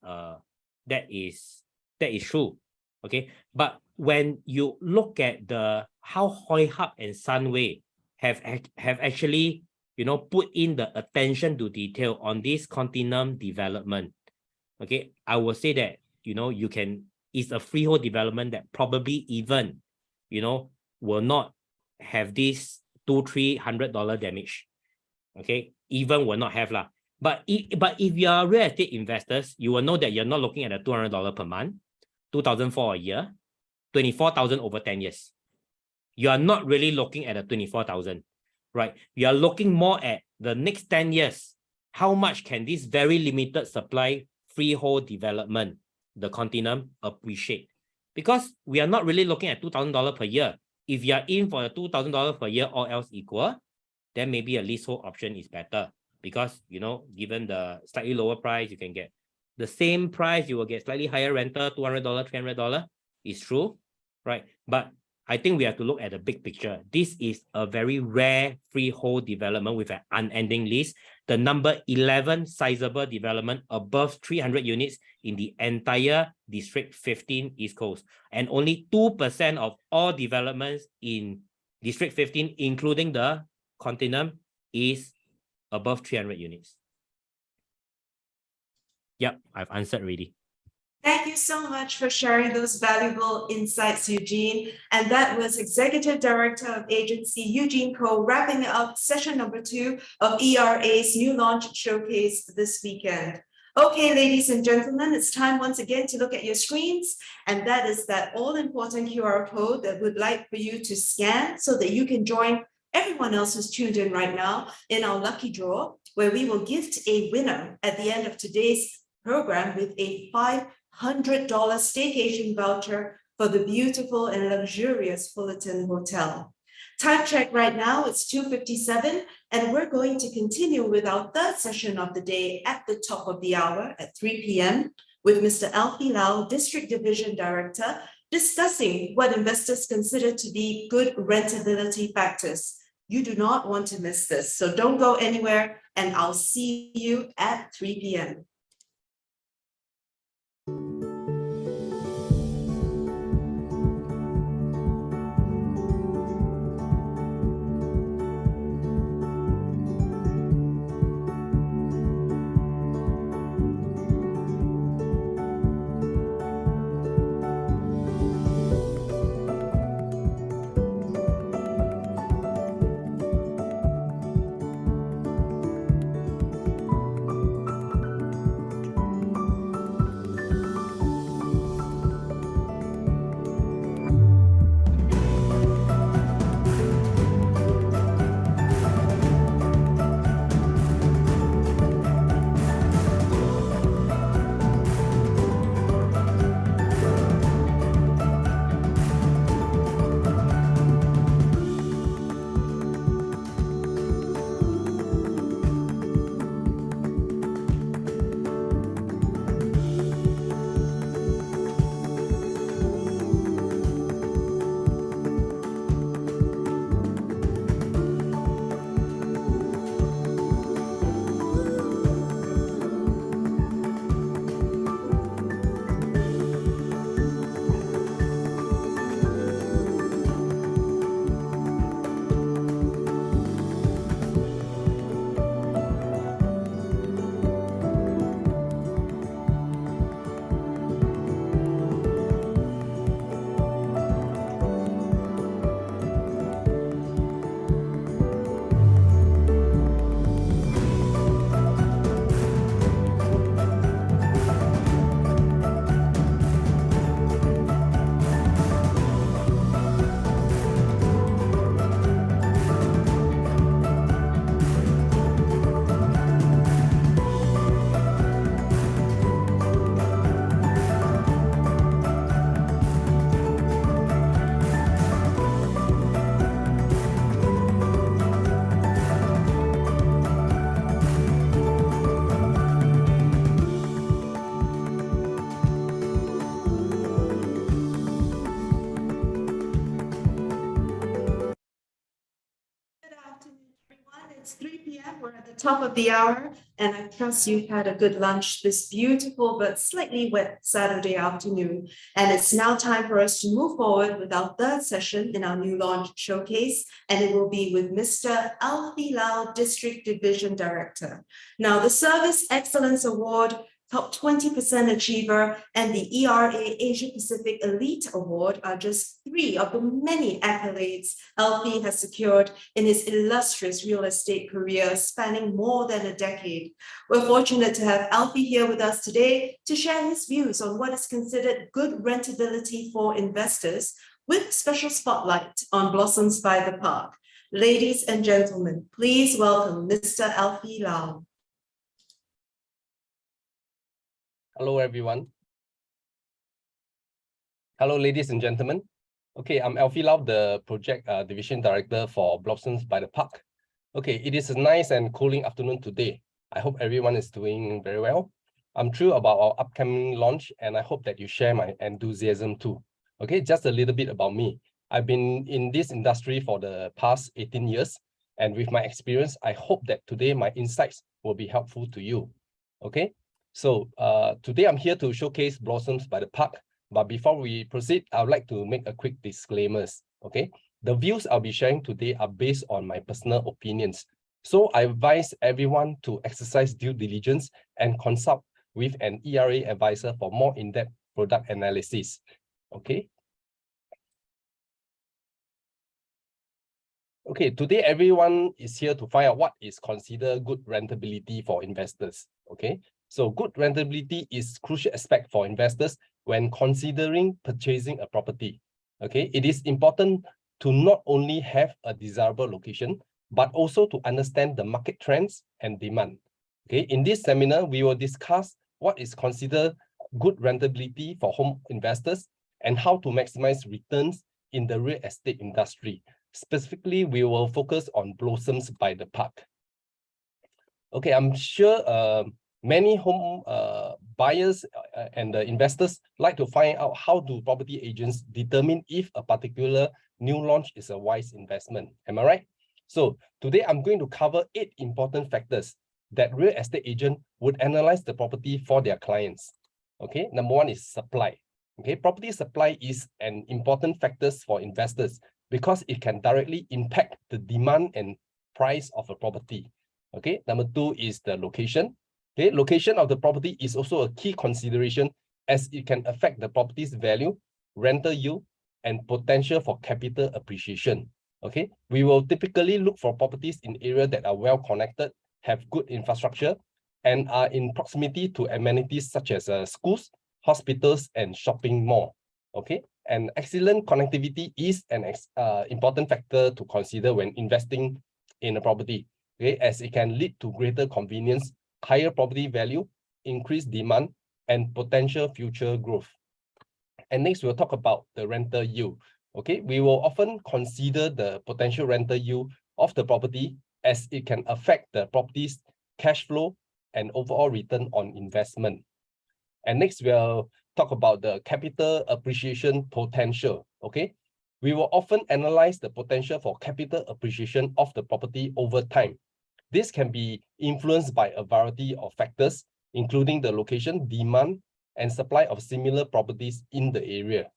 true. Okay, but when you look at how Hoi Hub and Sunway have actually, you know, put in the attention to detail on this continuum development, okay, I will say that, you know, it's a freehold development that probably even, you know, will not have this $200-300 damage, okay, even will not have lah. But if you are real estate investors, you will know that you're not looking at a $200 per month, $2,004 a year, 24,000 over 10 years. You are not really looking at a 24,000. Right, we are looking more at the next 10 years. How much can this very limited supply freehold development, the continuum, appreciate? Because we are not really looking at $2,000 per year. If you are in for a $2,000 per year, all else equal, then maybe a leasehold option is better. Because, you know, given the slightly lower price, you can get the same price, you will get slightly higher rental, $200, $300. It's true, right? But I think we have to look at the big picture. This is a very rare freehold development with an unending lease. The number 11 sizable development above 300 units in the entire District 15 East Coast. And only 2% of all developments in District 15, including the continuum, is above 300 units. Yep, I've answered already. Thank you so much for sharing those valuable insights, Eugene. And that was Executive Director of Agency Eugene Ko, wrapping up session number 2 of ERA's new launch showcase this weekend. Okay, ladies and gentlemen, it's time once again to look at your screens. And that is that all-important QR code that we'd like for you to scan so that you can join everyone else who's tuned in right now in our lucky draw, where we will gift a winner at the end of today's program with a $500 staycation voucher for the beautiful and luxurious Fullerton Hotel. Time check right now, it's 2:57, and we're going to continue with our third session of the day at the top of the hour at 3 p.m. with Mr. Alfie Lau, District Division Director, discussing what investors consider to be good rentability factors. You do not want to miss this, so don't go anywhere, and I'll see you at 3 p.m. top of the hour, and I trust you've had a good lunch this beautiful but slightly wet Saturday afternoon. And it's now time for us to move forward with our third session in our new launch showcase, and it will be with Mr. Alfie Lau, District Division Director. Now, the Service Excellence Award, Top 20% Achiever, and the ERA Asia Pacific Elite Award are just three of the many accolades Alfie has secured in his illustrious real estate career spanning more than a decade. We're fortunate to have Alfie here with us today to share his views on what is considered good rentability for investors, with special spotlight on Blossoms by the Park. Ladies and gentlemen, please welcome Mr. Alfie Lau. Hello, everyone. Hello, ladies and gentlemen. Okay, I'm Alfie Lau, the Project Division Director for Blossoms by the Park. Okay, it is a nice and cooling afternoon today. I hope everyone is doing very well. I'm thrilled about our upcoming launch, and I hope that you share my enthusiasm too. Okay, just a little bit about me. I've been in this industry for the past 18 years, and with my experience, I hope that today my insights will be helpful to you. Okay. So today I'm here to showcase Blossoms by the Park. But before we proceed, I would like to make a quick disclaimers. Okay, the views I'll be sharing today are based on my personal opinions. So I advise everyone to exercise due diligence and consult with an ERA advisor for more in-depth product analysis. Okay. Okay, today everyone is here to find out what is considered good rentability for investors. Okay. So good rentability is a crucial aspect for investors when considering purchasing a property. Okay, it is important to not only have a desirable location, but also to understand the market trends and demand. Okay, in this seminar, we will discuss what is considered good rentability for home investors and how to maximize returns in the real estate industry. Specifically, we will focus on Blossoms by the Park. Okay, I'm sure many home buyers and investors like to find out how do property agents determine if a particular new launch is a wise investment. Am I right? So today I'm going to cover 8 important factors that real estate agent would analyze the property for their clients. Okay, number 1 is supply. Okay, property supply is an important factor for investors because it can directly impact the demand and price of a property. Okay, number 2 is the location. Okay, location of the property is also a key consideration as it can affect the property's value, rental yield, and potential for capital appreciation. Okay, we will typically look for properties in areas that are well connected, have good infrastructure, and are in proximity to amenities such as schools, hospitals, and shopping mall. Okay, and excellent connectivity is an important factor to consider when investing in a property. Okay, as it can lead to greater convenience, higher property value, increased demand, and potential future growth. And next, we'll talk about the rental yield. Okay, we will often consider the potential rental yield of the property as it can affect the property's cash flow and overall return on investment. And next, we'll talk about the capital appreciation potential. Okay, we will often analyze the potential for capital appreciation of the property over time. This can be influenced by a variety of factors, including the location, demand, and supply of similar properties in the area.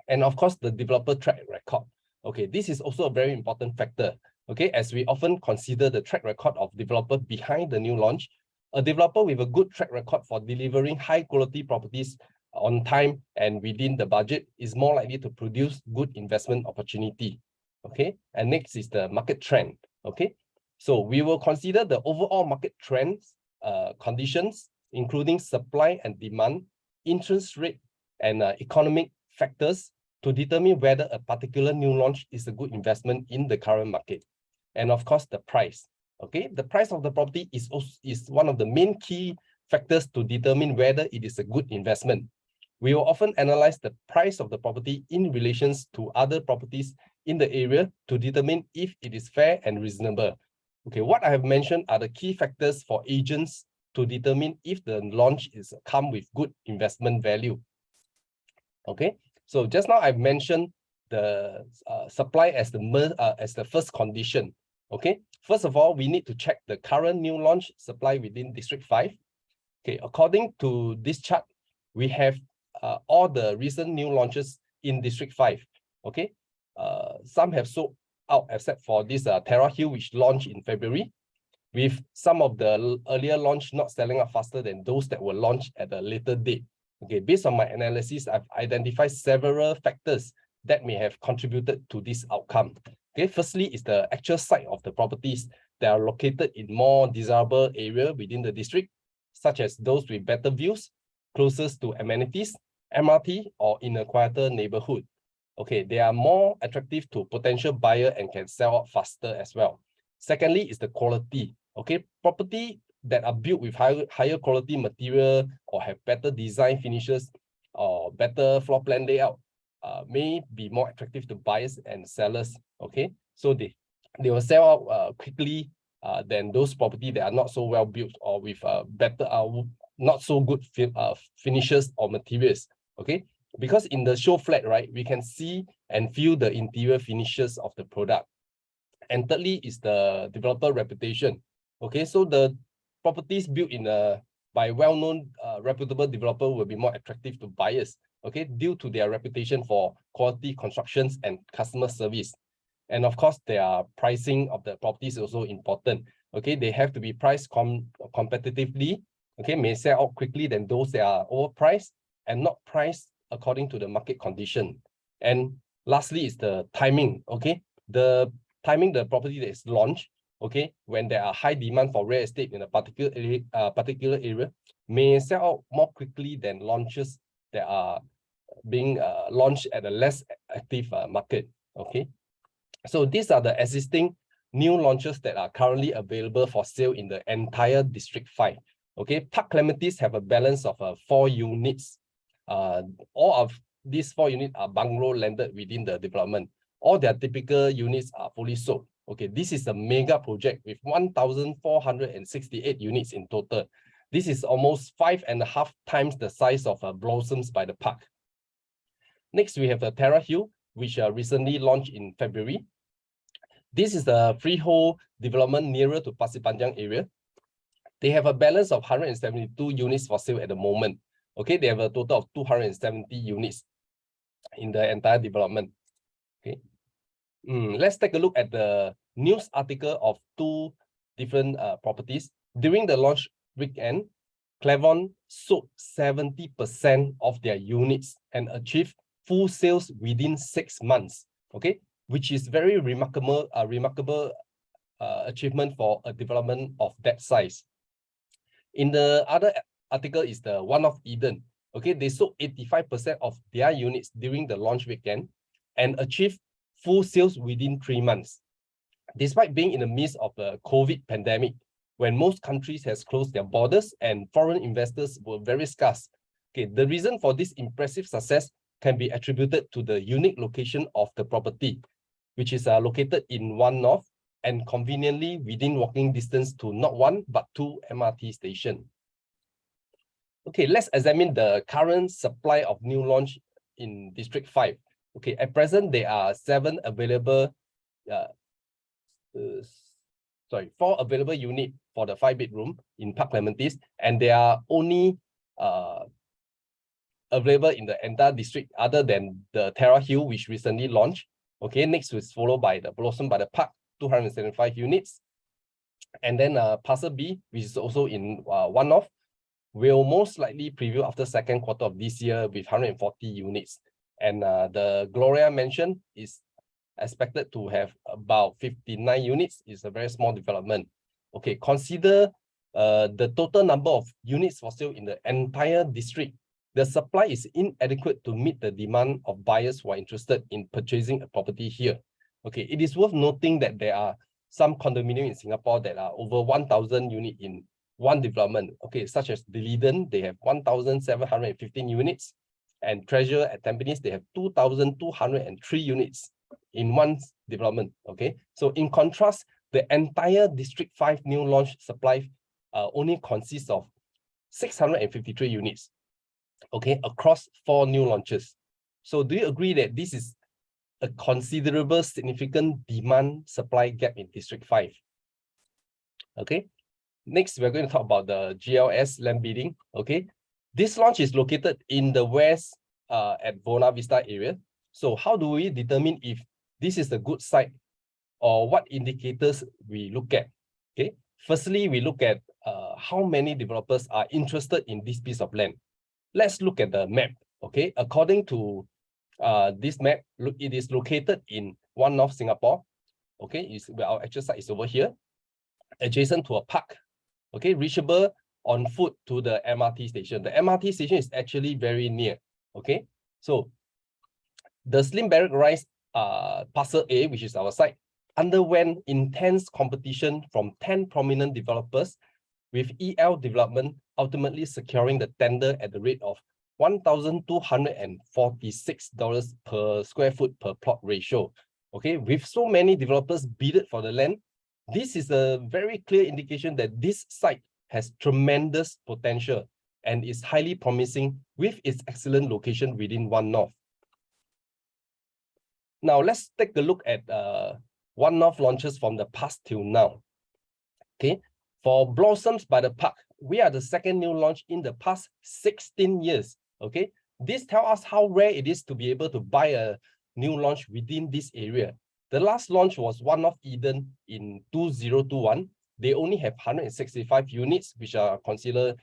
And of course, the developer track record. Okay, this is also a very important factor. Okay, as we often consider the track record of developer behind the new launch, a developer with a good track record for delivering high quality properties on time and within the budget is more likely to produce good investment opportunity. Okay, and next is the market trend. Okay. So we will consider the overall market trends, conditions, including supply and demand, interest rate, and economic factors to determine whether a particular new launch is a good investment in the current market. And of course, the price. Okay, the price of the property is one of the main key factors to determine whether it is a good investment. We will often analyze the price of the property in relation to other properties in the area to determine if it is fair and reasonable. Okay, what I have mentioned are the key factors for agents to determine if the launch is come with good investment value. Okay, so just now I've mentioned the supply as the first condition. Okay, First of all, we need to check the current new launch supply within District 5. Okay, according to this chart, we have all the recent new launches in District 5. Okay, some have sold out except for this Terra Hill, which launched in February, with some of the earlier launch not selling out faster than those that were launched at a later date. Okay, based on my analysis, I've identified several factors that may have contributed to this outcome. Okay, firstly is the actual site of the properties that are located in more desirable area within the district, such as those with better views, closest to amenities, MRT, or in a quieter neighborhood. Okay, they are more attractive to potential buyer and can sell out faster as well. Secondly is the quality. Okay, property that are built with higher quality material or have better design finishes or better floor plan layout may be more attractive to buyers and sellers. Okay, so they will sell out quickly than those property that are not so well built or with better not so good finishes or materials. Okay, because in the show flat, right, we can see and feel the interior finishes of the product. And thirdly is the developer reputation. Okay, so the properties built in by well-known reputable developer will be more attractive to buyers, okay, due to their reputation for quality constructions and customer service. And of course, their pricing of the properties is also important. Okay, they have to be priced competitively, okay, may sell out quickly than those that are overpriced and not priced according to the market condition. And lastly is the timing. Okay, the timing the property that is launched, okay, when there are high demand for real estate in a particular area, may sell out more quickly than launches that are being launched at a less active market. Okay, so these are the existing new launches that are currently available for sale in the entire District 5. Okay, Park Clementes have a balance of 4 units. All of these 4 units are bungalow landed within the development. All their typical units are fully sold. Okay, this is a mega project with 1,468 units in total. This is almost 5.5 times the size of Blossoms by the Park. Next, we have the Terra Hill, which recently launched in February. This is the freehold development nearer to Pasir Panjang area. They have a balance of 172 units for sale at the moment. Okay, they have a total of 270 units in the entire development. Okay, let's take a look at the news article of 2 different properties. During the launch weekend, Clavon sold 70% of their units and achieved full sales within 6 months. Okay, which is very remarkable achievement for a development of that size. In the other article is the one of Eden. Okay, they sold 85% of their units during the launch weekend and achieved full sales within 3 months. Despite being in the midst of the COVID pandemic, when most countries has closed their borders and foreign investors were very scarce. Okay, the reason for this impressive success can be attributed to the unique location of the property, which is located in One North and conveniently within walking distance to not 1 but 2 MRT stations. Okay, let's examine the current supply of new launch in District 5. Okay, at present there are 4 available units for the 5-bedroom in Park Clementes, and they are only available in the entire district other than the Terra Hill, which recently launched. Okay, next is followed by the Blossom by the Park, 275 units. And then Parcel B, which is also in One North, will most likely preview after 2nd quarter of this year with 140 units. And the Gloria Mansion is expected to have about 59 units. It's a very small development. Okay, consider the total number of units for sale in the entire district. The supply is inadequate to meet the demand of buyers who are interested in purchasing a property here. Okay, it is worth noting that there are some condominiums in Singapore that are over 1,000 units in one development. Okay, such as the Liden, they have 1,715 units, and Treasure at Tampines, they have 2,203 units in one development. Okay, so in contrast, the entire District 5 new launch supply only consists of 653 units. Okay, across 4 new launches. So do you agree that this is a considerable significant demand supply gap in District 5? Okay. Next, we're going to talk about the GLS land bidding. Okay. This launch is located in the west at Buona Vista area. So how do we determine if this is a good site or what indicators we look at? Okay. Firstly, we look at how many developers are interested in this piece of land. Let's look at the map. Okay. According to this map, it is located in One North Singapore. Okay. Our actual site is over here, adjacent to a park. Okay, reachable on foot to the MRT station. The MRT station is actually very near. Okay, so the Slim Barrack Rise Parcel A, which is our site, underwent intense competition from 10 prominent developers, with EL Development ultimately securing the tender at the rate of $1,246 per square foot per plot ratio. Okay, with so many developers bidded for the land, this is a very clear indication that this site has tremendous potential and is highly promising with its excellent location within One North. Now, let's take a look at One North launches from the past till now. Okay, for Blossoms by the Park, we are the second new launch in the past 16 years. Okay, this tells us how rare it is to be able to buy a new launch within this area. The last launch was One North Eden in 2021. They only have 165 units, which are considered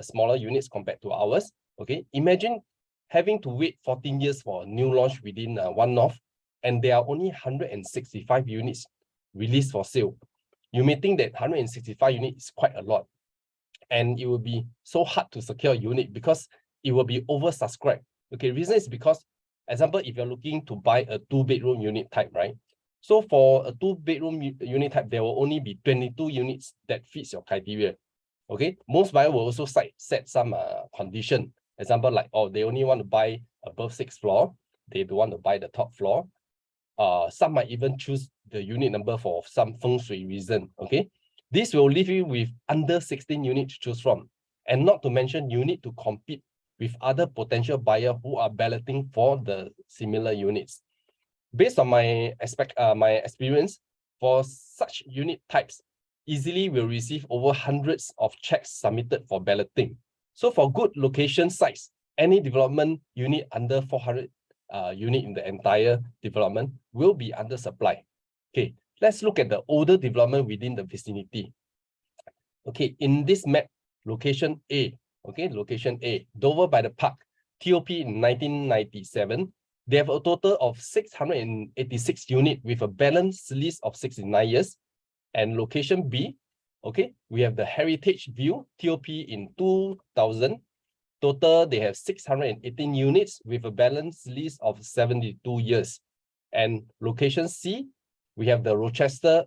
smaller units compared to ours. Okay, imagine having to wait 14 years for a new launch within One North, and there are only 165 units released for sale. You may think that 165 units is quite a lot, and it will be so hard to secure a unit because it will be oversubscribed. Okay, reason is because, example, if you're looking to buy a 2-bedroom unit type, right? So for a 2-bedroom unit type, there will only be 22 units that fits your criteria. Okay, most buyers will also set some condition. Example, like, oh, they only want to buy above 6th floor. They don't want to buy the top floor. Some might even choose the unit number for some feng shui reason. Okay, this will leave you with under 16 units to choose from. And not to mention, you need to compete with other potential buyers who are balloting for the similar units. Based on my experience, for such unit types, easily will receive over hundreds of checks submitted for balloting. So for good location sites, any development unit under 400 unit in the entire development will be under supply. Okay, let's look at the older development within the vicinity. Okay, in this map, location A, okay, location A, Dover by the Park, TOP in 1997. They have a total of 686 units with a balance lease of 69 years. And location B, okay, we have the Heritage View, TOP in 2000. Total, they have 618 units with a balance lease of 72 years. And location C, we have the Rochester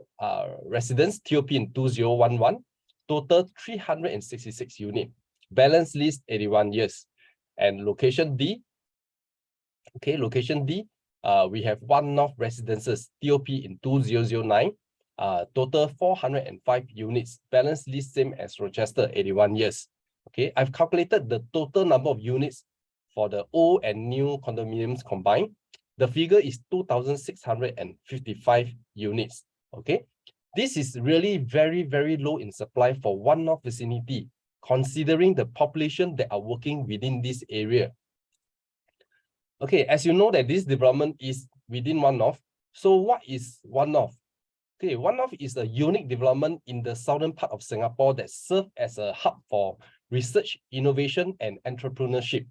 Residence, TOP in 2011. Total 366 units, balance lease 81 years. And location D, okay, location D, we have One North Residences, TOP in 2009. Total 405 units, balance lease same as Rochester, 81 years. Okay, I've calculated the total number of units for the old and new condominiums combined. The figure is 2,655 units. Okay, this is really very, very low in supply for One North vicinity, considering the population that are working within this area. Okay, as you know that this development is within One North. So what is One North? Okay, One North is a unique development in the southern part of Singapore that serves as a hub for research, innovation, and entrepreneurship.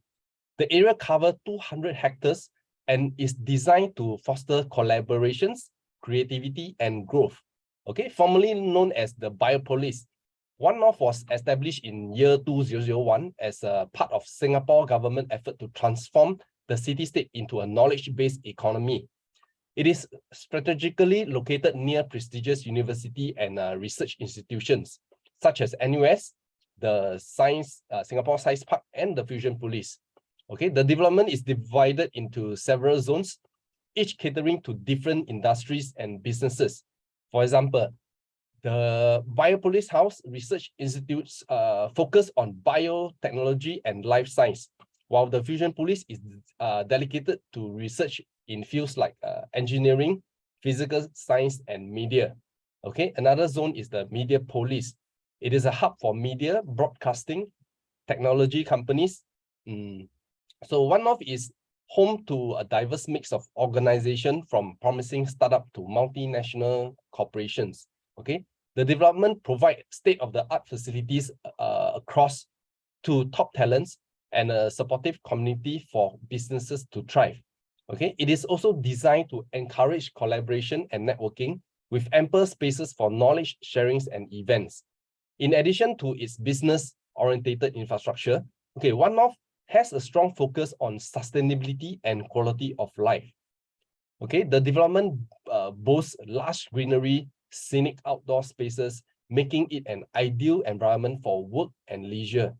The area covers 200 hectares and is designed to foster collaborations, creativity, and growth. Okay, formerly known as the Biopolis, One North was established in year 2001 as a part of Singapore government effort to transform the city-state into a knowledge-based economy. It is strategically located near prestigious university and research institutions, such as NUS, the Singapore Science Park, and the Fusion Police. Okay, the development is divided into several zones, each catering to different industries and businesses. For example, the Biopolis House Research Institutes focus on biotechnology and life science, while the Fusion Police is dedicated to research in fields like engineering, physical science, and media. Okay, another zone is the media polis. It is a hub for media, broadcasting, technology companies. So One-North is home to a diverse mix of organizations from promising startup to multinational corporations. Okay, the development provide state-of-the-art facilities across to top talents and a supportive community for businesses to thrive. Okay, it is also designed to encourage collaboration and networking with ample spaces for knowledge sharings and events. In addition to its business-oriented infrastructure, okay, One-North has a strong focus on sustainability and quality of life. Okay, the development boasts large greenery, scenic outdoor spaces, making it an ideal environment for work and leisure.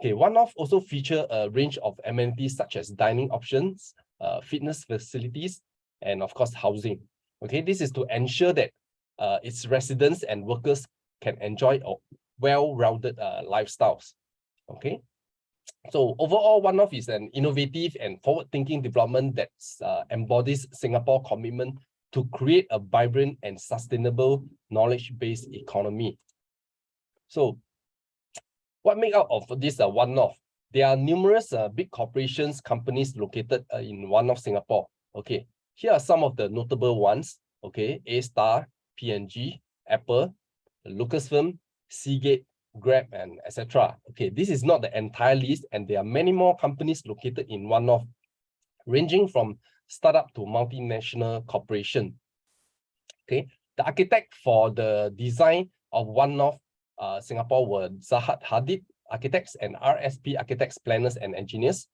Okay, One-North also feature a range of amenities such as dining options, fitness facilities, and of course, housing. Okay, this is to ensure that its residents and workers can enjoy a well-rounded lifestyles. Okay, so overall, One-North is an innovative and forward-thinking development that embodies Singapore's commitment to create a vibrant and sustainable knowledge-based economy. So, what make out of this One-North? There are numerous big corporations, companies located in One-North Singapore. Okay, here are some of the notable ones. Okay, A-Star, P&G, Apple, Lucasfilm, Seagate, Grab, and etc. Okay, this is not the entire list, and there are many more companies located in One-North, ranging from startup to multinational corporation. Okay, the architect for the design of One-North Singapore were Zaha Hadid Architects and RSP Architects, Planners, and Engineers.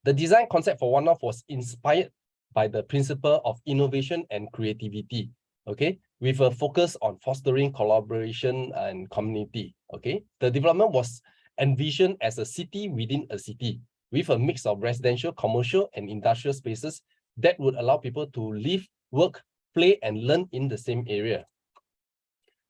The design concept for One-North was inspired by the principle of innovation and creativity, okay, with a focus on fostering collaboration and community. Okay, the development was envisioned as a city within a city, with a mix of residential, commercial, and industrial spaces that would allow people to live, work, play, and learn in the same area.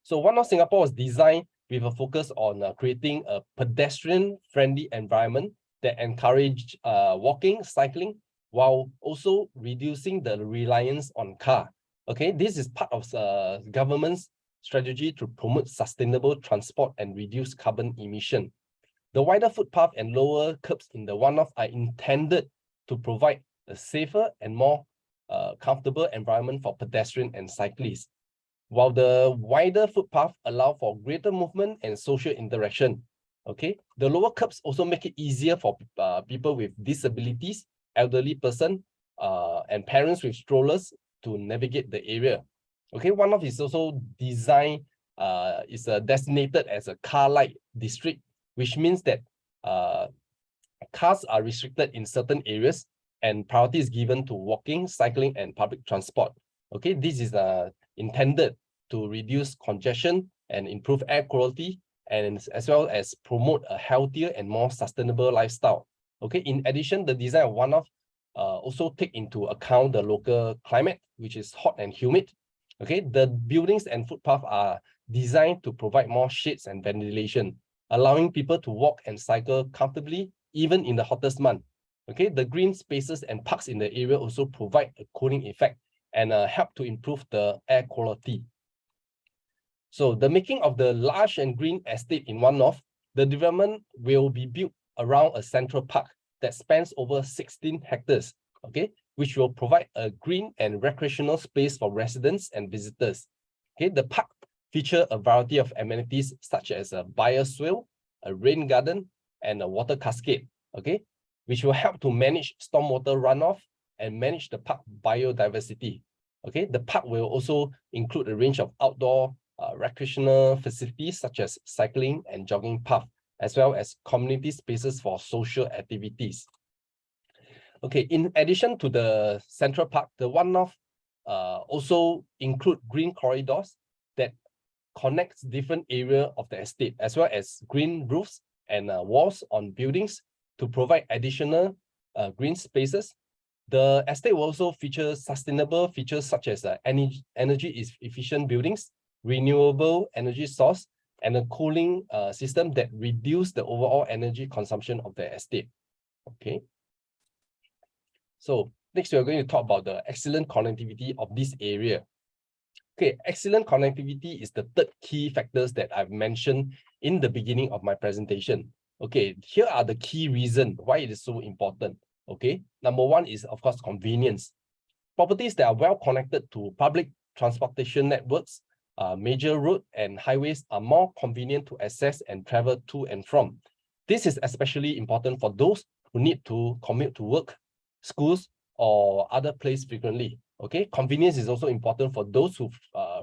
So One-North Singapore was designed with a focus on creating a pedestrian-friendly environment that encouraged walking, cycling, while also reducing the reliance on car. Okay, this is part of the government's strategy to promote sustainable transport and reduce carbon emission. The wider footpath and lower curbs in the One-North are intended to provide a safer and more comfortable environment for pedestrians and cyclists, while the wider footpath allow for greater movement and social interaction. Okay, the lower curbs also make it easier for people with disabilities, elderly person, and parents with strollers to navigate the area. Okay, One-North is also designed, is designated as a car light district, which means that cars are restricted in certain areas and priority is given to walking, cycling, and public transport. Okay, this is intended to reduce congestion and improve air quality, and as well as promote a healthier and more sustainable lifestyle. Okay, in addition, the design of One-North also take into account the local climate, which is hot and humid. Okay, the buildings and footpaths are designed to provide more shades and ventilation, allowing people to walk and cycle comfortably even in the hottest month. Okay, the green spaces and parks in the area also provide a cooling effect and help to improve the air quality. So the making of the large and green estate in One-North, the development will be built around a central park that spans over 16 hectares, okay, which will provide a green and recreational space for residents and visitors. Okay, the park feature a variety of amenities such as a bioswale, a rain garden, and a water cascade, okay, which will help to manage stormwater runoff and manage the park biodiversity. Okay, the park will also include a range of outdoor recreational facilities such as cycling and jogging path, as well as community spaces for social activities. Okay, in addition to the central park, the One-North also include green corridors that connects different areas of the estate, as well as green roofs and walls on buildings to provide additional green spaces. The estate will also feature sustainable features such as energy efficient buildings, renewable energy source, and a cooling system that reduce the overall energy consumption of the estate. Okay. So next, we are going to talk about the excellent connectivity of this area. Okay, excellent connectivity is the third key factors that I've mentioned in the beginning of my presentation. Okay, here are the key reasons why it is so important. Okay, number one is, of course, convenience. Properties that are well connected to public transportation networks, major road and highways are more convenient to access and travel to and from. This is especially important for those who need to commute to work, schools, or other places frequently. Okay, convenience is also important for those who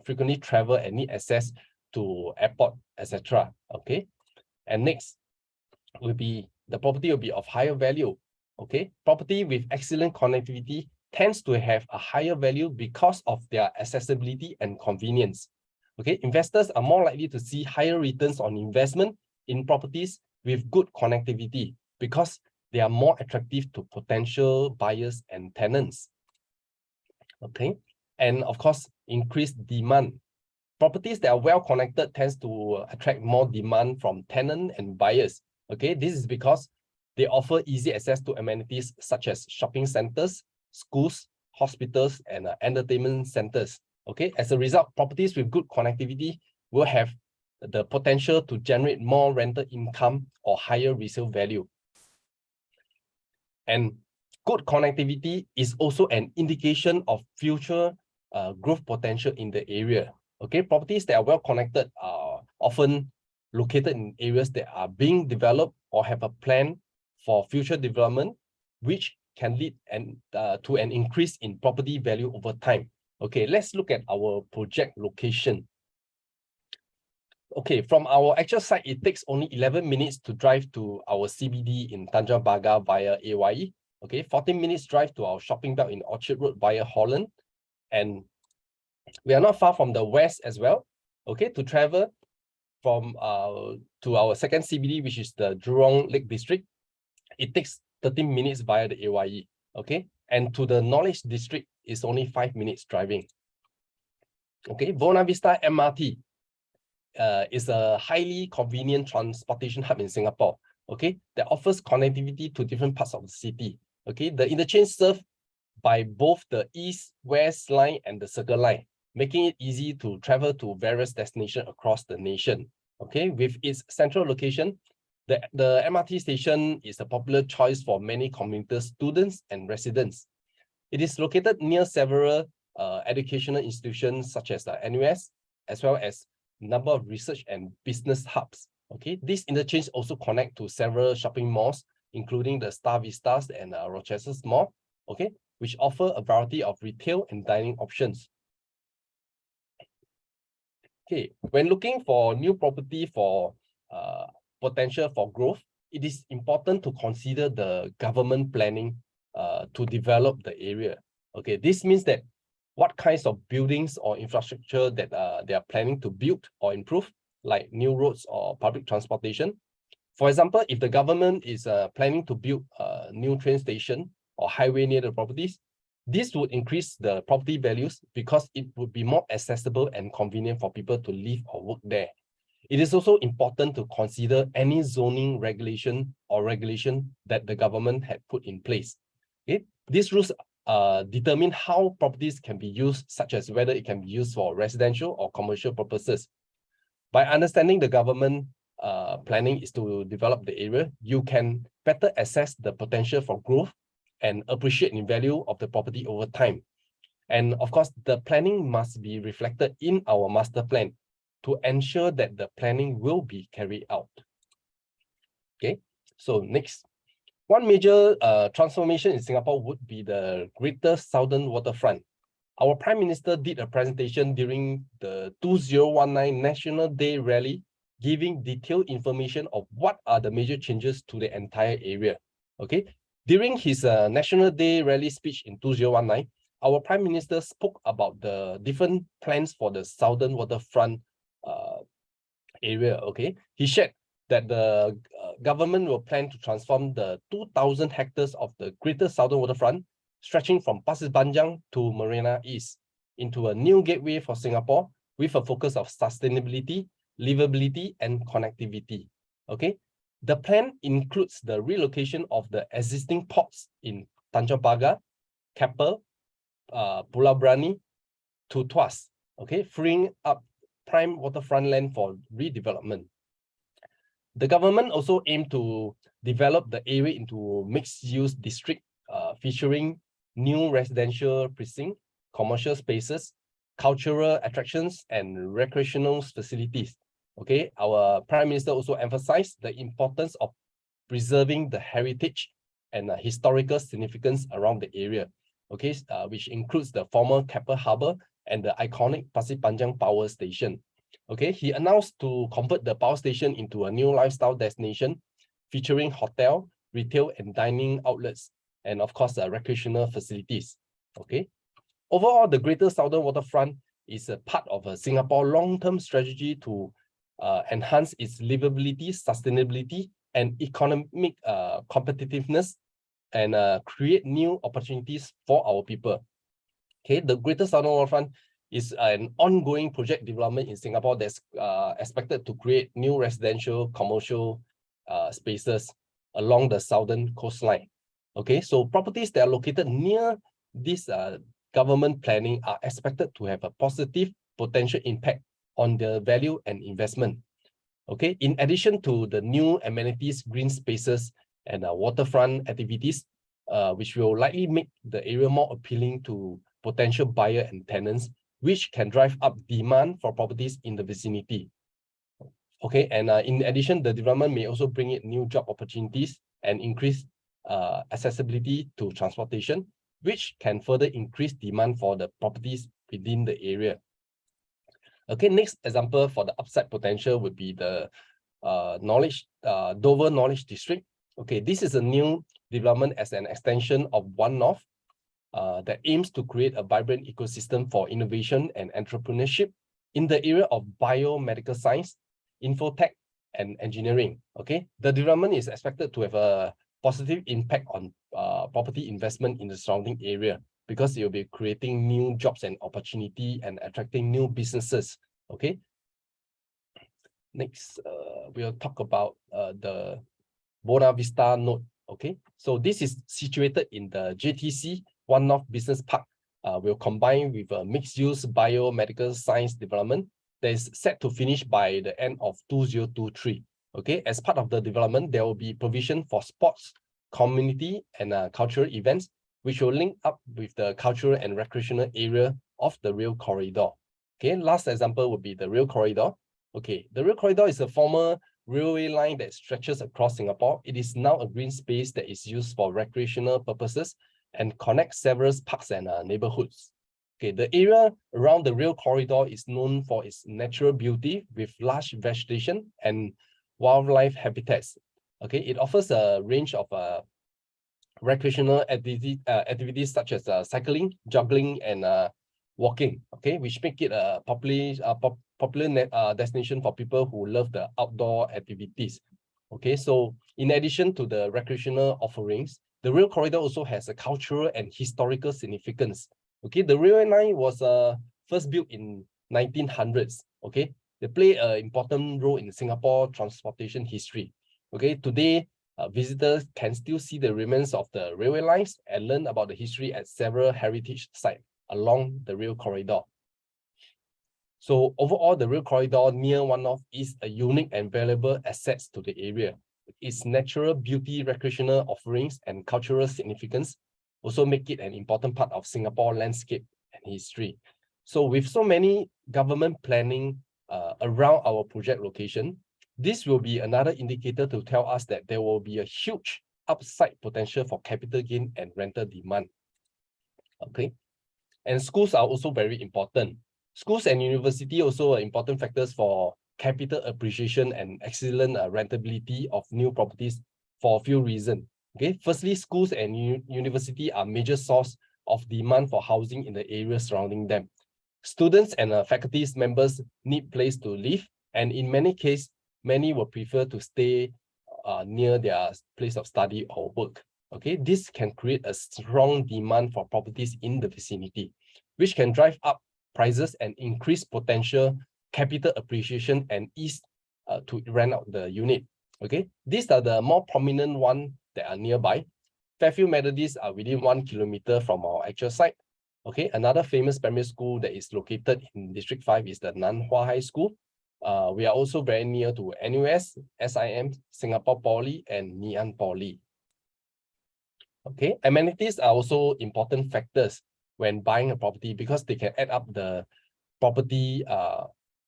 frequently travel and need access to airport, etc. Okay, and next will be the property will be of higher value. Okay, property with excellent connectivity tends to have a higher value because of their accessibility and convenience. Okay, investors are more likely to see higher returns on investment in properties with good connectivity because they are more attractive to potential buyers and tenants. Okay, and of course, increased demand. Properties that are well connected tends to attract more demand from tenants and buyers. Okay, this is because they offer easy access to amenities such as shopping centers, schools, hospitals, and entertainment centers. Okay, as a result, properties with good connectivity will have the potential to generate more rental income or higher resale value. And good connectivity is also an indication of future growth potential in the area. Okay, properties that are well connected are often located in areas that are being developed or have a plan for future development, which can lead to an increase in property value over time. Okay, let's look at our project location. Okay, from our actual site, it takes only 11 minutes to drive to our CBD in Tanjong Pagar via AYE. Okay, 14 minutes drive to our shopping belt in Orchard Road via Holland. And we are not far from the west as well. Okay, to travel from to our second CBD, which is the Jurong Lake District, it takes 13 minutes via the AYE. Okay, and to the Knowledge District is only 5 minutes driving. Okay, Buona Vista MRT is a highly convenient transportation hub in Singapore. Okay, that offers connectivity to different parts of the city. Okay, the interchange served by both the East-West line and the Circle line, making it easy to travel to various destinations across the nation. Okay, with its central location, the MRT station is a popular choice for many commuters, students, and residents. It is located near several educational institutions such as the NUS, as well as a number of research and business hubs. Okay, these interchanges also connect to several shopping malls, including the Star Vistas and Rochester's Mall, okay, which offer a variety of retail and dining options. Okay, when looking for new property for potential for growth, it is important to consider the government planning to develop the area. Okay, this means that what kinds of buildings or infrastructure that they are planning to build or improve, like new roads or public transportation. For example, if the government is planning to build a new train station or highway near the properties, this would increase the property values because it would be more accessible and convenient for people to live or work there. It is also important to consider any zoning regulation that the government had put in place. Okay? These rules determine how properties can be used, such as whether it can be used for residential or commercial purposes. By understanding the government planning is to develop the area, you can better assess the potential for growth and appreciate the value of the property over time. And of course, the planning must be reflected in our master plan to ensure that the planning will be carried out. Okay, so next. One major transformation in Singapore would be the Greater Southern Waterfront. Our Prime Minister did a presentation during the 2019 National Day Rally, giving detailed information of what are the major changes to the entire area. Okay, during his National Day Rally speech in 2019, our Prime Minister spoke about the different plans for the Southern Waterfront area. Okay, he shared that the government will plan to transform the 2,000 hectares of the Greater Southern Waterfront, stretching from Pasir Panjang to Marina East, into a new gateway for Singapore with a focus of sustainability, livability, and connectivity. Okay, the plan includes the relocation of the existing ports in Tanjong Pagar, Keppel, Pulau Brani to Tuas. okay, freeing up prime waterfront land for redevelopment. The government also aimed to develop the area into mixed-use district featuring new residential precinct, commercial spaces, cultural attractions, and recreational facilities. Okay, our Prime Minister also emphasized the importance of preserving the heritage and historical significance around the area, okay, which includes the former Keppel Harbour and the iconic Pasir Panjang Power Station. Okay, he announced to convert the power station into a new lifestyle destination featuring hotel, retail, and dining outlets, and of course, recreational facilities. Okay, overall, the Greater Southern Waterfront is a part of a Singapore long-term strategy to enhance its livability, sustainability, and economic competitiveness, and create new opportunities for our people. Okay, the Greater Southern Waterfront is an ongoing project development in Singapore that's expected to create new residential, commercial spaces along the southern coastline. Okay, so properties that are located near this government planning are expected to have a positive potential impact on the value and investment. Okay, in addition to the new amenities, green spaces, and waterfront activities, which will likely make the area more appealing to potential buyer and tenants, which can drive up demand for properties in the vicinity. Okay, and in addition, the development may also bring in new job opportunities and increase accessibility to transportation, which can further increase demand for the properties within the area. Okay, next example for the upside potential would be the Dover Knowledge District. Okay, this is a new development as an extension of One North that aims to create a vibrant ecosystem for innovation and entrepreneurship in the area of biomedical science, infotech, and engineering. Okay, the development is expected to have a positive impact on property investment in the surrounding area, because it will be creating new jobs and opportunity and attracting new businesses. Okay. Next, we'll talk about the Buona Vista node. Okay, so this is situated in the JTC One North Business Park. Will combine with a mixed-use biomedical science development that is set to finish by the end of 2023. Okay, as part of the development, there will be provision for sports, community, and cultural events, which will link up with the cultural and recreational area of the rail corridor. Okay, last example would be the rail corridor. Okay, the rail corridor is a former railway line that stretches across Singapore. It is now a green space that is used for recreational purposes and connects several parks and neighborhoods. Okay, the area around the rail corridor is known for its natural beauty with large vegetation and wildlife habitats. Okay, it offers a range of recreational activities such as cycling, jogging, and walking. Okay, which make it a popular destination for people who love the outdoor activities. Okay, so in addition to the recreational offerings, the rail corridor also has a cultural and historical significance. Okay, the railway line was first built in 1900s. Okay, they play an important role in Singapore transportation history. Okay, today visitors can still see the remains of the railway lines and learn about the history at several heritage sites along the rail corridor. So overall, the rail corridor near One North is a unique and valuable asset to the area. Its natural beauty, recreational offerings, and cultural significance also make it an important part of Singapore landscape and history. So with so many government planning around our project location, this will be another indicator to tell us that there will be a huge upside potential for capital gain and rental demand. Okay, and schools are also very important. Schools and university also are important factors for capital appreciation and excellent rentability of new properties for a few reasons. Okay, firstly, schools and university are major source of demand for housing in the area surrounding them. Students and faculty members need place to live, and in many cases, many will prefer to stay near their place of study or work. Okay, this can create a strong demand for properties in the vicinity, which can drive up prices and increase potential capital appreciation and ease to rent out the unit. Okay, these are the more prominent ones that are nearby. Fairfield Methodist are within 1 kilometer from our actual site. Okay, another famous primary school that is located in District 5 is the Nanhua High School. We are also very near to NUS, SIM, Singapore Poly, and Ngee Poly. Okay, amenities are also important factors when buying a property because they can add up the property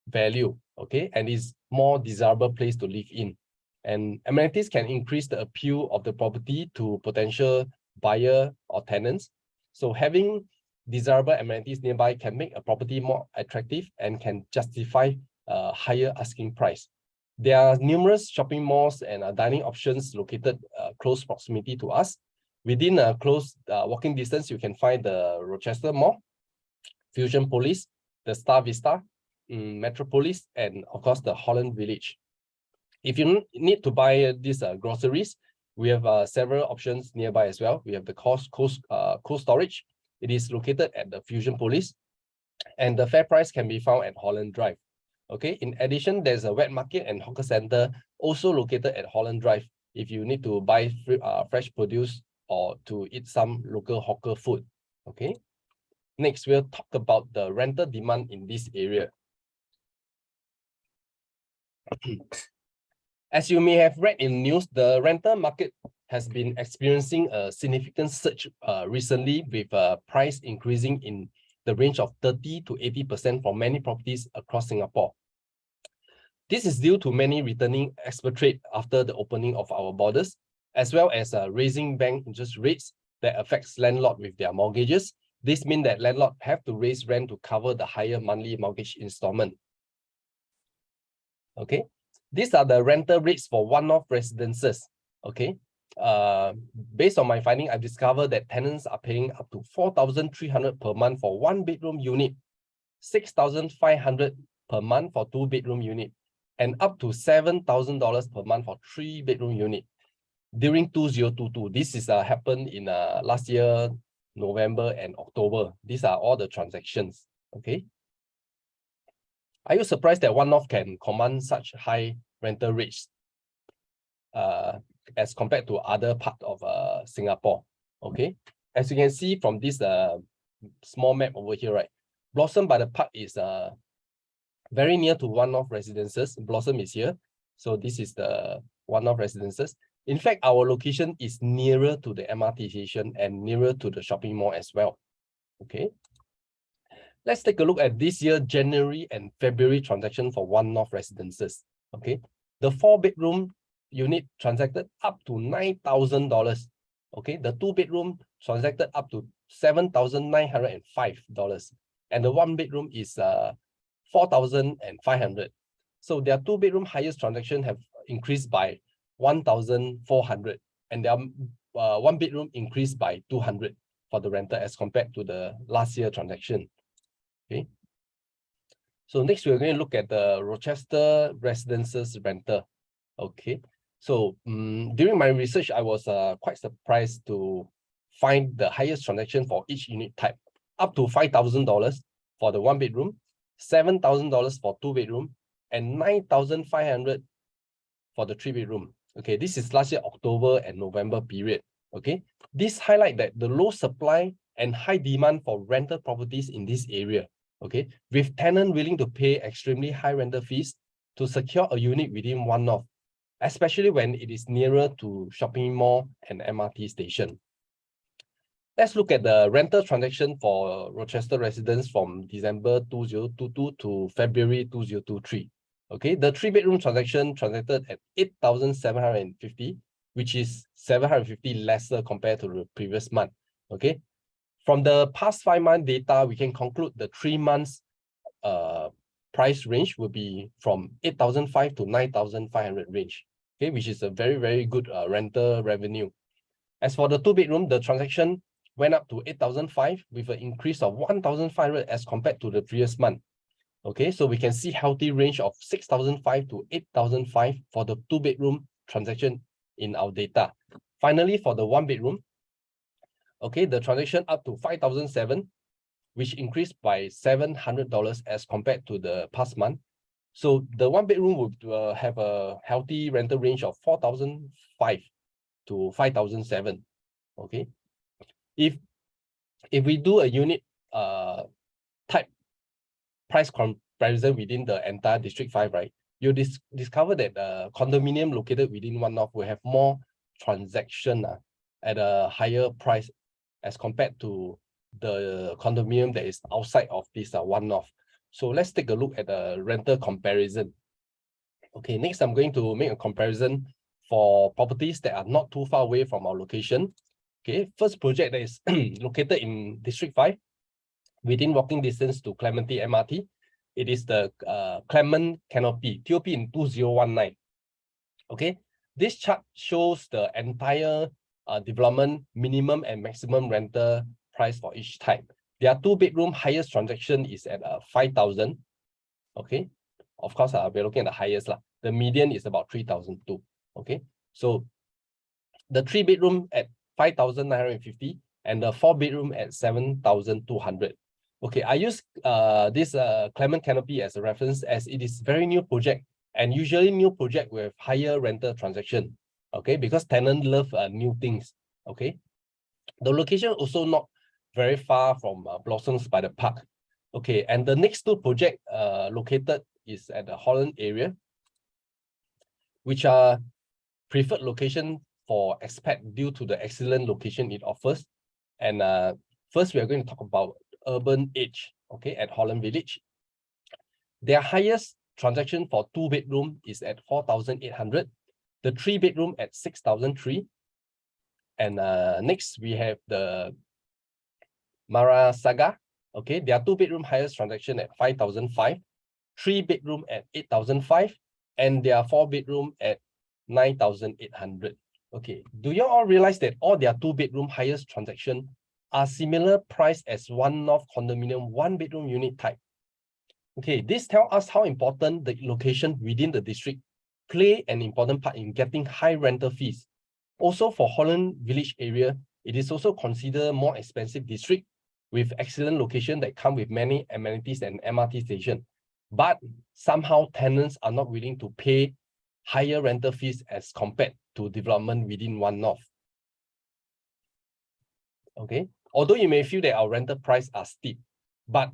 value, okay, and is more desirable place to live in. And amenities can increase the appeal of the property to potential buyer or tenants. So having desirable amenities nearby can make a property more attractive and can justify a higher asking price. There are numerous shopping malls and dining options located close proximity to us. Within a close walking distance, you can find the Rochester Mall, Fusion Police, the Star Vista, Metropolis, and of course the Holland Village. If you need to buy these groceries, we have several options nearby as well. We have the cold storage. It is located at the Fusion Police, and the fair price can be found at Holland Drive. Okay. In addition, there's a wet market and hawker center also located at Holland Drive. If you need to buy fresh produce or to eat some local hawker food. Okay. Next, we'll talk about the rental demand in this area. As you may have read in news, the rental market has been experiencing a significant surge recently, with price increasing in the range of 30 to 80% for many properties across Singapore. This is due to many returning expatriates after the opening of our borders, as well as raising bank interest rates that affects landlords with their mortgages. This means that landlords have to raise rent to cover the higher monthly mortgage installment. Okay, these are the rental rates for one-off residences. Okay, based on my finding, I've discovered that tenants are paying up to 4,300 per month for one-bedroom unit, 6,500 per month for two-bedroom unit, and up to $7,000 per month for three-bedroom unit during 2022. This is happened in last year, November and October. These are all the transactions. Okay. Are you surprised that one-off can command such high rental rates as compared to other parts of Singapore? Okay. As you can see from this small map over here, right? Blossom by the Park is very near to one-off residences. Blossom is here. So this is the one-off residences. In fact, our location is nearer to the MRT station and nearer to the shopping mall as well. Okay. Let's take a look at this year, January and February transaction for one-off residences. Okay. The four-bedroom unit transacted up to $9,000. Okay. The two-bedroom transacted up to $7,905. And the one-bedroom is $4,500. So their two-bedroom highest transaction have increased by 1,400, and their one-bedroom increased by 200 for the rental as compared to the last year transaction. Okay. So next we're going to look at the Rochester residences rental. Okay. So during my research, I was quite surprised to find the highest transaction for each unit type, up to $5,000 for the one-bedroom, $7,000 for two-bedroom, and $9,500 for the three-bedroom. Okay, this is last year October and November period. Okay, this highlight that the low supply and high demand for rental properties in this area. Okay, with tenants willing to pay extremely high rental fees to secure a unit within one-off, especially when it is nearer to shopping mall and MRT station. Let's look at the rental transaction for Rochester residents from December 2022 to February 2023. Okay, the three-bedroom transaction transacted at 8,750, which is 750 lesser compared to the previous month. Okay, from the past 5 month data, we can conclude the 3 months price range will be from 8,500 to 9,500 range. Okay, which is a very, very good rental revenue. As for the two-bedroom, the transaction went up to 8,500 with an increase of 1,500 as compared to the previous month. Okay, so we can see healthy range of 6,500 to 8,500 for the two-bedroom transaction in our data. Finally, for the one-bedroom, okay, the transaction up to 5,700, which increased by $700 as compared to the past month. So the one-bedroom would have a healthy rental range of 4,500 to 5,700. Okay, if we do a unit type price comparison within the entire District 5, right, you discover that condominium located within one-off will have more transaction at a higher price as compared to the condominium that is outside of this one-off. So let's take a look at the rental comparison. Okay, next I'm going to make a comparison for properties that are not too far away from our location. Okay, first project that is located in District 5, within walking distance to Clementi MRT. It is the Clement Canopy, TOP in 2019. Okay, this chart shows the entire development minimum and maximum rental price for each type. Their 2-bedroom highest transaction is at 5,000. Okay, of course, we're looking at the highest. The median is about 3,002. Okay, so the 3-bedroom at 5,950 and the 4-bedroom at 7,200. Okay, I use this Clement Canopy as a reference as it is very new project, and usually new project with higher rental transaction. Okay, because tenants love new things. Okay, the location also not very far from Blossoms by the Park. Okay, and the next 2 project located is at the Holland area, which are preferred location for expat due to the excellent location it offers. And first, we are going to talk about Urban Edge, okay, at Holland Village. Their highest transaction for 2-bedroom is at 4,800, the 3-bedroom at 6,003. And next we have the Mara Saga. Okay, their 2-bedroom highest transaction at 5,005, 3-bedroom at 8,005, and their 4-bedroom at 9,800. Okay, do you all realize that all their 2-bedroom highest transaction are similar price as one-off condominium 1-bedroom unit type? Okay, this tells us how important the location within the district play an important part in getting high rental fees. Also for Holland Village area, it is also considered more expensive district with excellent location that come with many amenities and MRT station. But somehow tenants are not willing to pay higher rental fees as compared to development within one-off. Okay, although you may feel that our rental price are steep, but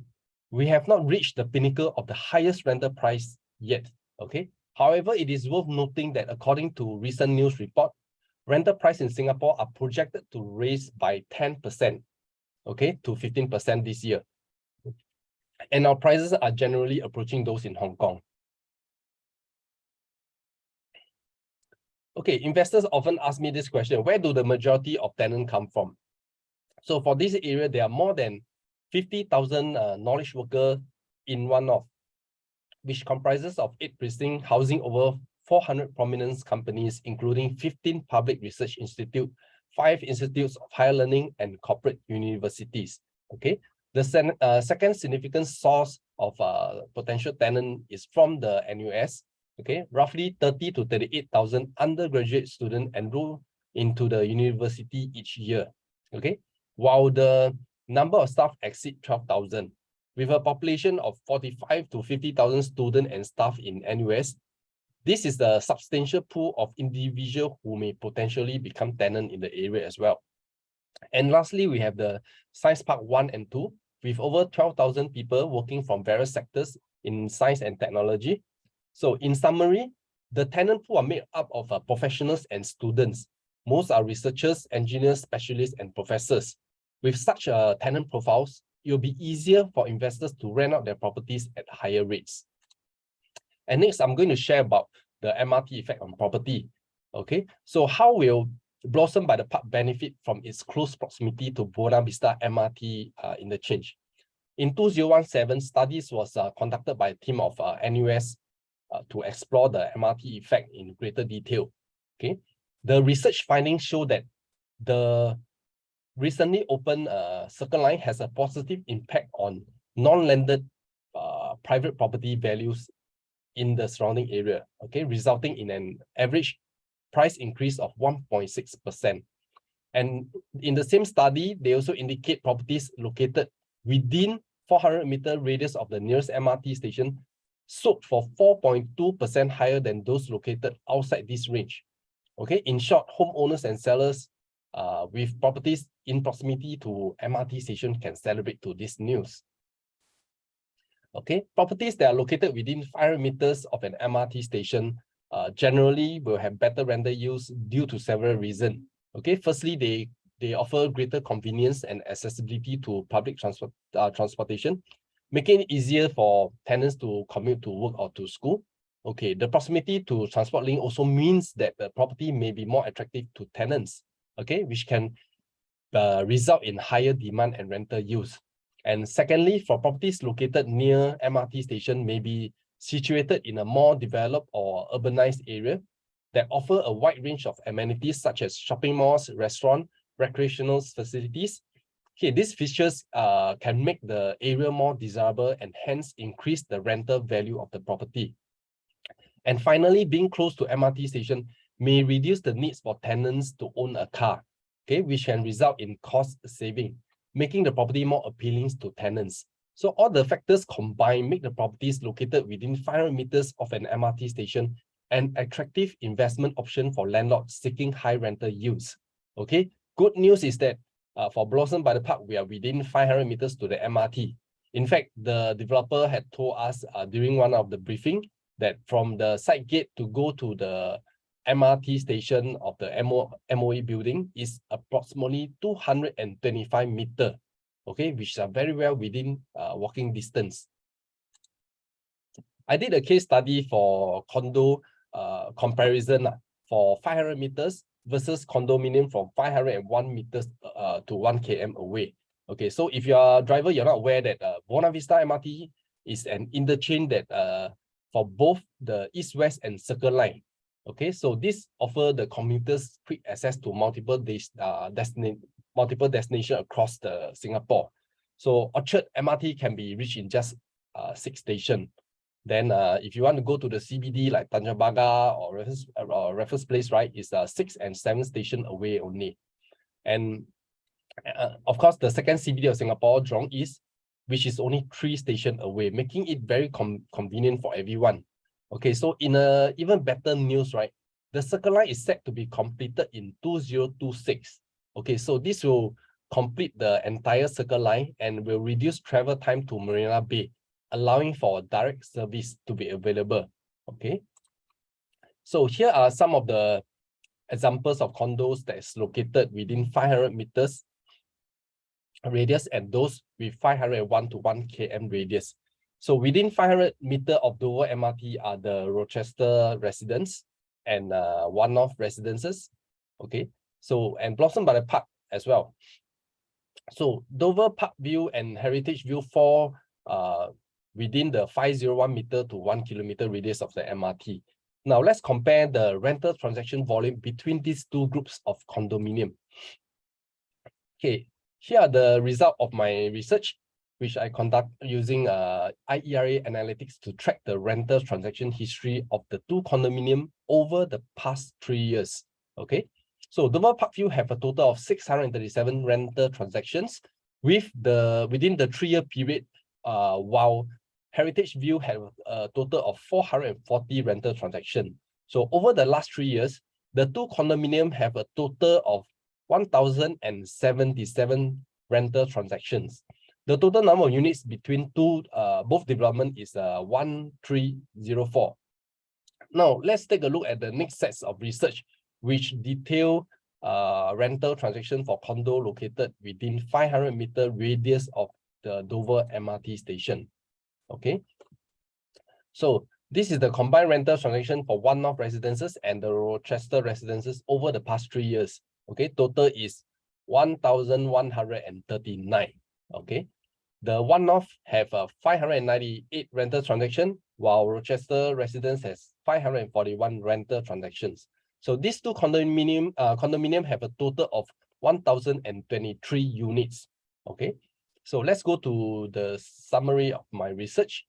we have not reached the pinnacle of the highest rental price yet. Okay, however, it is worth noting that according to recent news report, rental price in Singapore are projected to raise by 10%, okay, to 15% this year. And our prices are generally approaching those in Hong Kong. Okay, investors often ask me this question: where do the majority of tenants come from? So for this area, there are more than 50,000 knowledge workers in one-off, which comprises of 8 precinct housing over 400 prominent companies, including 15 public research institutes, 5 institutes of higher learning, and corporate universities. Okay, the second significant source of potential tenant is from the NUS. Okay, roughly 30 to 38,000 undergraduate students enroll into the university each year. Okay, while the number of staff exceed 12,000, with a population of 45 to 50,000 students and staff in NUS. This is the substantial pool of individuals who may potentially become tenant in the area as well. And lastly, we have the Science Park 1 and 2, with over 12,000 people working from various sectors in science and technology. So in summary, the tenant pool are made up of professionals and students. Most are researchers, engineers, specialists, and professors. With such tenant profiles, it will be easier for investors to rent out their properties at higher rates. And next, I'm going to share about the MRT effect on property. Okay, so how will Blossom by the Park benefit from its close proximity to Buona Vista MRT interchange? In 2017, studies was conducted by a team of NUS to explore the MRT effect in greater detail. Okay, the research findings show that the recently opened Circle Line has a positive impact on non-landed private property values in the surrounding area, okay, resulting in an average price increase of 1.6%. And in the same study, they also indicate properties located within 400-meter radius of the nearest MRT station sold for 4.2% higher than those located outside this range. Okay, in short, homeowners and sellers with properties in proximity to MRT station can celebrate to this news. Okay, properties that are located within 500 meters of an MRT station generally will have better rental yields due to several reasons. Okay, firstly, they offer greater convenience and accessibility to public transportation, making it easier for tenants to commute to work or to school. Okay, the proximity to transport link also means that the property may be more attractive to tenants, okay, which can result in higher demand and rental use. And secondly, for properties located near MRT station may be situated in a more developed or urbanized area that offer a wide range of amenities such as shopping malls, restaurant, recreational facilities. Okay, these features can make the area more desirable and hence increase the rental value of the property. And finally, being close to MRT station may reduce the needs for tenants to own a car, okay, which can result in cost saving, making the property more appealing to tenants. So all the factors combined make the properties located within 500 meters of an MRT station an attractive investment option for landlords seeking high rental yields. Okay, good news is that for Blossom by the Park, we are within 500 meters to the MRT. In fact, the developer had told us during one of the briefing that from the side gate to go to the MRT station of the MOE building is approximately 225 meters, okay, which are very well within walking distance. I did a case study for condo comparison for 500 meters versus condominium from 501 meters to 1 km away. Okay, so if you're a driver, you're not aware that Buona Vista MRT is an interchange that for both the East-West and Circle Line. Okay, so this offers the commuters quick access to multiple destinations across the Singapore. So Orchard MRT can be reached in just 6 stations. Then if you want to go to the CBD like Tanjong Pagar or Raffles Place, right, is 6 and 7 stations away only. And of course, the second CBD of Singapore, Jurong East, which is only 3 stations away, making it very convenient for everyone. Okay, so in a even better news, right, the Circle Line is set to be completed in 2026. Okay, so this will complete the entire Circle Line and will reduce travel time to Marina Bay, allowing for direct service to be available. Okay, so here are some of the examples of condos that is located within 500 meters radius and those with 501 to 1 km radius. So within 500 meters of Dover MRT are the Rochester residents and One-North residences. Okay, so and Blossom by the Park as well. So Dover Park View and Heritage View fall within the 501 meter to 1 kilometer radius of the MRT. Now let's compare the rental transaction volume between these two groups of condominium. Okay, here are the results of my research, which I conduct using IERA analytics to track the rental transaction history of the two condominium over the past 3 years. Okay, so Dover Parkview have a total of 637 rental transactions within the 3-year period, while Heritage View have a total of 440 rental transactions. So over the last 3 years, the two condominium have a total of 1,077 rental transactions. The total number of units between both development is 1304. Now let's take a look at the next sets of research which detail rental transaction for condo located within 500 meter radius of the Dover MRT station. Okay, so this is the combined rental transaction for One-North residences and the Rochester residences over the past 3 years. Okay, total is 1,139. Okay, the One-North have 598 rental transaction, while Rochester residence has 541 rental transactions. So these two condominium have a total of 1,023 units. Okay, so let's go to the summary of my research.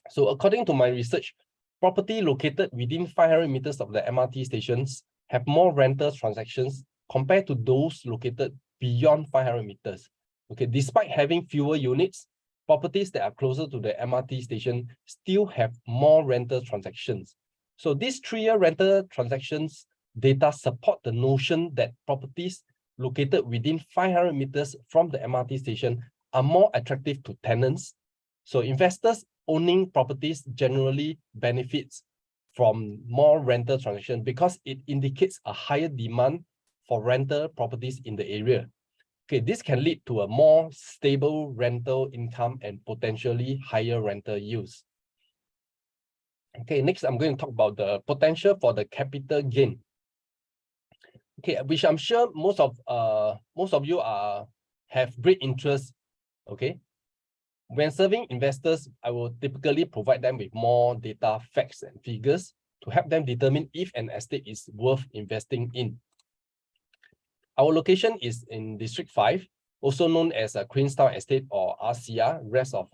So according to my research, property located within 500 meters of the MRT stations have more rental transactions compared to those located beyond 500 meters. Okay, despite having fewer units, properties that are closer to the MRT station still have more rental transactions. So these 3-year rental transactions data support the notion that properties located within 500 meters from the MRT station are more attractive to tenants. So investors owning properties generally benefits from more rental transaction because it indicates a higher demand for rental properties in the area. Okay, this can lead to a more stable rental income and potentially higher rental yields. Okay, next I'm going to talk about the potential for the capital gain. Okay, which I'm sure most of you have great interest. Okay, when serving investors, I will typically provide them with more data, facts, and figures to help them determine if an estate is worth investing in. Our location is in District 5, also known as a Queenstown Estate or RCR, rest of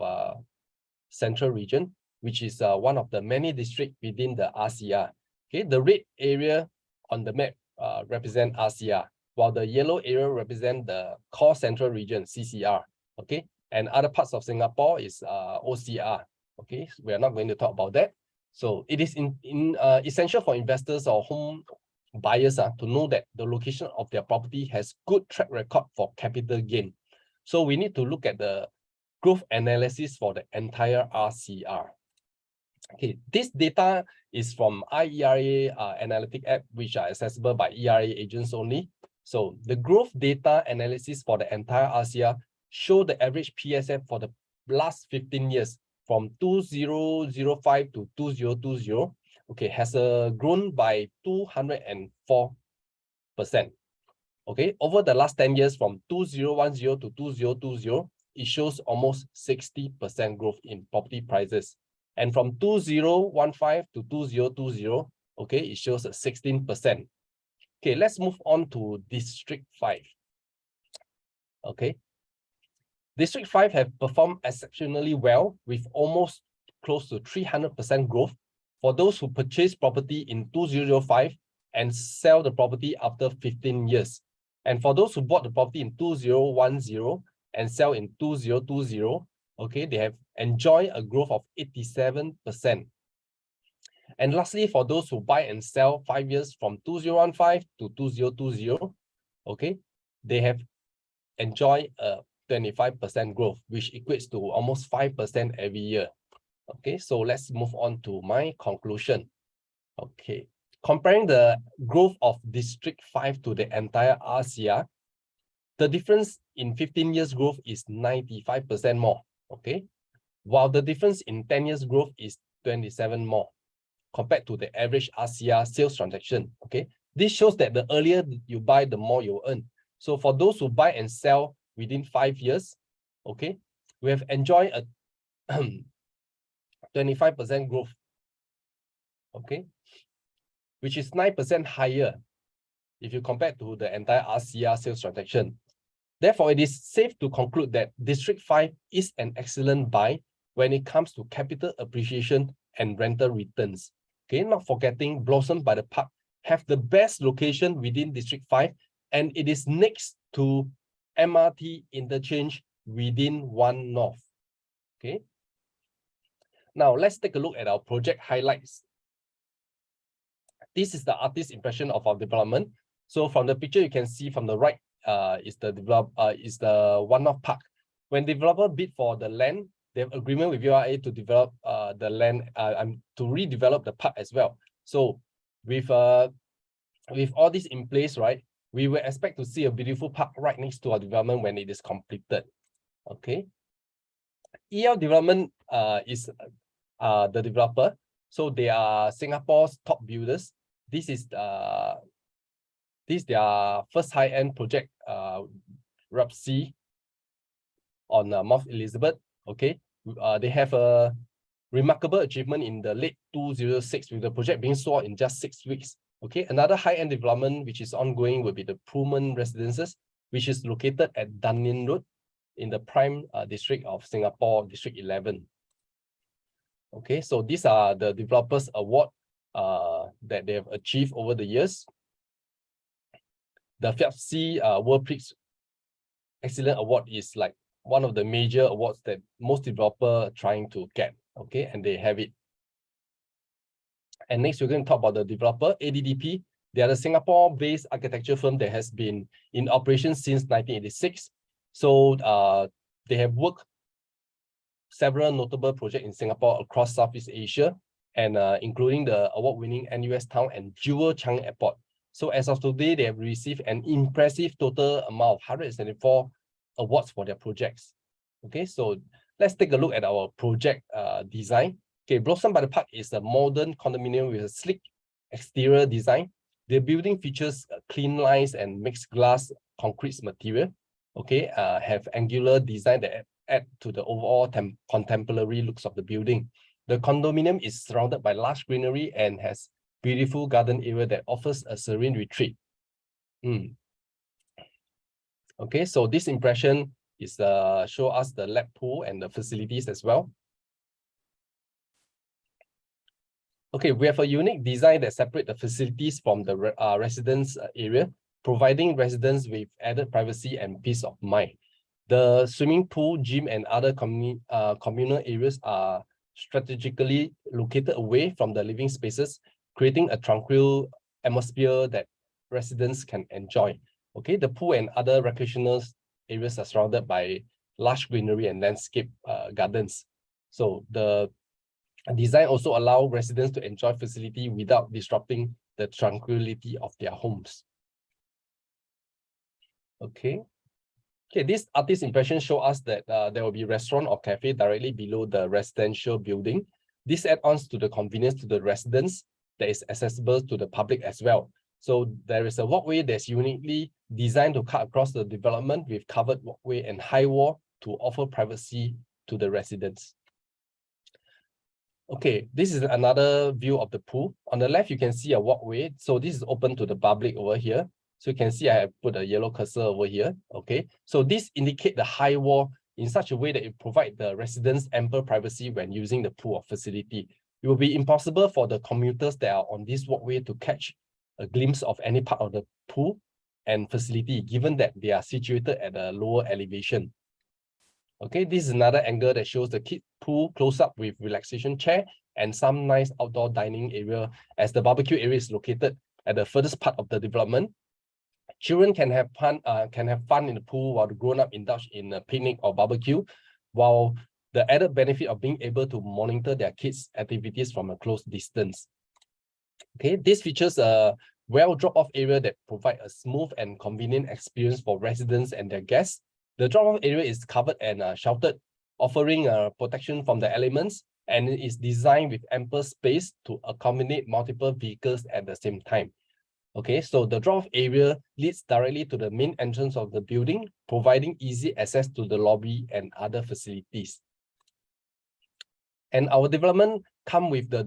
Central Region, which is one of the many districts within the RCR. Okay, the red area on the map represent RCR, while the yellow area represent the core Central Region, CCR. Okay, and other parts of Singapore is OCR. Okay, so we are not going to talk about that. So it is essential for investors or home buyers to know that the location of their property has good track record for capital gain. So we need to look at the growth analysis for the entire RCR. Okay, this data is from IERA analytic app, which are accessible by ERA agents only. So the growth data analysis for the entire RCR show the average PSF for the last 15 years from 2005 to 2020. Okay, has grown by 204%. Okay, over the last 10 years from 2010 to 2020, it shows almost 60% growth in property prices. And from 2015 to 2020, okay, it shows a 16%. Okay, let's move on to District 5. Okay, District 5 have performed exceptionally well with almost close to 300% growth for those who purchase property in 2005 and sell the property after 15 years. And for those who bought the property in 2010 and sell in 2020, okay, they have enjoyed a growth of 87%. And lastly, for those who buy and sell 5 years from 2015 to 2020, okay, they have enjoyed a 25% growth, which equates to almost 5% every year. Okay, so let's move on to my conclusion. Okay, comparing the growth of District 5 to the entire RCR, the difference in 15 years growth is 95% more. Okay, while the difference in 10 years growth is 27 more compared to the average RCR sales transaction. Okay, this shows that the earlier you buy, the more you earn. So for those who buy and sell within 5 years, okay, we have enjoyed a 25% growth, okay, which is 9% higher if you compare to the entire RCR sales transaction. Therefore, it is safe to conclude that District 5 is an excellent buy when it comes to capital appreciation and rental returns. Okay, not forgetting Blossom by the Park have the best location within District 5, and it is next to MRT interchange within One North. Okay. Now let's take a look at our project highlights. This is the artist's impression of our development. So from the picture you can see from the right is the One North Park. When developer bid for the land, they have agreement with URA to develop the land to redevelop the park as well. So with all this in place, right, we will expect to see a beautiful park right next to our development when it is completed. Okay. EL Development is the developer. So they are Singapore's top builders. This is their first high-end project, RAPC on Mount Elizabeth. Okay, they have a remarkable achievement in the late 2006 with the project being sold in just 6 weeks. Okay, another high-end development which is ongoing will be the Pullman Residences, which is located at Dunearn Road in the prime district of Singapore, District 11. Okay, so these are the developers award that they have achieved over the years. The FAPC World Prix Excellent Award is like one of the major awards that most developers are trying to get. Okay, and they have it. And next, we're going to talk about the developer, ADDP. They are the Singapore-based architecture firm that has been in operation since 1986. So they have worked several notable projects in Singapore across Southeast Asia, and including the award-winning NUS Town and Jewel Changi Airport. So as of today, they have received an impressive total amount of 174 awards for their projects. Okay, so let's take a look at our project design. Okay, Blossom by the Park is a modern condominium with a sleek exterior design. The building features clean lines and mixed glass concrete material. Okay, have angular design that add to the overall contemporary looks of the building. The condominium is surrounded by large greenery and has beautiful garden area that offers a serene retreat. Okay, so this impression is show us the lap pool and the facilities as well. Okay, we have a unique design that separates the facilities from the residence area, providing residents with added privacy and peace of mind. The swimming pool, gym, and other communal areas are strategically located away from the living spaces, creating a tranquil atmosphere that residents can enjoy. Okay, the pool and other recreational areas are surrounded by lush greenery and landscape gardens. So the design also allows residents to enjoy facility without disrupting the tranquility of their homes. Okay. Okay, this artist impression show us that there will be restaurant or cafe directly below the residential building. This adds to the convenience to the residents that is accessible to the public as well. So there is a walkway that's uniquely designed to cut across the development with covered walkway and high wall to offer privacy to the residents. Okay, this is another view of the pool. On the left, you can see a walkway. So this is open to the public over here. So you can see I have put a yellow cursor over here. Okay, so this indicates the high wall in such a way that it provides the residents ample privacy when using the pool or facility. It will be impossible for the commuters that are on this walkway to catch a glimpse of any part of the pool and facility, given that they are situated at a lower elevation. Okay, this is another angle that shows the kid pool close up with relaxation chair and some nice outdoor dining area, as the barbecue area is located at the furthest part of the development. Children can have fun in the pool while the grown-up indulge in a picnic or barbecue, while the added benefit of being able to monitor their kids' activities from a close distance. Okay, this features a well drop-off area that provide a smooth and convenient experience for residents and their guests. The drop-off area is covered and sheltered, offering protection from the elements, and it is designed with ample space to accommodate multiple vehicles at the same time. Okay, so the drop-off area leads directly to the main entrance of the building, providing easy access to the lobby and other facilities. And our development come with the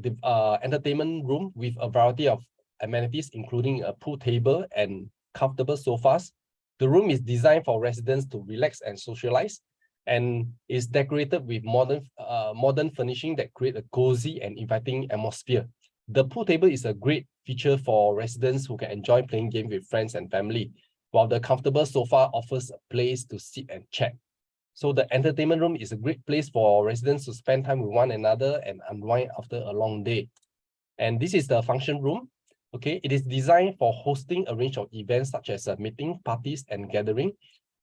entertainment room with a variety of amenities, including a pool table and comfortable sofas. The room is designed for residents to relax and socialize, and is decorated with modern furnishing that create a cozy and inviting atmosphere. The pool table is a great feature for residents who can enjoy playing games with friends and family, while the comfortable sofa offers a place to sit and chat. So the entertainment room is a great place for residents to spend time with one another and unwind after a long day. And this is the function room. Okay, it is designed for hosting a range of events such as meeting, parties, and gathering.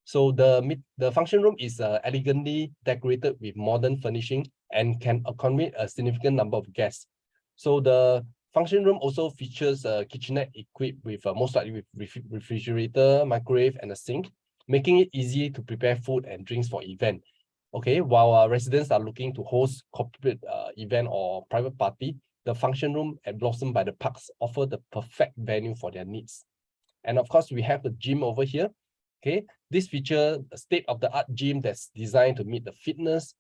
So the function room is elegantly decorated with modern furnishing and can accommodate a significant number of guests. So the function room also features a kitchenette equipped with most likely with refrigerator, microwave, and a sink, making it easy to prepare food and drinks for event. Okay, while residents are looking to host corporate event or private party, the function room at Blossom by the Parks offer the perfect venue for their needs. And of course, we have the gym over here. Okay, this feature a state-of-the-art gym that's designed to meet the fitness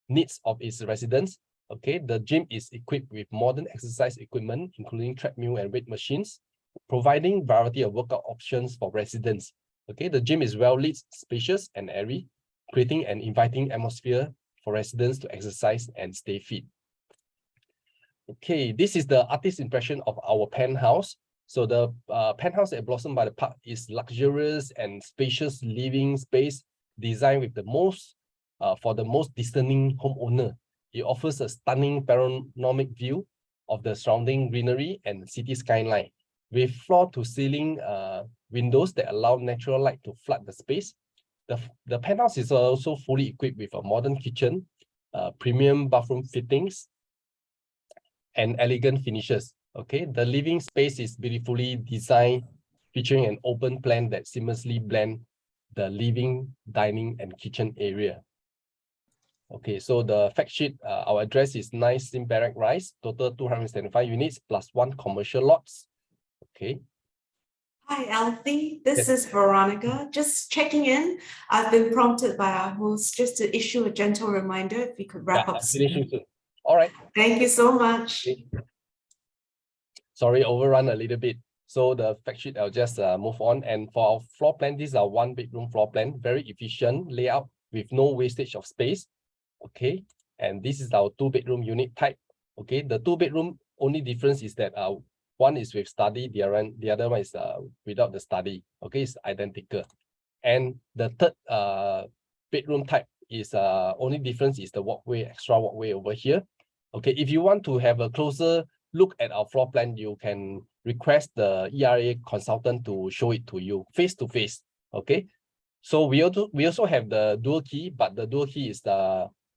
needs of its residents. Okay, the gym is equipped with modern exercise equipment, including treadmill and weight machines, providing variety of workout options for residents. Okay, the gym is well lit, spacious, and airy, creating an inviting atmosphere for residents to exercise and stay fit. Okay, this is the artist's impression of our penthouse. So the penthouse at Blossom by the Park is luxurious and spacious living space designed with the most for the most discerning homeowner. It offers a stunning panoramic view of the surrounding greenery and city skyline, with floor-to-ceiling windows that allow natural light to flood the space. The penthouse is also fully equipped with a modern kitchen, premium bathroom fittings, and elegant finishes. Okay, the living space is beautifully designed, featuring an open plan that seamlessly blend the living, dining, and kitchen area. Okay, so the fact sheet, our address is 9 Sim Barrack Rise, total 275 units plus 1 commercial lots. Okay. Hi, Alfie. This is Veronica. Just checking in. I've been prompted by our host just to issue a gentle reminder if we could wrap up soon. Finishing soon. All right. Thank you so much. Okay. Sorry, overrun a little bit. So the fact sheet, I'll just move on. And for our floor plan, this is our 1-bedroom floor plan, very efficient layout with no wastage of space. Okay, and this is our 2-bedroom unit type. Okay, the 2-bedroom only difference is that one is with study, the other one is without the study. Okay, it's identical. And the 3rd bedroom type is only difference is the walkway, extra walkway over here. Okay, if you want to have a closer look at our floor plan, you can request the ERA consultant to show it to you face to face. Okay, so we also have the dual key, but the dual key is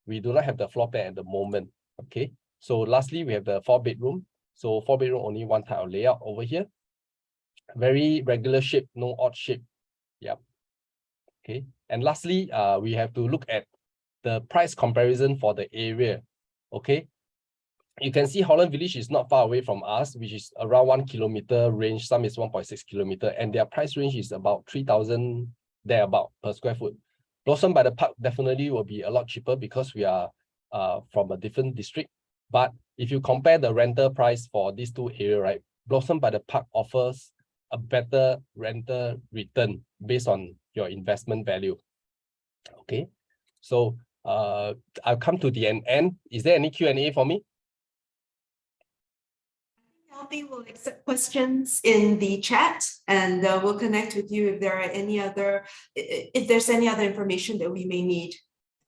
we do not have the floor plan at the moment. Okay, so lastly, we have the 4-bedroom. So 4-bedroom, only one type of layout over here. Very regular shape, no odd shape. Yep. Okay, and lastly, we have to look at the price comparison for the area. Okay, you can see Holland Village is not far away from us, which is around 1 kilometer range. Some is 1.6 kilometer, and their price range is about 3,000 thereabout per square foot. Blossom by the Park definitely will be a lot cheaper because we are from a different district. But if you compare the rental price for these two areas, right, Blossom by the Park offers a better rental return based on your investment value. Okay, so I'll come to the end. Is there any Q&A for me? Alfie will accept questions in the chat, and we'll connect with you if there are if there's any other information that we may need.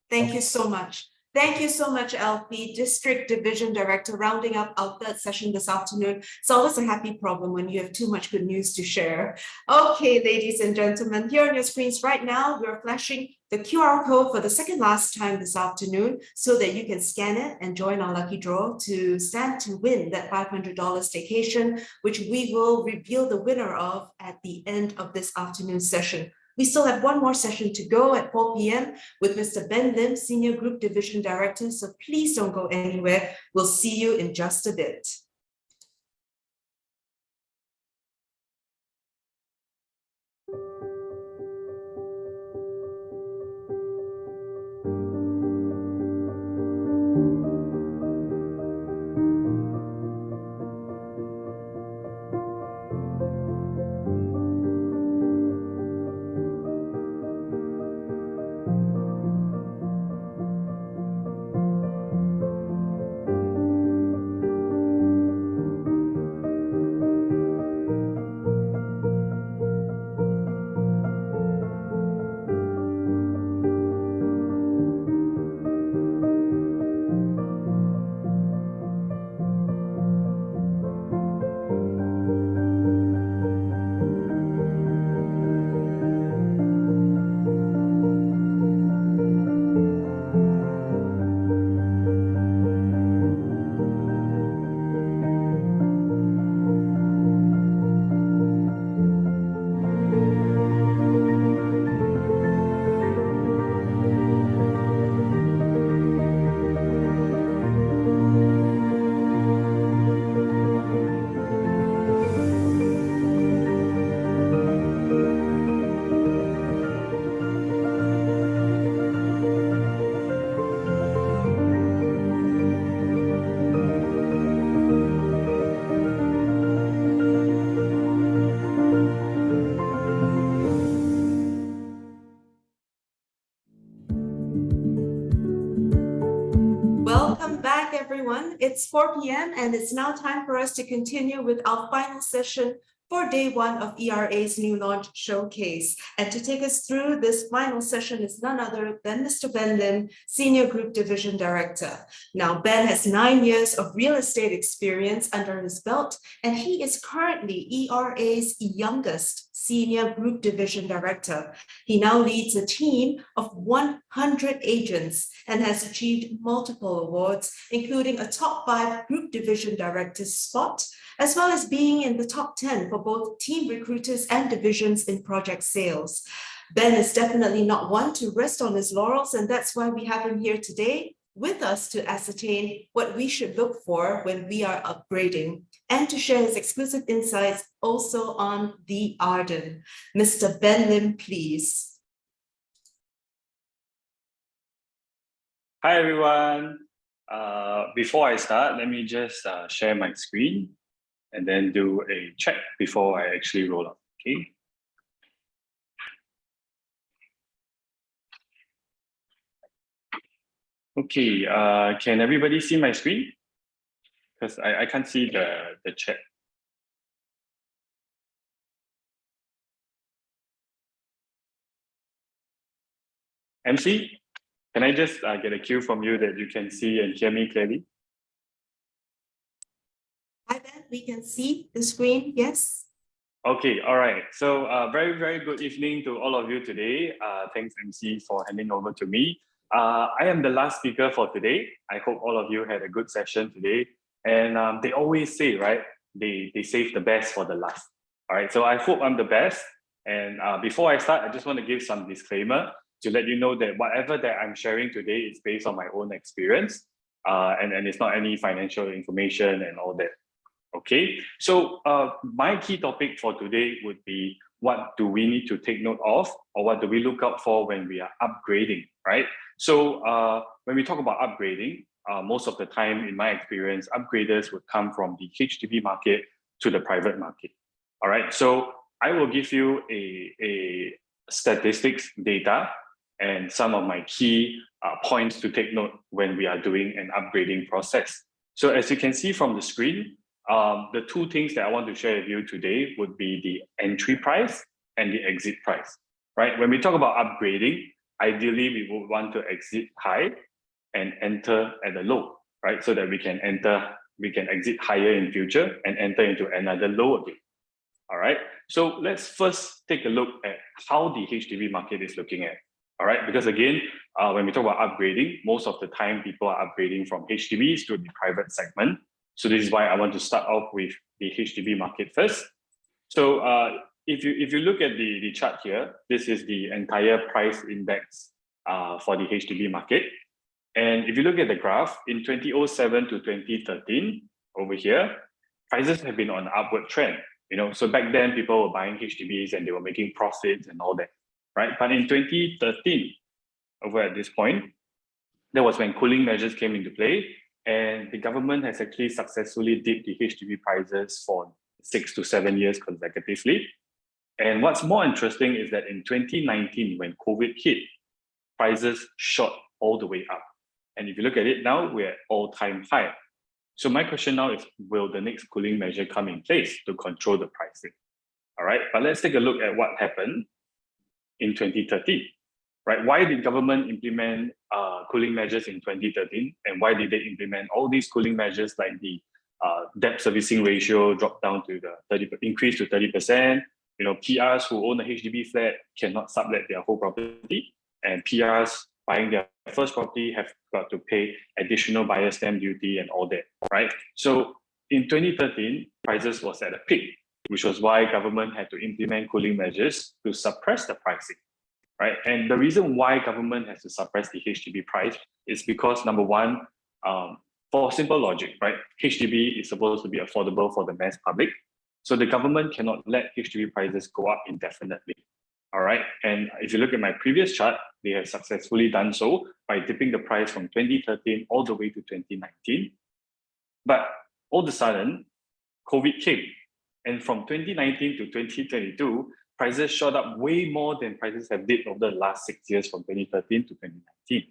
Thank you so much. Thank you so much, Alfie, District Division Director, rounding up our 3rd session this afternoon. It's always a happy problem when you have too much good news to share. Okay, ladies and gentlemen, here on your screens right now, we're flashing the QR code for the second last time this afternoon so that you can scan it and join our lucky draw to stand to win that $500 staycation, which we will reveal the winner of at the end of this afternoon session. We still have one more session to go at 4 p.m. with Mr. Ben Lim, Senior Group Division Director, so please don't go anywhere. We'll see you in just a bit. Welcome back, everyone. It's 4 p.m. and it's now time for us to continue with our final session for day one of ERA's new launch showcase. And to take us through this final session is none other than Mr. Ben Lim, Senior Group Division Director. Now, Ben has 9 years of real estate experience under his belt, and he is currently ERA's youngest Senior Group Division Director. He now leads a team of 100 agents and has achieved multiple awards, including a top 5 Group Division Director spot, as well as being in the top 10 for both team recruiters and divisions in project sales. Ben is definitely not one to rest on his laurels, and that's why we have him here today with us to ascertain what we should look for when we are upgrading and to share his exclusive insights also on the Arden. Mr. Ben Lim, please. Hi, everyone. Before I start, let me just share my screen and then do a check before I actually roll up, okay? Okay, can everybody see my screen? Because I can't see the chat. MC, can I just get a cue from you that you can see and hear me clearly? Hi, Ben, we can see the screen, yes? Okay, all right. So very, very good evening to all of you today. Thanks, MC, for handing over to me. I am the last speaker for today. I hope all of you had a good session today. And they always say, right, they save the best for the last. All right, so I hope I'm the best. And before I start, I just want to give some disclaimer to let you know that whatever that I'm sharing today is based on my own experience. And it's not any financial information and all that. Okay, so my key topic for today would be what do we need to take note of, or what do we look out for when we are upgrading, right? So when we talk about upgrading, most of the time in my experience, upgraders would come from the HDB market to the private market. All right, so I will give you a statistics data and some of my key points to take note when we are doing an upgrading process. So as you can see from the screen, the two things that I want to share with you today would be the entry price and the exit price, right? When we talk about upgrading, ideally we would want to exit high and enter at the low, right? So that we can exit higher in future and enter into another low again. All right. So let's first take a look at how the HDB market is looking at. All right, because again, when we talk about upgrading, most of the time people are upgrading from HDBs to the private segment. So this is why I want to start off with the HDB market first. So if you look at the chart here, this is the entire price index for the HDB market. And if you look at the graph, in 2007 to 2013, over here, prices have been on an upward trend. You know, so back then people were buying HDBs and they were making profits and all that, right? But in 2013, over at this point, that was when cooling measures came into play. And the government has actually successfully dipped the HDB prices for 6 to 7 years consecutively. And what's more interesting is that in 2019, when COVID hit, prices shot all the way up. And if you look at it now, we're at all-time high. So my question now is, will the next cooling measure come in place to control the pricing? All right, but let's take a look at what happened in 2013. Right? Why did government implement cooling measures in 2013? And why did they implement all these cooling measures like the debt servicing ratio drop down to the increase to 30%? You know, PRs who own a HDB flat cannot sublet their whole property, and PRs buying their first property have got to pay additional buyer stamp duty and all that, right? So in 2013, prices was at a peak, which was why government had to implement cooling measures to suppress the pricing. Right? And the reason why government has to suppress the HDB price is because, number one, for simple logic, right? HDB is supposed to be affordable for the mass public. So the government cannot let HDB prices go up indefinitely. All right. And if you look at my previous chart, they have successfully done so by dipping the price from 2013 all the way to 2019. But all of a sudden, COVID came. And from 2019 to 2022, prices shot up way more than prices have dipped over the last 6 years from 2013 to 2019.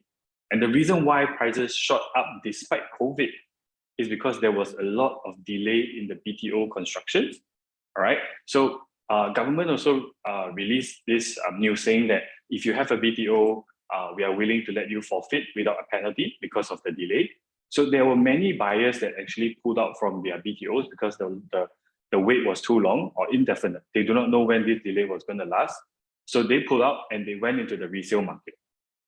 And the reason why prices shot up despite COVID is because there was a lot of delay in the BTO construction. All right. So government also released this news saying that if you have a BTO, we are willing to let you forfeit without a penalty because of the delay. So there were many buyers that actually pulled out from their BTOs because the wait was too long or indefinite. They do not know when this delay was going to last. So they pulled out and they went into the resale market.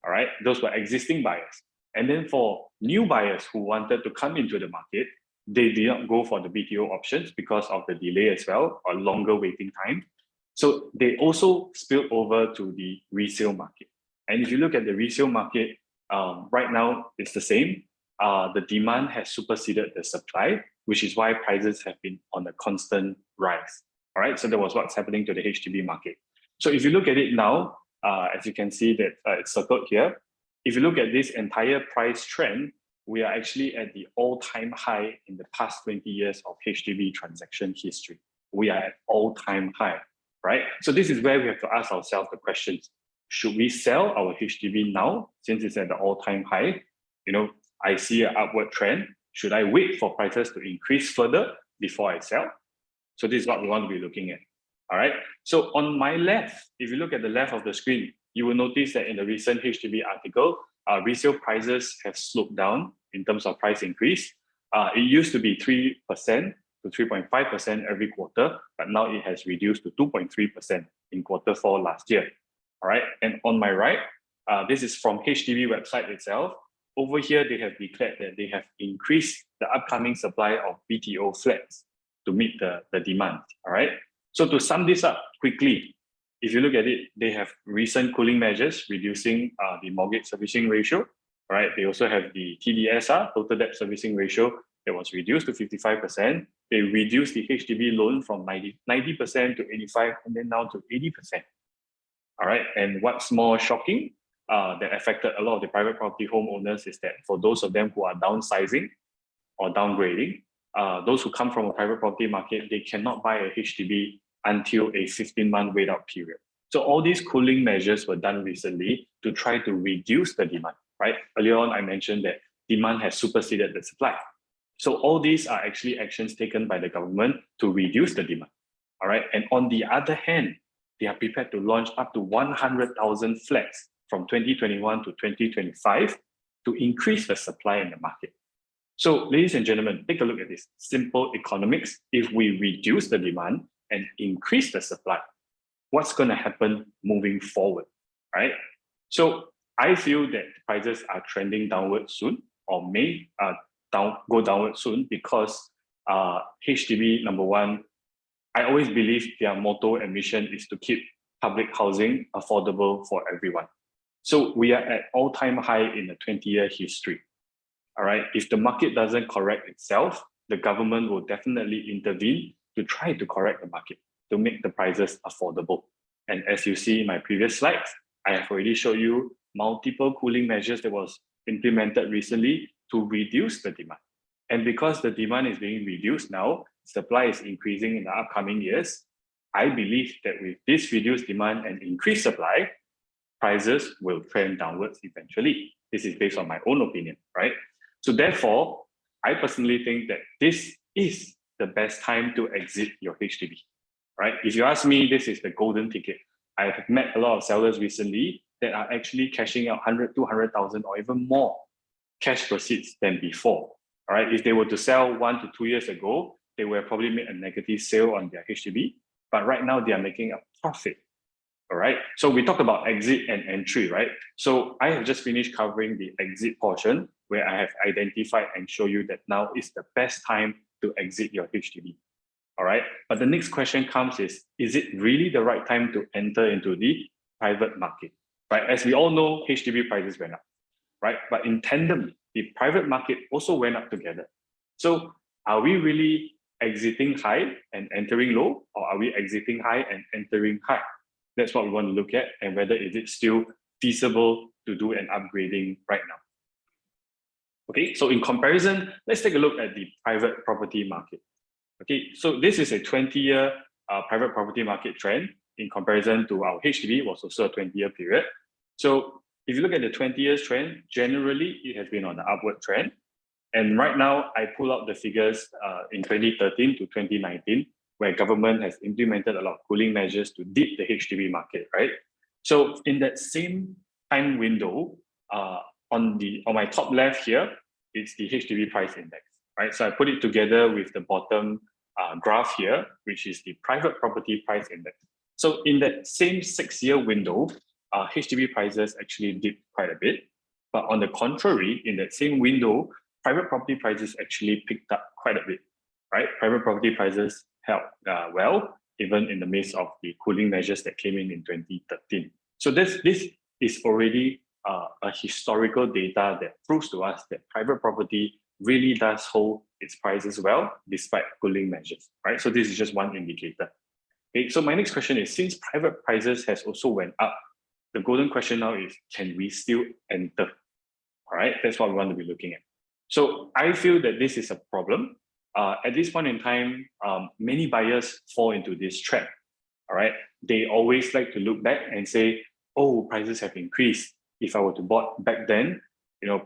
All right. Those were existing buyers. And then for new buyers who wanted to come into the market, they did not go for the BTO options because of the delay as well, or longer waiting time. So they also spilled over to the resale market. And if you look at the resale market, right now it's the same. The demand has superseded the supply, which is why prices have been on a constant rise. All right, so that was what's happening to the HDB market. So if you look at it now, as you can see that it's circled here, if you look at this entire price trend, we are actually at the all-time high in the past 20 years of HDB transaction history. We are at all-time high, right? So this is where we have to ask ourselves the questions. Should we sell our HDB now since it's at the all-time high? You know, I see an upward trend. Should I wait for prices to increase further before I sell? So this is what we want to be looking at. All right. So on my left, if you look at the left of the screen, you will notice that in the recent HDB article, resale prices have slowed down in terms of price increase. It used to be 3% to 3.5% every quarter, but now it has reduced to 2.3% in Q4 last year. All right. And on my right, this is from HDB website itself. Over here, they have declared that they have increased the upcoming supply of BTO flats to meet the demand. All right. So to sum this up quickly, if you look at it, they have recent cooling measures, reducing the mortgage servicing ratio. All right. They also have the TDSR, total debt servicing ratio, that was reduced to 55%. They reduced the HDB loan from 90% to 85%, and then now to 80%. All right. And what's more shocking that affected a lot of the private property homeowners is that for those of them who are downsizing or downgrading, those who come from a private property market, they cannot buy a HDB until a 15-month wait out period. So all these cooling measures were done recently to try to reduce the demand, right? Earlier on, I mentioned that demand has superseded the supply. So all these are actually actions taken by the government to reduce the demand, all right? And on the other hand, they are prepared to launch up to 100,000 flats from 2021 to 2025 to increase the supply in the market. So ladies and gentlemen, take a look at this simple economics. If we reduce the demand and increase the supply, what's going to happen moving forward, right? So I feel that prices are trending downward soon, or may go downward soon, because HDB, number one, I always believe their motto and mission is to keep public housing affordable for everyone. So we are at all-time high in the 20-year history. All right. If the market doesn't correct itself, the government will definitely intervene to try to correct the market, to make the prices affordable. And as you see in my previous slides, I have already showed you multiple cooling measures that was implemented recently to reduce the demand. And because the demand is being reduced now, supply is increasing in the upcoming years, I believe that with this reduced demand and increased supply, prices will trend downwards eventually. This is based on my own opinion, right? So therefore, I personally think that this is the best time to exit your HDB, right? If you ask me, this is the golden ticket. I have met a lot of sellers recently that are actually cashing out 100, 200,000 or even more cash proceeds than before, all right? If they were to sell 1 to 2 years ago, they would have probably made a negative sale on their HDB, but right now they are making a profit. All right. So we talked about exit and entry, right? So I have just finished covering the exit portion where I have identified and show you that now is the best time to exit your HDB. All right. But the next question comes is it really the right time to enter into the private market, right? As we all know, HDB prices went up, right? But in tandem, the private market also went up together. So are we really exiting high and entering low, or are we exiting high and entering high? That's what we want to look at, and whether is it still feasible to do an upgrading right now. Okay, so in comparison, let's take a look at the private property market. Okay, so this is a 20-year private property market trend in comparison to our HDB, was also a 20-year period. So if you look at the 20 years trend, generally it has been on the upward trend. And right now I pull out the figures in 2013 to 2019, where government has implemented a lot of cooling measures to dip the HDB market, right? So in that same time window, on my top left here, it's the HDB price index, right? So I put it together with the bottom graph here, which is the private property price index. So in that same 6-year window, HDB prices actually dipped quite a bit. But on the contrary, in that same window, private property prices actually picked up quite a bit, right? Private property prices held well, even in the midst of the cooling measures that came in 2013. So this is already a historical data that proves to us that private property really does hold its prices well despite cooling measures, right? So this is just one indicator. Okay, so my next question is, since private prices has also went up, the golden question now is, can we still enter? All right, that's what we want to be looking at. So I feel that this is a problem. At this point in time, many buyers fall into this trap. All right, they always like to look back and say, oh, prices have increased. If I were to bought back then,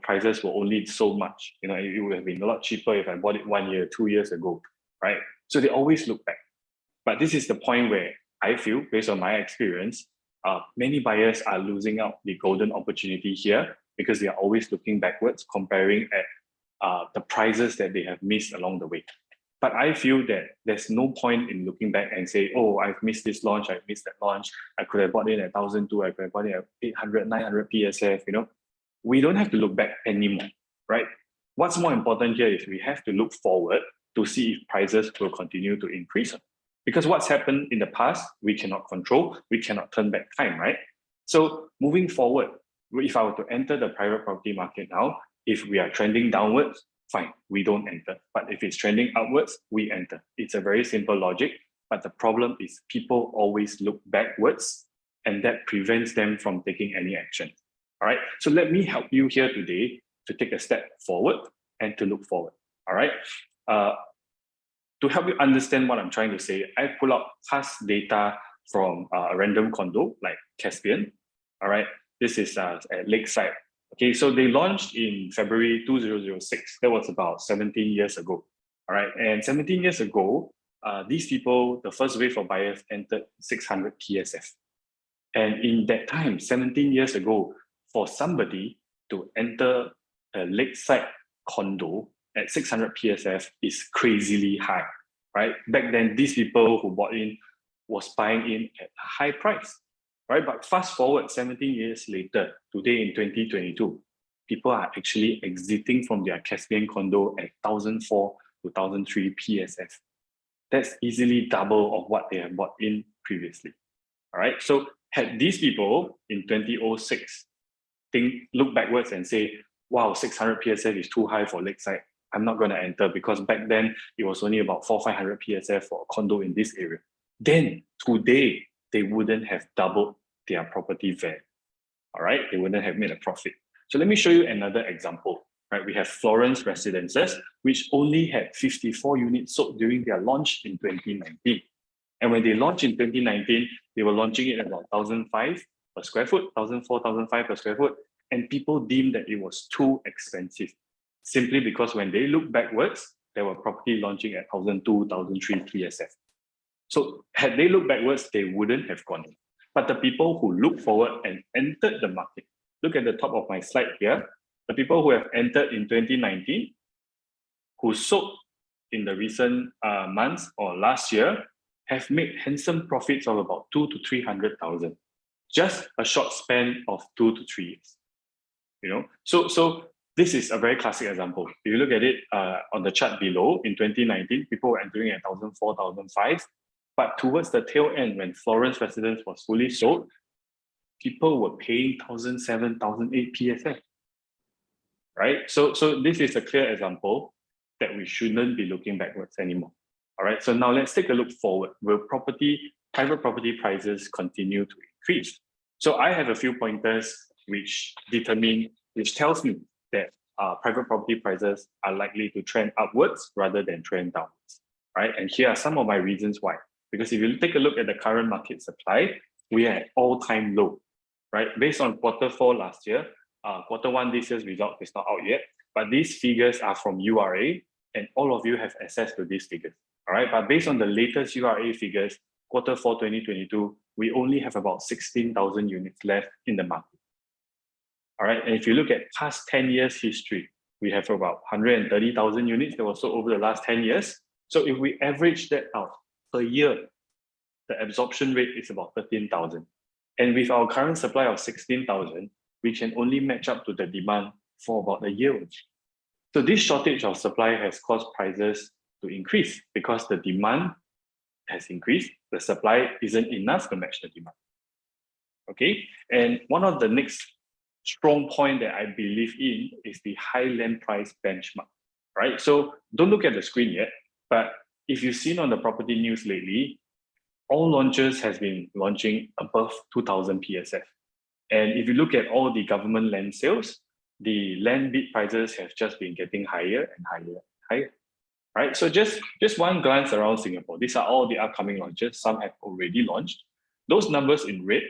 prices were only so much. It would have been a lot cheaper if I bought it 1 year, 2 years ago, right? So they always look back. But this is the point where I feel, based on my experience, many buyers are losing out the golden opportunity here because they are always looking backwards, comparing at the prices that they have missed along the way. But I feel that there's no point in looking back and say, oh, I've missed this launch, I've missed that launch, I could have bought it at 1,002, I could have bought it at 800, 900 PSF, We don't have to look back anymore, right? What's more important here is we have to look forward to see if prices will continue to increase. Because what's happened in the past, we cannot control, we cannot turn back time, right? So moving forward, if I were to enter the private property market now, if we are trending downwards, fine, we don't enter. But if it's trending upwards, we enter. It's a very simple logic, but the problem is people always look backwards, and that prevents them from taking any action. All right, so let me help you here today to take a step forward and to look forward. All right. To help you understand what I'm trying to say, I pull out past data from a random condo like Caspian. All right, this is at Lakeside. Okay, so they launched in February 2006. That was about 17 years ago. All right, and 17 years ago, these people, the first wave of buyers entered 600 PSF. And in that time, 17 years ago, for somebody to enter a Lakeside condo at 600 PSF is crazily high, right? Back then, these people who bought in was buying in at a high price, right? But fast forward 17 years later, today in 2022, people are actually exiting from their Caspian condo at 1,004 to 1,003 PSF. That's easily double of what they have bought in previously, all right? So had these people in 2006 look backwards and say, wow, 600 PSF is too high for Lakeside, I'm not going to enter because back then it was only about 400-500 PSF for a condo in this area. Then today, they wouldn't have doubled their property value. All right, they wouldn't have made a profit. So let me show you another example. Right, we have Florence Residences, which only had 54 units sold during their launch in 2019. And when they launched in 2019, they were launching it at about 1,005 per square foot, 1,004, 1,005 per square foot, and people deemed that it was too expensive. Simply because when they look backwards, there were property launching at 1,002, 1,003 PSF. So had they looked backwards, they wouldn't have gone in. But the people who looked forward and entered the market, look at the top of my slide here, the people who have entered in 2019, who sold in the recent months or last year, have made handsome profits of about 200,000 to 300,000, just a short span of 2 to 3 years. So this is a very classic example. If you look at it on the chart below, in 2019, people were entering at 1,004, 1,005. But towards the tail end, when Florence Residence was fully sold, people were paying 1,007, 1,008 PSF. Right? So this is a clear example that we shouldn't be looking backwards anymore. All right. So now let's take a look forward. Will private property prices continue to increase? So I have a few pointers which tells me that private property prices are likely to trend upwards rather than trend downwards. Right? And here are some of my reasons why. Because if you take a look at the current market supply, we are at all-time low. Right? Based on Q4 last year, Q1 this year's result is not out yet, but these figures are from URA, and all of you have access to these figures. All right, but based on the latest URA figures, quarter 4 2022, we only have about 16,000 units left in the market. All right, and if you look at past 10 years history, we have about 130,000 units that were sold over the last 10 years. So if we average that out per year, the absorption rate is about 13,000. And with our current supply of 16,000, we can only match up to the demand for about a year. So this shortage of supply has caused prices to increase because the demand has increased, the supply isn't enough to match the demand. Okay, and one of the next strong point that I believe in is the high land price benchmark, right? So don't look at the screen yet, but if you've seen on the property news lately, all launches has been launching above 2,000 PSF. And if you look at all the government land sales, the land bid prices have just been getting higher and higher and higher. Right, so just one glance around Singapore. These are all the upcoming launches. Some have already launched. Those numbers in red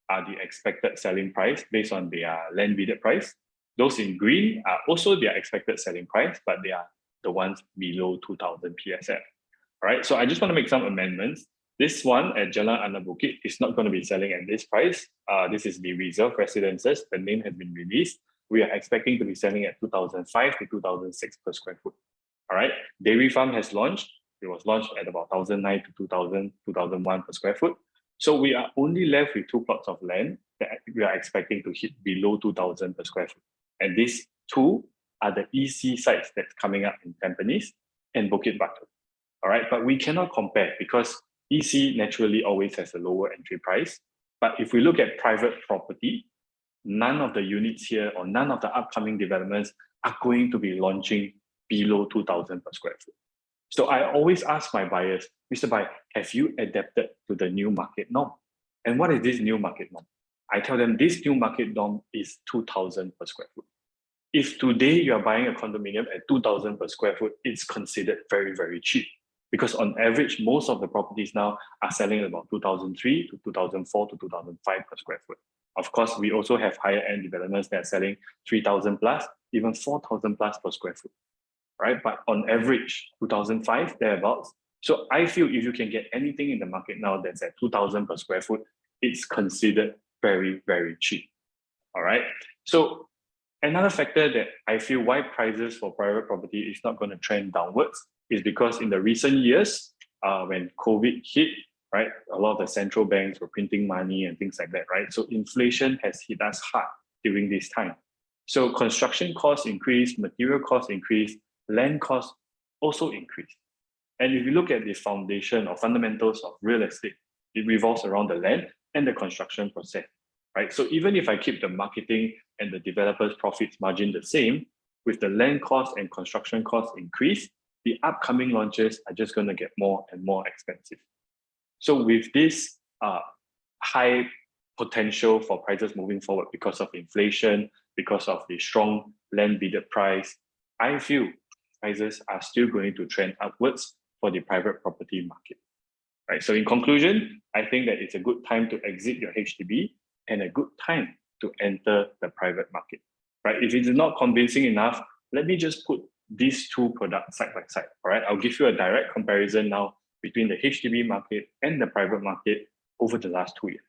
are the expected selling price based on their land bidded price. Those in green are also their expected selling price, but they are the ones below 2,000 PSF. All right, so I just want to make some amendments. This one at Jalan Anak Bukit is not going to be selling at this price. This is the reserve residences. The name has been released. We are expecting to be selling at 2005 to 2006 per square foot. All right, Dairy Farm has launched. It was launched at about 1,009 to 2,000, 2001 per square foot. So we are only left with 2 plots of land that we are expecting to hit below 2,000 per square foot. And these 2 are the EC sites that's coming up in Tampines and Bukit Batu. All right, but we cannot compare because EC naturally always has a lower entry price. But if we look at private property, none of the units here or none of the upcoming developments are going to be launching below 2,000 per square foot. So I always ask my buyers, Mr. Buyer, have you adapted to the new market norm? And what is this new market norm? I tell them this new market norm is 2,000 per square foot. If today you are buying a condominium at 2,000 per square foot, it's considered very, very cheap. Because on average, most of the properties now are selling about 2003 to 2004 to 2005 per square foot. Of course, we also have higher end developments that are selling 3,000 plus, even 4,000 plus per square foot. Right, but on average, 2005, thereabouts. So I feel if you can get anything in the market now that's at 2,000 per square foot, it's considered very, very cheap. All right. So another factor that I feel why prices for private property is not going to trend downwards is because in the recent years, when COVID hit, right, a lot of the central banks were printing money and things like that, right? So inflation has hit us hard during this time. So construction costs increased, material costs increased, land costs also increase. And if you look at the foundation or fundamentals of real estate, it revolves around the land and the construction process, right? So even if I keep the marketing and the developer's profits margin the same, with the land costs and construction costs increase, the upcoming launches are just going to get more and more expensive. So with this high potential for prices moving forward because of inflation, because of the strong land bidded price, I feel prices are still going to trend upwards for the private property market. Right. So in conclusion, I think that it's a good time to exit your HDB and a good time to enter the private market. Right. If it is not convincing enough, let me just put these 2 products side by side. All right. I'll give you a direct comparison now between the HDB market and the private market over the last 2 years.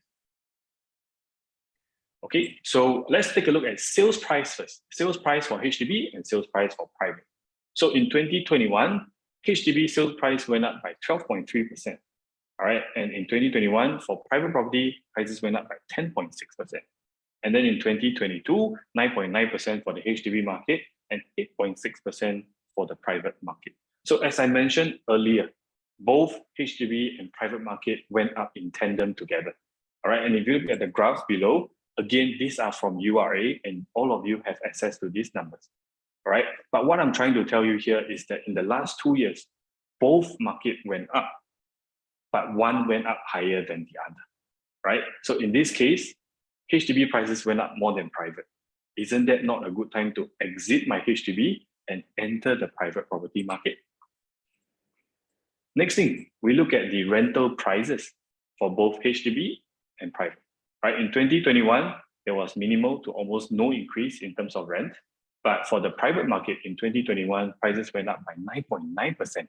Okay, so let's take a look at sales price first. Sales price for HDB and sales price for private. So in 2021, HDB sales price went up by 12.3%. All right, and in 2021, for private property, prices went up by 10.6%. And then in 2022, 9.9% for the HDB market and 8.6% for the private market. So as I mentioned earlier, both HDB and private market went up in tandem together. All right, and if you look at the graphs below, again, these are from URA and all of you have access to these numbers. All right, but what I'm trying to tell you here is that in the last 2 years, both market went up, but one went up higher than the other, right? So in this case, HDB prices went up more than private. Isn't that not a good time to exit my HDB and enter the private property market? Next thing, we look at the rental prices for both HDB and private, right? In 2021, there was minimal to almost no increase in terms of rent. But for the private market in 2021, prices went up by 9.9%.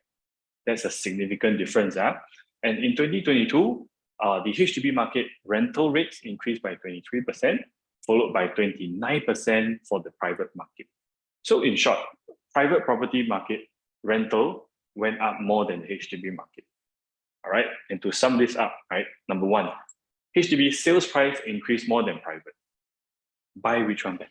That's a significant difference. And in 2022, the HDB market rental rates increased by 23%, followed by 29% for the private market. So in short, private property market rental went up more than the HDB market. All right, and to sum this up, right, number one, HDB sales price increased more than private. Buy which one better?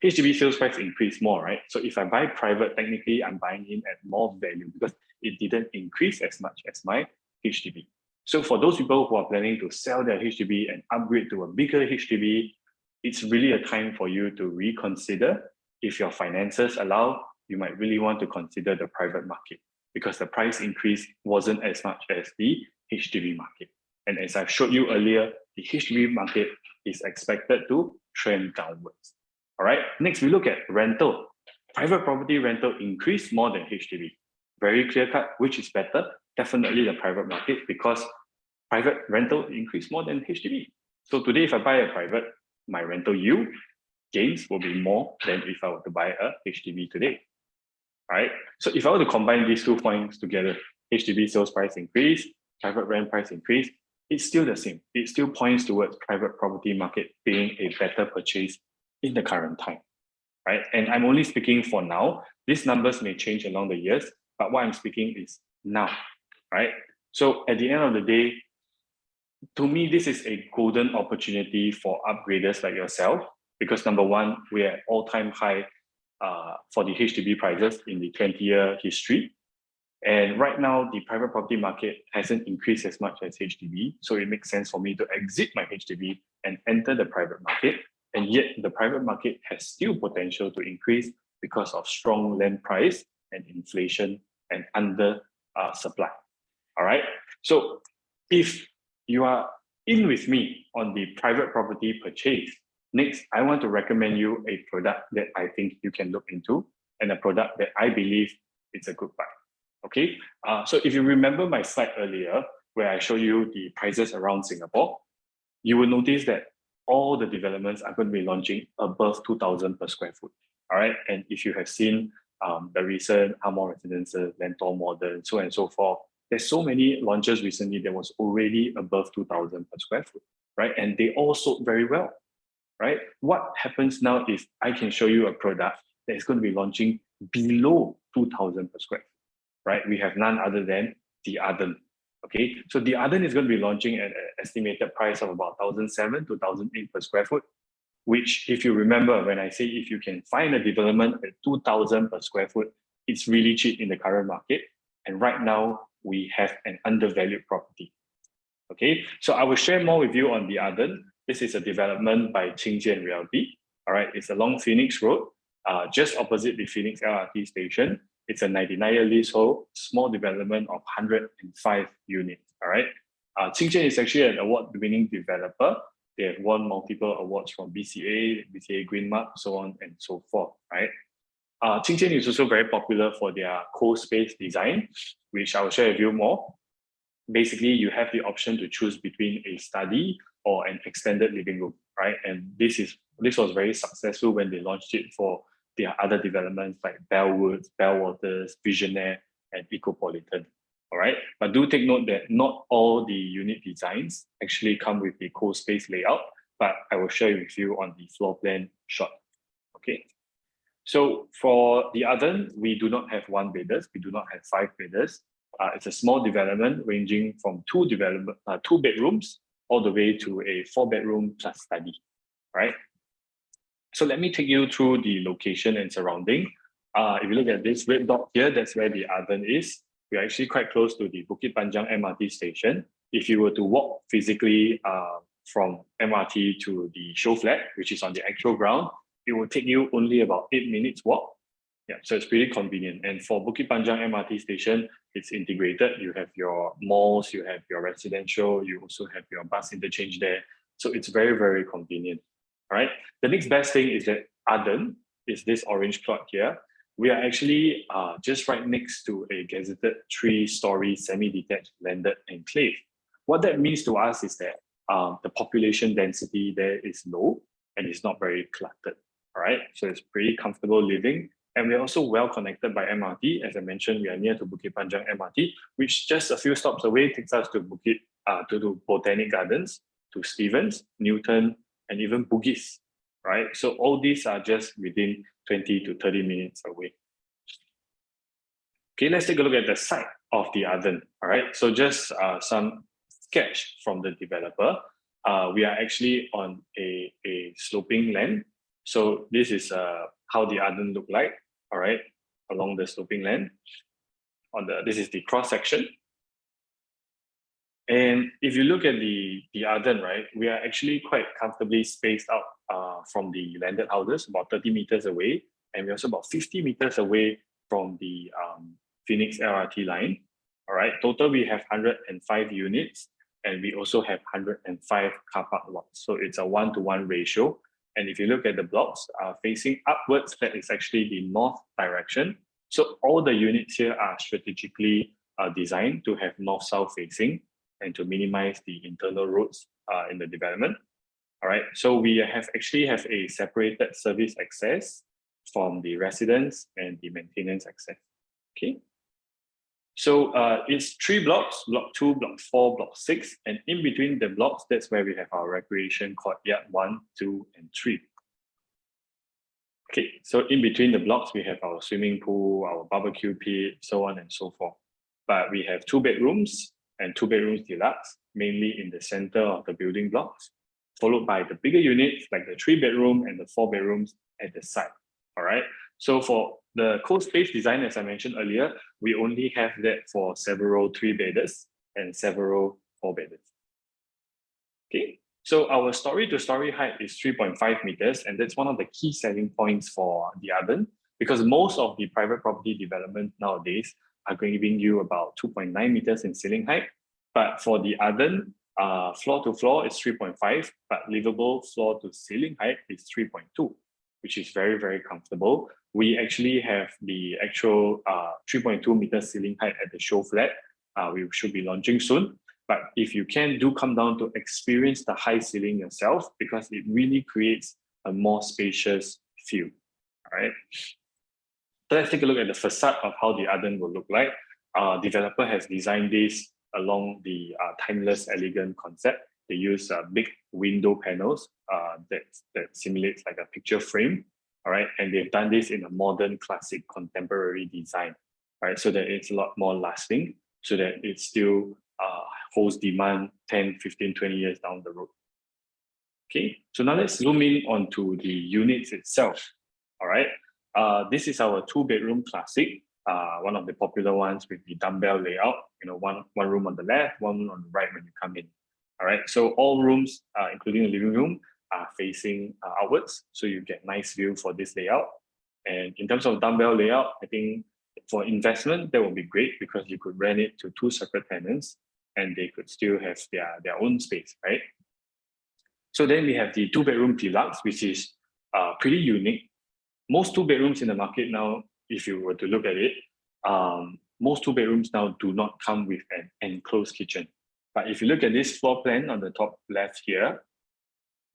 HDB sales price increased more, right? So if I buy private, technically I'm buying in at more value because it didn't increase as much as my HDB. So for those people who are planning to sell their HDB and upgrade to a bigger HDB, it's really a time for you to reconsider. If your finances allow, you might really want to consider the private market because the price increase wasn't as much as the HDB market. And as I showed you earlier, the HDB market is expected to trend downwards. All right, next we look at rental. Private property rental increased more than HDB. Very clear cut, which is better? Definitely the private market because private rental increased more than HDB. So today, if I buy a private, my rental yield gains will be more than if I were to buy a HDB today. All right, so if I were to combine these 2 points together, HDB sales price increase, private rent price increase, it's still the same. It still points towards private property market being a better purchase in the current time, right? And I'm only speaking for now. These numbers may change along the years, but what I'm speaking is now, right? So at the end of the day, to me, this is a golden opportunity for upgraders like yourself, because number one, we're at all-time high for the HDB prices in the 20-year history. And right now, the private property market hasn't increased as much as HDB. So it makes sense for me to exit my HDB and enter the private market. And yet the private market has still potential to increase because of strong land price and inflation and under supply. All right. So if you are in with me on the private property purchase, next, I want to recommend you a product that I think you can look into and a product that I believe it's a good buy. Okay. So if you remember my slide earlier, where I show you the prices around Singapore, you will notice that all the developments are going to be launching above 2,000 per square foot. All right. And if you have seen the recent Amor Residences, Lentor Modern, so on and so forth, there's so many launches recently that was already above 2,000 per square foot, right? And they all sold very well, right? What happens now is I can show you a product that is going to be launching below 2,000 per square foot, right? We have none other than the Arden. Okay, so the Arden is going to be launching at an estimated price of about 1,007 to 1,008 per square foot, which, if you remember, when I say if you can find a development at 2,000 per square foot, it's really cheap in the current market. And right now, we have an undervalued property. Okay, so I will share more with you on the Arden. This is a development by Qingjian Realty. All right, it's along Phoenix Road, just opposite the Phoenix LRT station. It's a 99-year leasehold, small development of 105 units. All right. Qingjian is actually an award-winning developer. They have won multiple awards from BCA Green Mark, so on and so forth. Right. Qingjian is also very popular for their co-space design, which I will share with you more. Basically, you have the option to choose between a study or an extended living room. Right. And this was very successful when they launched it for their other developments like Bellwoods, Bellwaters, Visionaire, and Ecopolitan. All right, but do take note that not all the unit designs actually come with the co-space layout, but I will share with you on the floor plan short. Okay, so for the Arden, we do not have 1 bedders, we do not have 5 bedders. It's a small development ranging from 2 bedrooms all the way to a 4-bedroom plus study. Right. So let me take you through the location and surrounding. If you look at this red dot here, that's where the Arden is. We're actually quite close to the Bukit Panjang MRT station. If you were to walk physically from MRT to the show flat, which is on the actual ground, it will take you only about 8 minutes walk. Yeah, so it's pretty convenient. And for Bukit Panjang MRT station, it's integrated. You have your malls, you have your residential, you also have your bus interchange there. So it's very, very convenient. All right. The next best thing is that Arden is this orange plot here. We are actually just right next to a gazetted 3-story semi-detached landed enclave. What that means to us is that the population density there is low and it's not very cluttered. All right. So it's pretty comfortable living And we're also well connected by MRT. As I mentioned, we are near to Bukit Panjang MRT, which just a few stops away takes us to to Botanic Gardens, to Stevens, Newton, and even Bugis, right? So all these are just within 20 to 30 minutes away. Okay, let's take a look at the site of the Arden. All right, so just some sketch from the developer. We are actually on a sloping land. So this is how the Arden look like. All right, along the sloping land. This is the cross section. And if you look at the Arden, right, we are actually quite comfortably spaced out from the landed houses, about 30 meters away, and we're also about 50 meters away from the Phoenix LRT line. All right, total we have 105 units, and we also have 105 car park lots. So it's a 1-to-1 ratio. And if you look at the blocks facing upwards, that is actually the north direction. So all the units here are strategically designed to have north-south facing and to minimize the internal roads in the development. All right, so we actually have a separated service access from the residents and the maintenance access. Okay. So it's 3 blocks, block 2, block 4, block 6, and in between the blocks, that's where we have our recreation courtyard 1, 2, and 3. Okay, so in between the blocks, we have our swimming pool, our barbecue pit, so on and so forth. But we have 2 bedrooms and 2 bedrooms deluxe, mainly in the center of the building blocks, followed by the bigger units like the 3-bedroom and the 4 bedrooms at the side. All right, so for the co-space design, as I mentioned earlier, we only have that for several 3-bedders and several 4-bedders. Okay, so our story-to-story height is 3.5 meters, and that's one of the key selling points for the Arden, because most of the private property development nowadays are giving you about 2.9 meters in ceiling height. But for the Arden, floor to floor is 3.5, but livable floor to ceiling height is 3.2, which is very, very comfortable. We actually have the actual 3.2 meter ceiling height at the show flat. We should be launching soon. But if you can, do come down to experience the high ceiling yourself, because it really creates a more spacious feel. All right. So let's take a look at the facade of how the Arden will look like. Developer has designed this along the timeless, elegant concept. They use big window panels that simulates like a picture frame. All right, and they've done this in a modern, classic, contemporary design. All right, so that it's a lot more lasting, so that it still holds demand 10, 15, 20 years down the road. Okay, so now let's zoom in onto the units itself. All right, this is our 2-bedroom classic, one of the popular ones with the dumbbell layout. You know, one room on the left, one room on the right when you come in. All right, so all rooms, including the living room, are facing outwards, so you get nice view for this layout. And in terms of dumbbell layout, I think for investment, that would be great, because you could rent it to 2 separate tenants and they could still have their own space, right? So then we have the 2-bedroom deluxe, which is pretty unique. Most 2-bedrooms in the market now, if you were to look at it, most 2-bedrooms now do not come with an enclosed kitchen. But if you look at this floor plan on the top left here,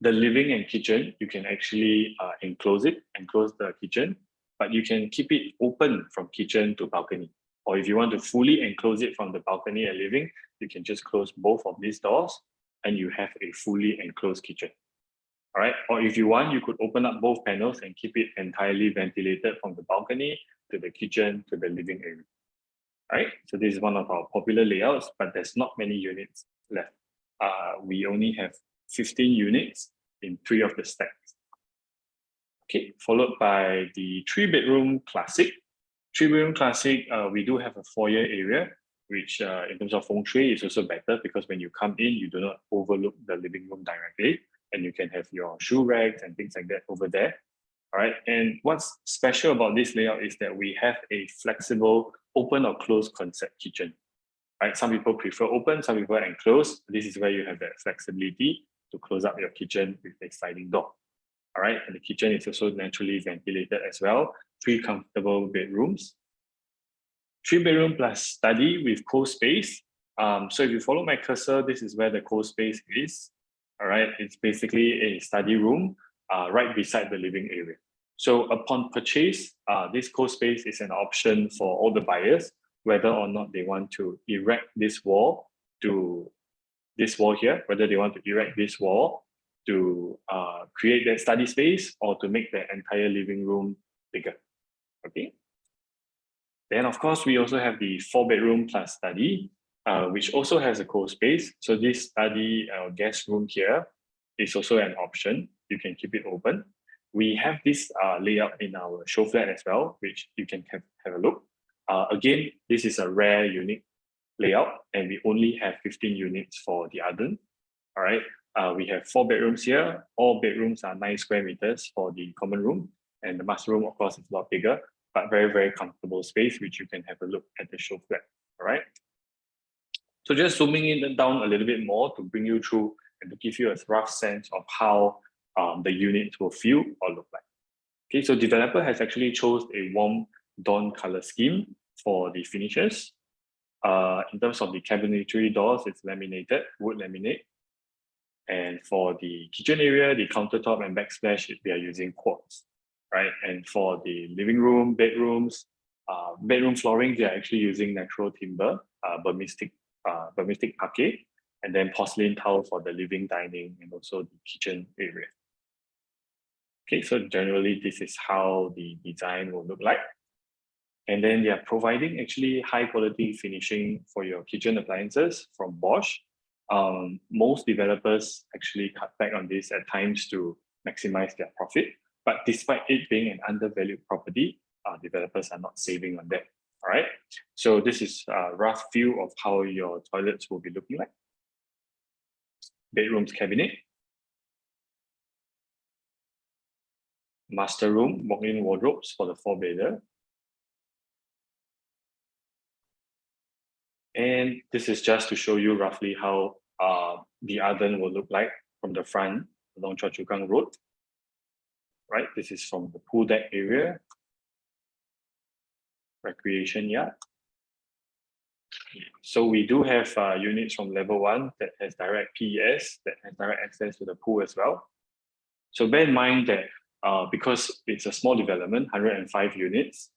the living and kitchen, you can actually enclose the kitchen, but you can keep it open from kitchen to balcony. Or if you want to fully enclose it from the balcony and living, you can just close both of these doors and you have a fully enclosed kitchen. All right, or if you want, you could open up both panels and keep it entirely ventilated from the balcony to the kitchen to the living area. All right, so this is one of our popular layouts, but there's not many units left. We only have 15 units in 3 of the stacks. Okay, followed by the 3-bedroom classic. 3-bedroom classic, we do have a foyer area, which in terms of feng shui is also better, because when you come in, you do not overlook the living room directly, and you can have your shoe racks and things like that over there. All right, and what's special about this layout is that we have a flexible open or closed concept kitchen. Right, some people prefer open, some people enclosed. This is where you have that flexibility to close up your kitchen with a sliding door. All right, and the kitchen is also naturally ventilated as well. 3 comfortable bedrooms. 3-bedroom plus study with co-space. So if you follow my cursor, this is where the co-space is. All right, it's basically a study room right beside the living area. So upon purchase, this co-space is an option for all the buyers, whether or not they want to erect this wall to this wall here, whether they want to erect this wall to create that study space or to make the entire living room bigger. Okay. Then of course, we also have the 4-bedroom plus study, which also has a co-space. So this study guest room here is also an option. You can keep it open. We have this layout in our show flat as well, which you can have a look. Again, this is a rare, unique layout, and we only have 15 units for the other. All right. We have 4 bedrooms here. All bedrooms are 9 square meters for the common room, and the master room, of course, is a lot bigger, but very, very comfortable space, which you can have a look at the show flat. All right. So just zooming in down a little bit more to bring you through and to give you a rough sense of how the units will feel or look like. Okay, so developer has actually chose a warm dawn color scheme for the finishes. In terms of the cabinetry doors, it's laminated, wood laminate. And for the kitchen area, the countertop and backsplash, we are using quartz, right? And for the living room, bedrooms, bedroom flooring, they are actually using natural timber, Burmese parquet, and then porcelain tile for the living, dining, and also the kitchen area. Okay, so generally this is how the design will look like. And then they are providing actually high quality finishing for your kitchen appliances from Bosch. Most developers actually cut back on this at times to maximize their profit. But despite it being an undervalued property, developers are not saving on that. All right. So this is a rough view of how your toilets will be looking like. Bedrooms cabinet. Master room, walk-in wardrobes for the 4-bedder. And this is just to show you roughly how the oven will look like from the front along Choa Chu Kang Road. Right, this is from the pool deck area, recreation yard. So we do have units from level 1 that has direct PES, that has direct access to the pool as well. So bear in mind that because it's a small development, 105 units,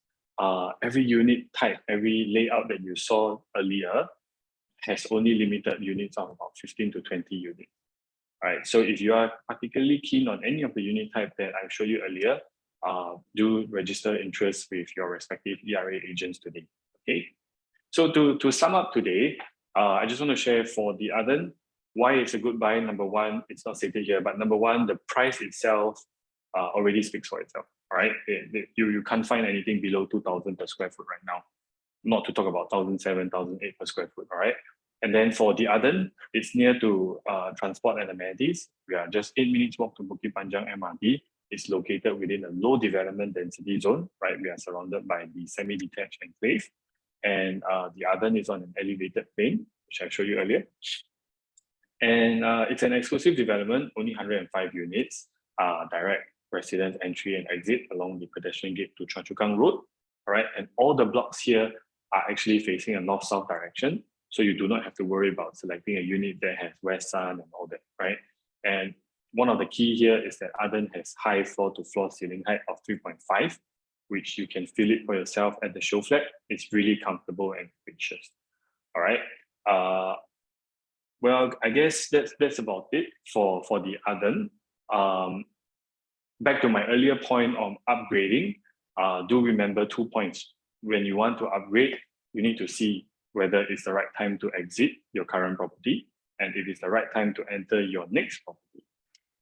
every unit type, every layout that you saw earlier has only limited units of about 15 to 20 units. All right, so if you are particularly keen on any of the unit type that I showed you earlier, do register interest with your respective ERA agents today. Okay, so to sum up today, I just want to share for the other why it's a good buy. Number one, it's not stated here, but number one, the price itself already speaks for itself. All right, you can't find anything below 2,000 per square foot right now, not to talk about 1,700, 1,800 per square foot. All right. And then for the other, it's near to transport and amenities. We are just 8 minutes walk to Bukit Panjang MRT. It's located within a low development density zone, right? We are surrounded by the semi-detached enclave. And the other is on an elevated plane, which I showed you earlier. And it's an exclusive development, only 105 units, direct resident entry and exit along the pedestrian gate to Choa Chu Kang Road. All right, and all the blocks here are actually facing a north-south direction. So you do not have to worry about selecting a unit that has west sun and all that, right? And one of the key here is that Arden has high floor-to-floor ceiling height of 3.5, which you can feel it for yourself at the show flat. It's really comfortable and spacious. All right. Well, I guess that's about it for the Arden. Back to my earlier point on upgrading, do remember 2 points. When you want to upgrade, you need to see whether it's the right time to exit your current property and if it's the right time to enter your next property.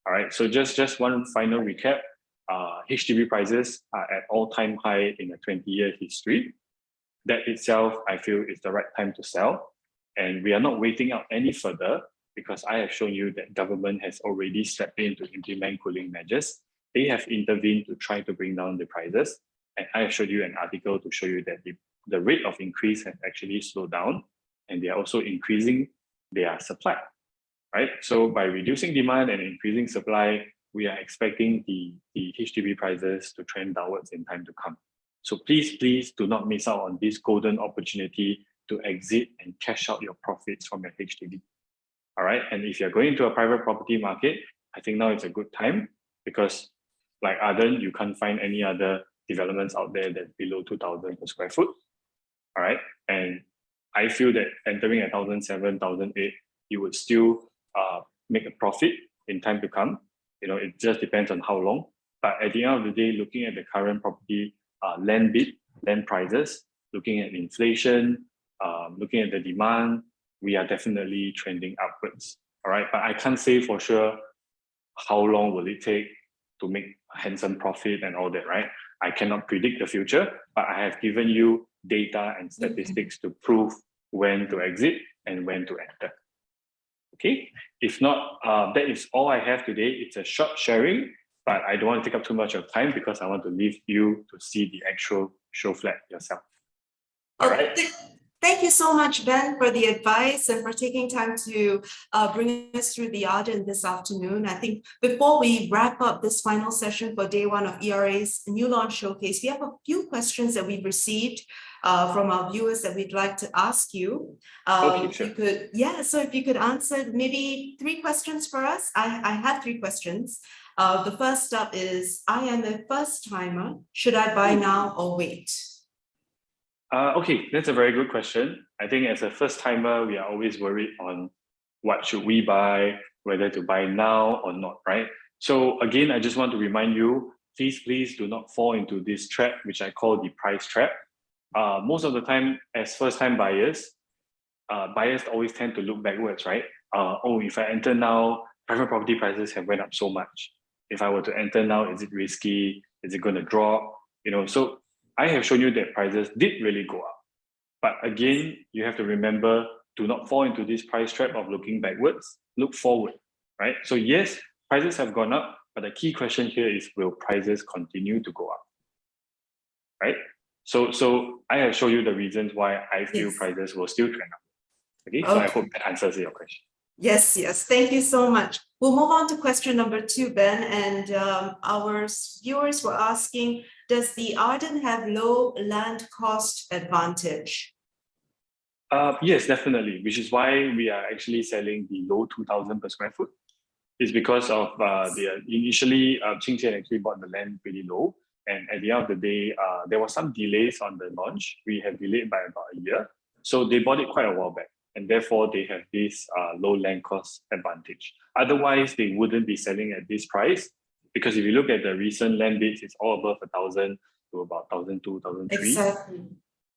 All right, so just one final recap. HDB prices are at all-time high in a 20-year history. That itself, I feel, is the right time to sell. And we are not waiting out any further because I have shown you that government has already stepped in to implement cooling measures. They have intervened to try to bring down the prices. And I have showed you an article to show you that the rate of increase has actually slowed down and they are also increasing their supply, right? So by reducing demand and increasing supply, we are expecting the HDB prices to trend downwards in time to come. So please do not miss out on this golden opportunity to exit and cash out your profits from your HDB. All right, and if you're going into a private property market, I think now it's a good time because Like Arden, you can't find any other developments out there that's below 2,000 per square foot. All right. And I feel that entering at 1,007, 1,008, you would still make a profit in time to come. You know, it just depends on how long. But at the end of the day, looking at the current property land prices, looking at inflation, looking at the demand, we are definitely trending upwards. All right. But I can't say for sure how long will it take to make a handsome profit and all that, right? I cannot predict the future, but I have given you data and statistics to prove when to exit and when to enter. Okay, if not, that is all I have today. It's a short sharing, but I don't want to take up too much of time because I want to leave you to see the actual show flat yourself. All right. Thank you so much, Ben, for the advice and for taking time to bring us through the Arden this afternoon. I think before we wrap up this final session for day one of ERA's new launch showcase, we have a few questions that we've received from our viewers that we'd like to ask you. Okay, if sure. you could, so if you could answer maybe 3 questions for us. I have 3 questions. The first up is, I am a first timer. Should I buy now or wait? Okay, that's a very good question. I think as a first timer, we are always worried on what should we buy, whether to buy now or not, right? So again, I just want to remind you, please do not fall into this trap, which I call the price trap. Most of the time, as first time buyers always tend to look backwards, right? If I enter now, private property prices have went up so much. If I were to enter now, is it risky? Is it going to drop? You know, so I have shown you that prices did really go up. But again, you have to remember, do not fall into this price trap of looking backwards, look forward, right? So yes, prices have gone up, but the key question here is, will prices continue to go up, right? So I have shown you the reasons why I feel prices will still trend up. Okay, so I hope that answers your question. Yes, thank you so much. We'll move on to question number 2, Ben, and our viewers were asking, does the Arden have low land cost advantage? Yes, definitely, which is why we are actually selling the low 2,000 per square foot. It's because of initially Qing Qian actually bought the land pretty low, and at the end of the day, there was some delays on the launch. We have delayed by about a year, so they bought it quite a while back, and therefore they have this low land cost advantage. Otherwise, they wouldn't be selling at this price, because if you look at the recent land bids, it's all above 1,000 to about 1,200, 1,300. Exactly.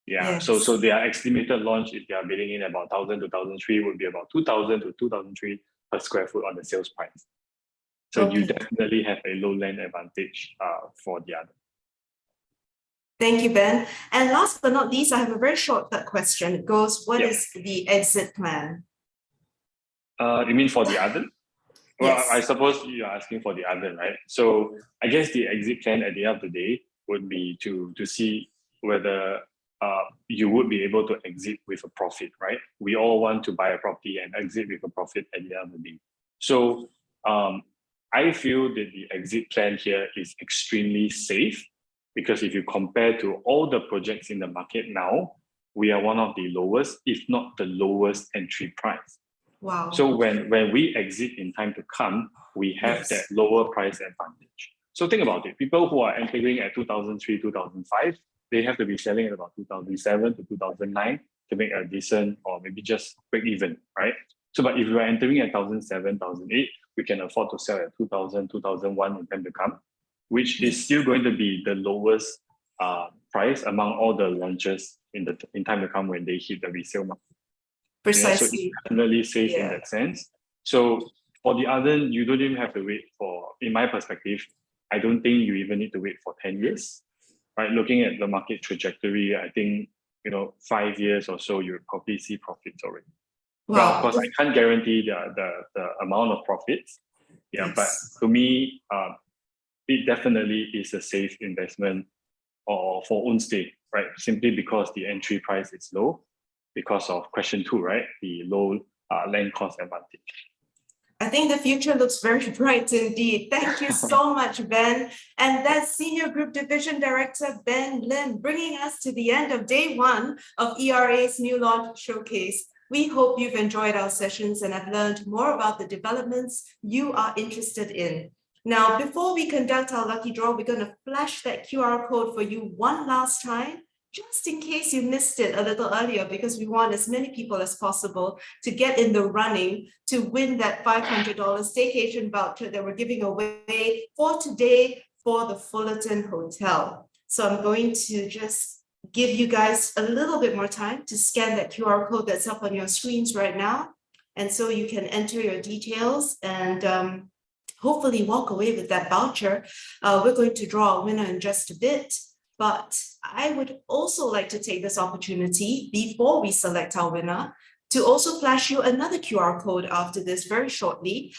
Yeah. Yes. So their estimated launch, if they are bidding in about 1,000 to 1,300, would be about 2,000 to 2,300 per square foot on the sales price. So you definitely have a low land advantage for the other. Thank you, Ben. And last but not least, I have a very short question. It goes, what is the exit plan? You mean for the other? Well, Yes. I suppose you're asking for the other, right? So I guess the exit plan at the end of the day would be to see whether you would be able to exit with a profit, right? We all want to buy a property and exit with a profit at the end of the day. So I feel that the exit plan here is extremely safe, because if you compare to all the projects in the market now, we are one of the lowest, if not the lowest entry price. Wow. So when we exit in time to come, we have that lower price advantage. So think about it. People who are entering at 2003, 2005, they have to be selling at about 2007 to 2009 to make a decent, or maybe just break even, right? So, but if you are entering at 2007, 2008, we can afford to sell at 2000, 2001 in time to come, which is still going to be the lowest price among all the launches in time to come when they hit the resale market. Precisely. So it's definitely safe in that sense. So for the other, you don't even have to wait for, in my perspective, I don't think you even need to wait for 10 years, right? Looking at the market trajectory, I think, 5 years or so, you'll probably see profits already. Wow. Well, of course, I can't guarantee the amount of profits. Yeah, but to me, it definitely is a safe investment or for own stay, right? Simply because the entry price is low, because of question 2, right? The low land cost advantage. I think the future looks very bright indeed. Thank you so much, Ben. And that's Senior Group Division Director Ben Lim, bringing us to the end of day 1 of ERA's new launch showcase. We hope you've enjoyed our sessions and have learned more about the developments you are interested in. Now, before we conduct our lucky draw, we're going to flash that QR code for you one last time, just in case you missed it a little earlier, because we want as many people as possible to get in the running to win that $500 staycation voucher that we're giving away for today for the Fullerton Hotel. So I'm going to just give you guys a little bit more time to scan that QR code that's up on your screens right now. And so you can enter your details and hopefully walk away with that voucher. We're going to draw a winner in just a bit, but I would also like to take this opportunity before we select our winner to also flash you another QR code after this very shortly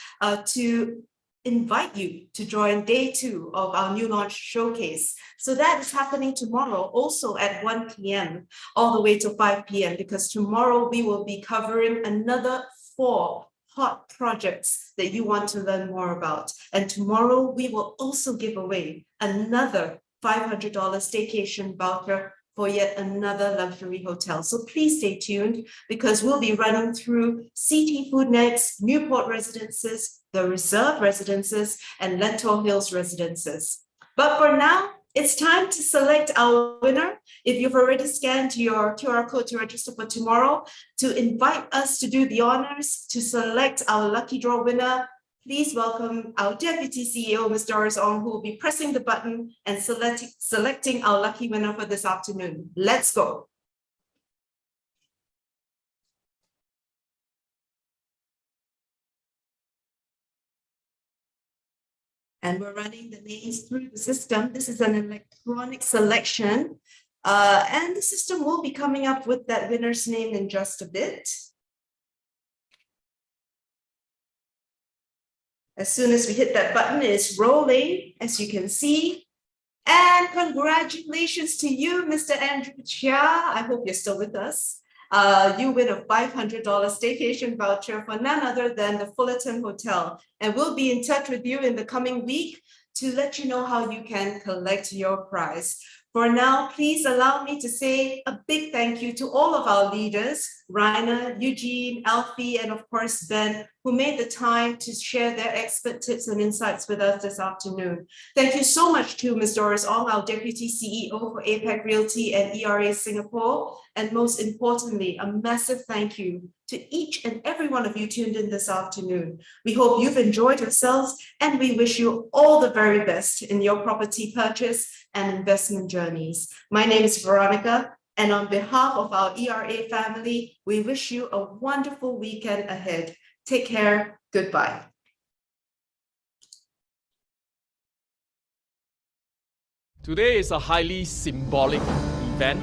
to invite you to join day 2 of our new launch showcase. So that is happening tomorrow, also at 1 p.m. all the way to 5 p.m. because tomorrow we will be covering another 4 hot projects that you want to learn more about. And tomorrow we will also give away another $500 staycation voucher for yet another luxury hotel. So please stay tuned because we'll be running through CT Food Next, Newport Residences, the Reserve Residences, and Lentor Hills Residences. But for now, it's time to select our winner. If you've already scanned your QR code to register for tomorrow, to invite us to do the honors to select our lucky draw winner, please welcome our Deputy CEO, Ms. Doris Ong, who will be pressing the button and selecting our lucky winner for this afternoon. Let's go. And we're running the names through the system. This is an electronic selection, and the system will be coming up with that winner's name in just a bit. As soon as we hit that button, it's rolling, as you can see. And congratulations to you, Mr. Andrew Chia. I hope you're still with us. You win a $500 staycation voucher for none other than the Fullerton Hotel. And we'll be in touch with you in the coming week to let you know how you can collect your prize. For now, please allow me to say a big thank you to all of our leaders, Rainer, Eugene, Alfie, and of course, Ben, who made the time to share their expert tips and insights with us this afternoon. Thank you so much to Ms. Doris Ong, our Deputy CEO for APAC Realty and ERA Singapore. And most importantly, a massive thank you to each and every one of you tuned in this afternoon. We hope you've enjoyed yourselves and we wish you all the very best in your property purchase and investment journeys. My name is Veronica, and on behalf of our ERA family, we wish you a wonderful weekend ahead. Take care. Goodbye. Today is a highly symbolic event